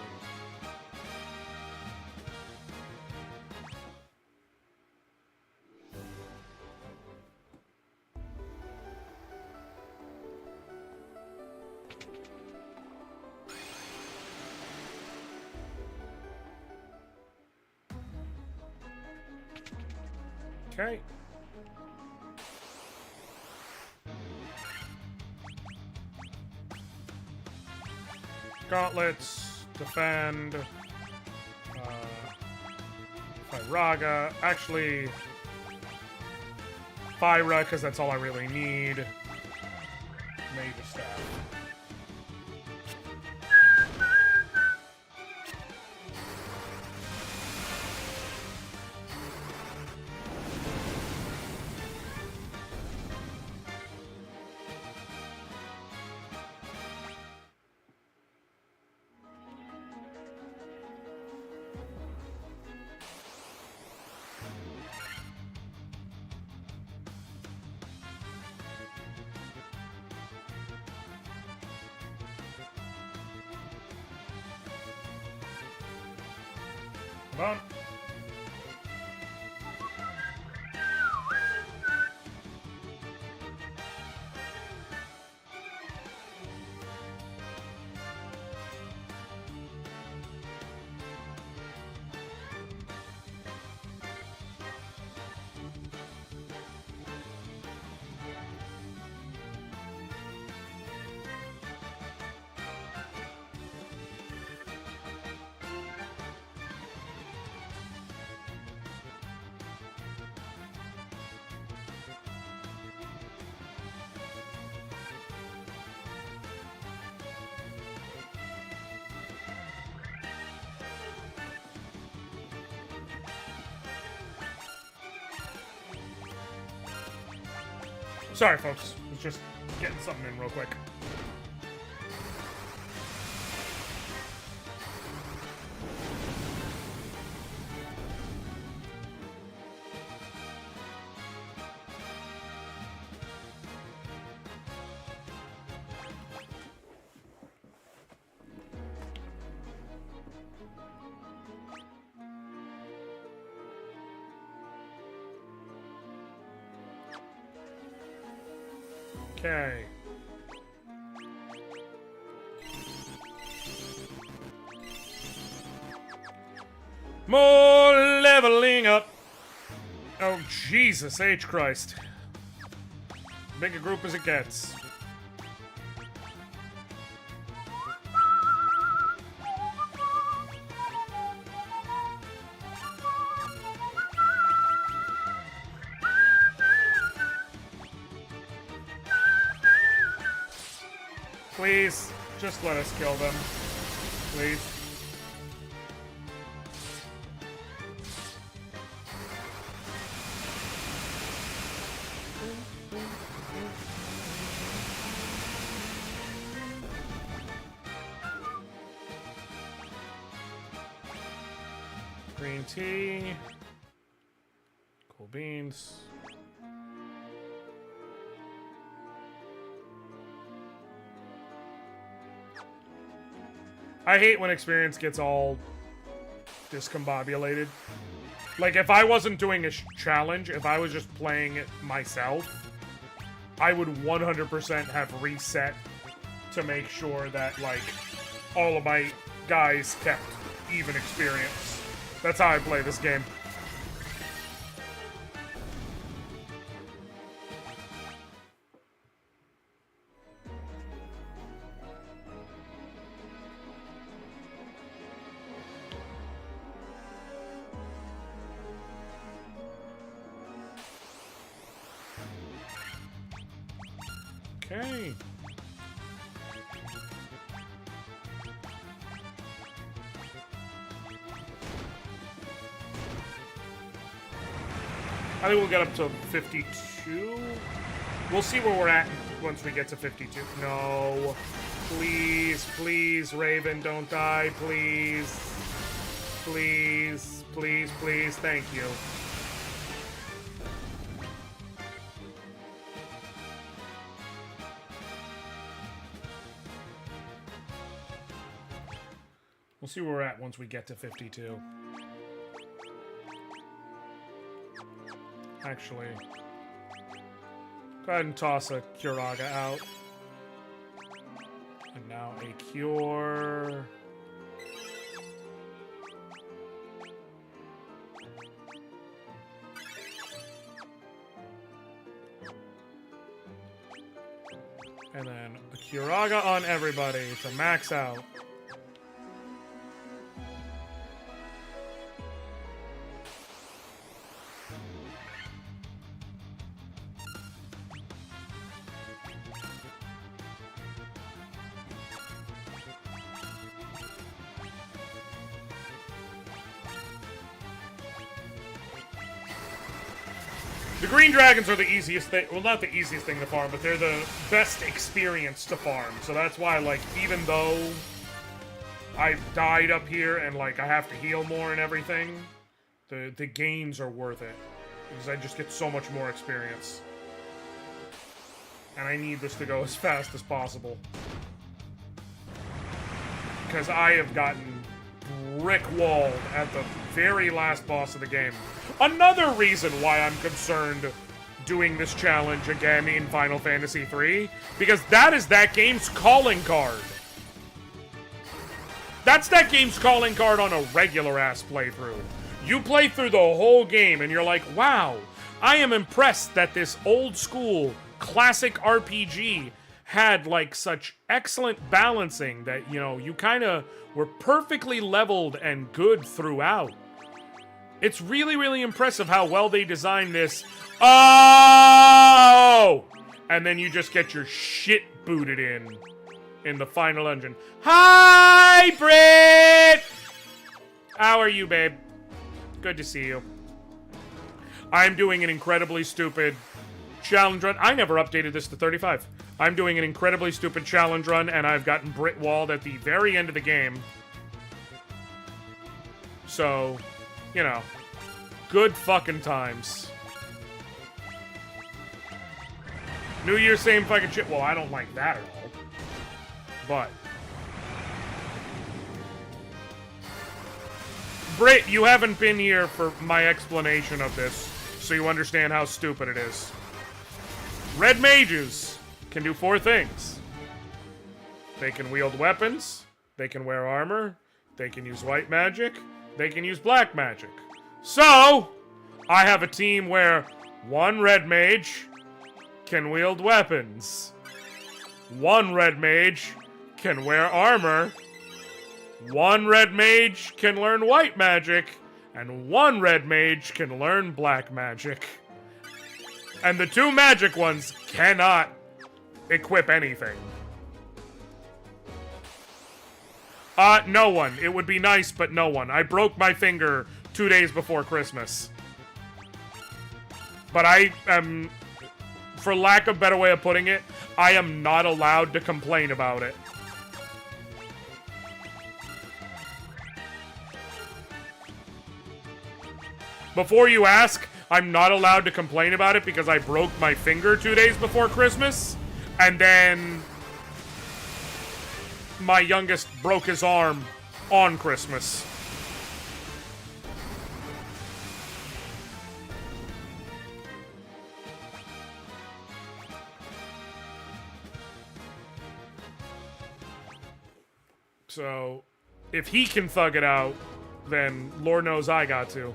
Okay. Gauntlets, defend, Firaga, actually, Fyra, because that's all I really need. Mage Staff. Come on. Sorry, folks. I was just getting something in real quick. Okay. More leveling up. Oh, Jesus H. Christ. Big a group as it gets. Please, just let us kill them. Please. Green tea. Cool beans. I hate when experience gets all discombobulated. Like, if I wasn't doing a challenge, if I was just playing it myself, I would 100% have reset to make sure that, like, all of my guys kept even experience. That's how I play this game. Okay. I think we'll get up to 52. We'll see where we're at once we get to 52. No. Please, please, Raven, don't die, please. Please, please, please, thank you. We'll see where we're at once we get to 52. Actually, go ahead and toss a Curaga out. And now a Cure. And then a Curaga on everybody to max out. The green dragons are the easiest thing. Well, not the easiest thing to farm, but they're the best experience to farm. So that's why, like, even though I've died up here and, like, I have to heal more and everything, the gains are worth it. Because I just get so much more experience. And I need this to go as fast as possible. Because I have gotten brick-walled at the very last boss of the game. Another reason why I'm concerned doing this challenge again in Final Fantasy III, because that is that game's calling card. That's that game's calling card on a regular-ass playthrough. You play through the whole game and you're like, wow, I am impressed that this old-school classic RPG had, like, such excellent balancing that, you know, you kind of were perfectly leveled and good throughout. It's really, really impressive how well they designed this. Oh! And then you just get your shit booted in the final dungeon. Hi, Brit! How are you, babe? Good to see you. I'm doing an incredibly stupid challenge run. I never updated this to 35. I'm doing an incredibly stupid challenge run, and I've gotten Brit walled at the very end of the game. So, you know, good fucking times. New Year, same fucking shit. Well, I don't like that at all. But Brit, you haven't been here for my explanation of this, so you understand how stupid it is. Red mages can do 4 things. They can wield weapons, they can wear armor, they can use white magic, they can use black magic. So, I have a team where 1 red mage can wield weapons, 1 red mage can wear armor, 1 red mage can learn white magic, and 1 red mage can learn black magic. And the 2 magic ones cannot equip anything. No one. It would be nice, but no one. I broke my finger 2 days before Christmas. But I am, for lack of a better way of putting it, I am not allowed to complain about it. Before you ask, I'm not allowed to complain about it because I broke my finger 2 days before Christmas, and then my youngest broke his arm on Christmas. So, if he can thug it out, then Lord knows I got to.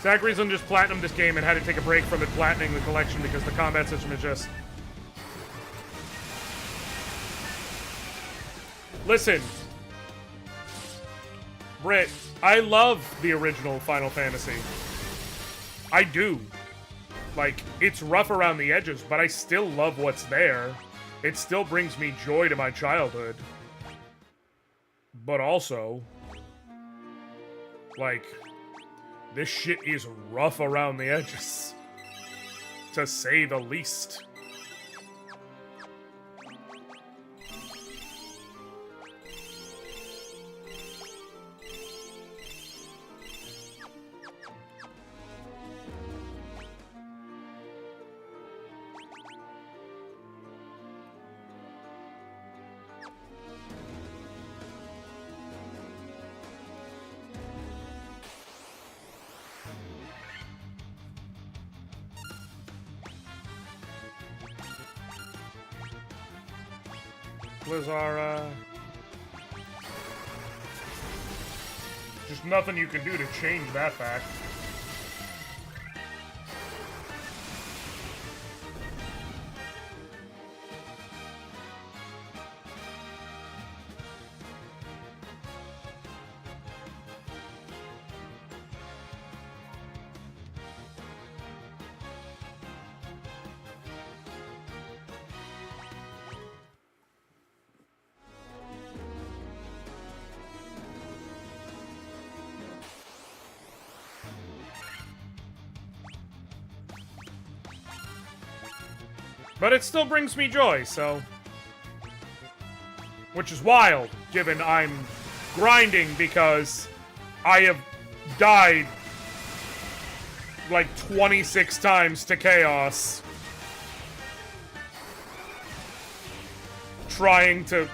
Zachary's just platinumed this game and had to take a break from it platining the collection because the combat system is just Listen, Britt, I love the original Final Fantasy. I do. Like, it's rough around the edges, but I still love what's there. It still brings me joy to my childhood. But also, like, this shit is rough around the edges. To say the least. Blizzara. Just nothing you can do to change that fact. But it still brings me joy, so... Which is wild, given I'm grinding because I have died like 26 times to Chaos. Trying to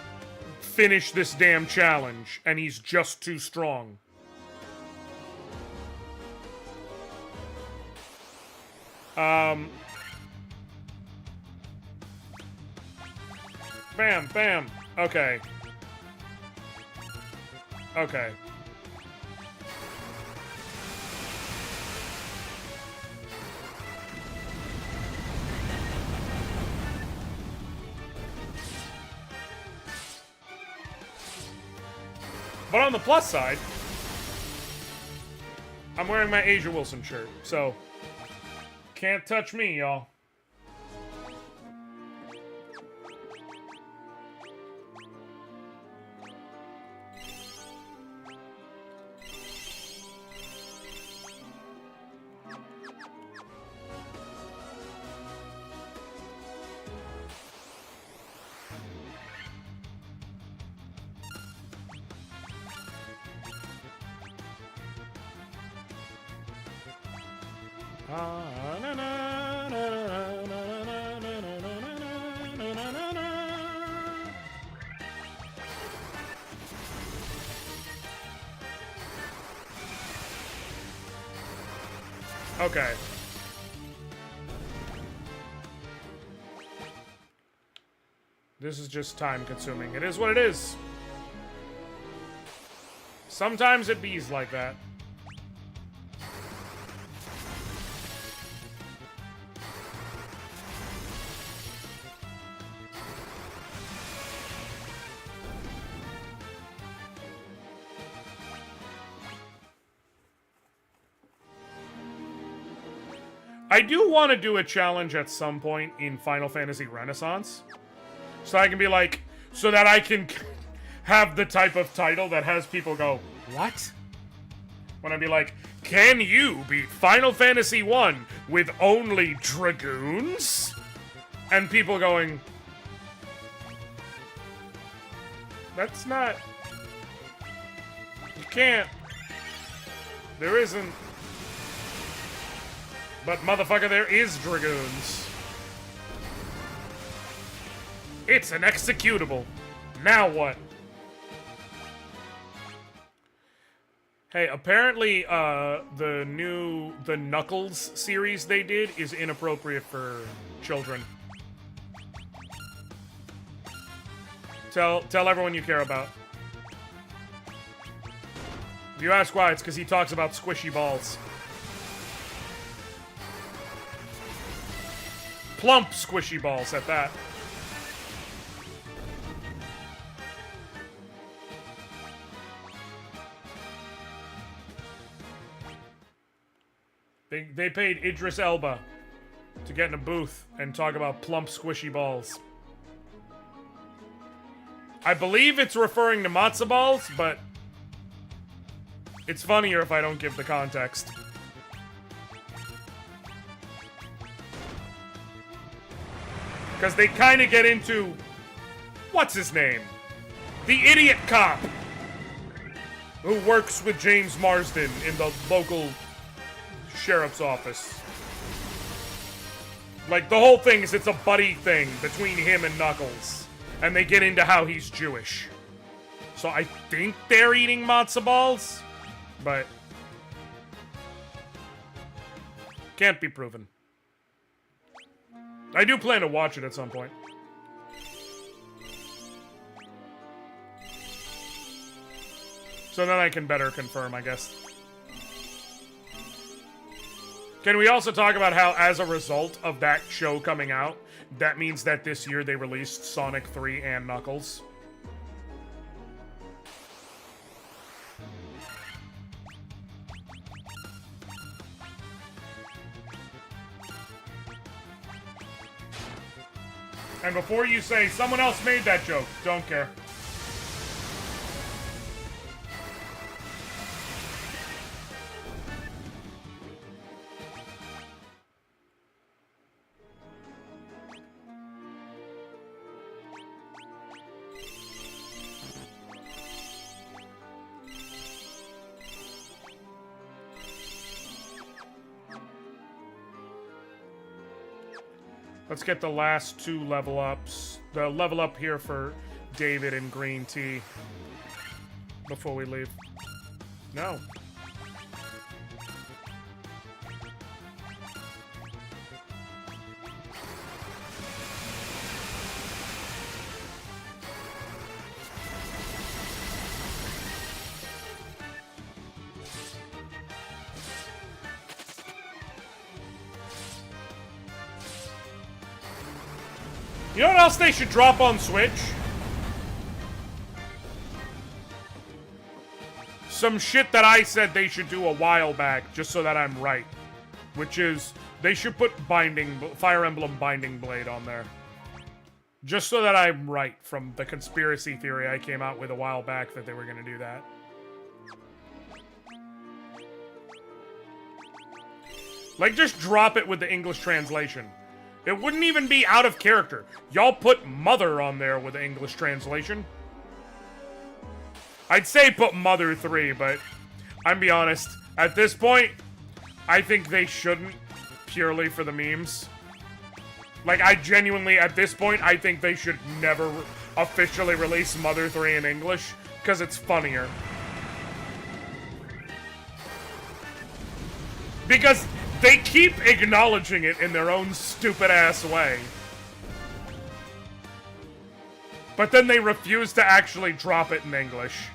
finish this damn challenge, and he's just too strong. Bam, bam. Okay. Okay. But on the plus side, I'm wearing my Asia Wilson shirt, so can't touch me, y'all. Okay. This is just time consuming. It is what it is. Sometimes it bees like that. I do want to do a challenge at some point in Final Fantasy Renaissance. So I can be like, so that I can have the type of title that has people go, what? When I be like, can you beat Final Fantasy 1 with only Dragoons? And people going, that's not, you can't, there isn't. But motherfucker, there is Dragoons. It's an executable. Now what? Hey, apparently, the Knuckles series they did is inappropriate for children. Tell everyone you care about. If you ask why, it's because he talks about squishy balls. Plump squishy balls at that. They paid Idris Elba to get in a booth and talk about plump, squishy balls. I believe it's referring to matzo balls, but it's funnier if I don't give the context. Because they kind of get into... What's his name? The idiot cop who works with James Marsden in the local sheriff's office. Like, the whole thing is it's a buddy thing between him and Knuckles. And they get into how he's Jewish. So I think they're eating matzo balls, but can't be proven. I do plan to watch it at some point. So then I can better confirm, I guess. Can we also talk about how, as a result of that show coming out, that means that this year they released Sonic 3 and Knuckles? And before you say, someone else made that joke, don't care. Let's get the last 2 level ups. The level up here for David and Green Tea before we leave. No. You know what else they should drop on Switch? Some shit that I said they should do a while back, just so that I'm right. Which is, they should put Fire Emblem Binding Blade on there. Just so that I'm right from the conspiracy theory I came out with a while back that they were gonna do that. Like, just drop it with the English translation. It wouldn't even be out of character. Y'all put Mother on there with the English translation. I'd say put Mother 3, but I'm be honest. At this point, I think they shouldn't, purely for the memes. Like, I genuinely, at this point, I think they should never officially release Mother 3 in English, because it's funnier. Because they keep acknowledging it in their own stupid-ass way. But then they refuse to actually drop it in English.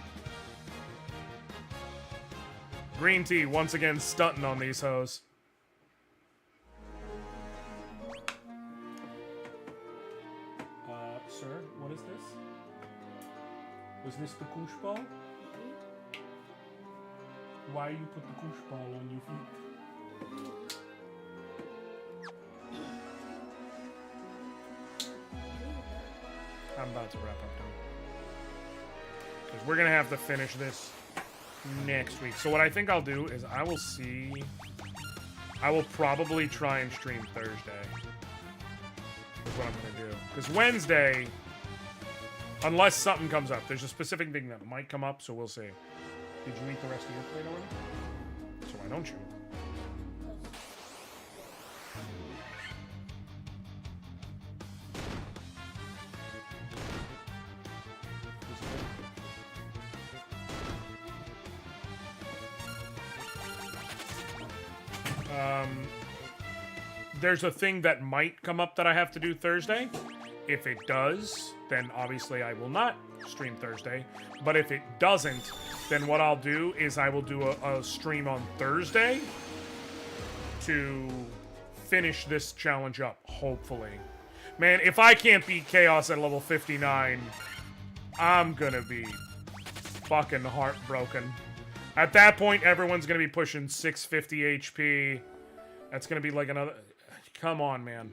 Green Tea, once again, stunting on these hoes. Sir, what is this? Was this the koosh ball? Why you put the koosh ball on your feet? I'm about to wrap up now. Because we're going to have to finish this next week. So what I think I'll do is I will probably try and stream Thursday. Is what I'm going to do. Because Wednesday, unless something comes up, there's a specific thing that might come up, so we'll see. Did you eat the rest of your plate already? So why don't you? There's a thing that might come up that I have to do Thursday. If it does, then obviously I will not stream Thursday. But if it doesn't, then what I'll do is I will do a stream on Thursday to finish this challenge up, hopefully. Man, if I can't beat Chaos at level 59, I'm gonna be fucking heartbroken. At that point, everyone's gonna be pushing 650 HP. That's gonna be like another... Come on, man.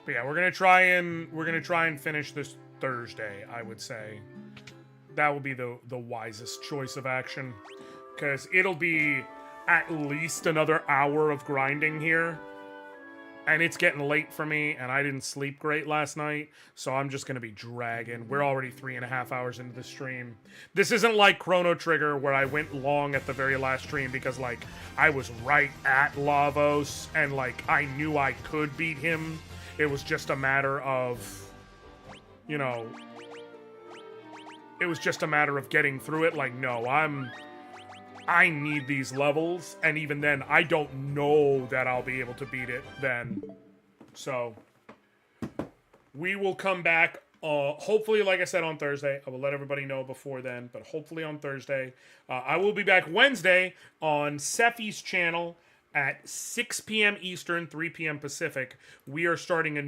But yeah, we're gonna try and finish this Thursday, I would say. That will be the wisest choice of action. Because it'll be at least another hour of grinding here. And it's getting late for me, and I didn't sleep great last night, so I'm just gonna be dragging. We're already 3.5 hours into the stream. This isn't like Chrono Trigger, where I went long at the very last stream because, like, I was right at Lavos, and, like, I knew I could beat him. It was just a matter of, you know, it was just a matter of getting through it. Like, no, I need these levels, and even then, I don't know that I'll be able to beat it then. So, we will come back, hopefully, like I said, on Thursday. I will let everybody know before then, but hopefully on Thursday. I will be back Wednesday on Sephi's channel at 6 p.m. Eastern, 3 p.m. Pacific. We are starting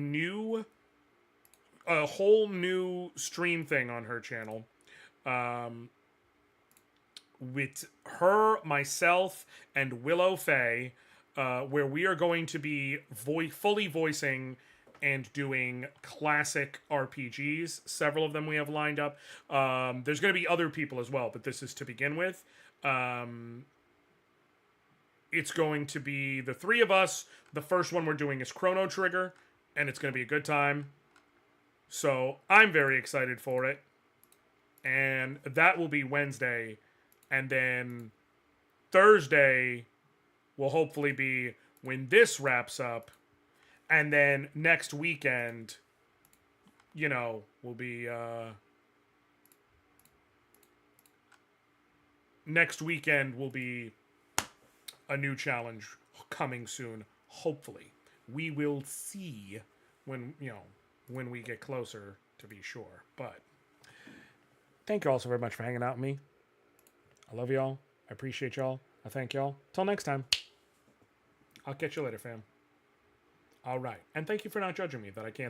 a whole new stream thing on her channel. With her, myself, and Willow Faye, where we are going to be fully voicing and doing classic RPGs. Several of them we have lined up. There's going to be other people as well, but this is to begin with. It's going to be the three of us. The first one we're doing is Chrono Trigger, and it's going to be a good time. So I'm very excited for it. And that will be Wednesday. And then Thursday will hopefully be when this wraps up. And then next weekend, you know, will be... next weekend will be a new challenge coming soon. Hopefully. We will see when, you know, when we get closer, to be sure. But thank you all so very much for hanging out with me. I love y'all. I appreciate y'all. I thank y'all. Till next time. I'll catch you later, fam. All right. And thank you for not judging me that I can't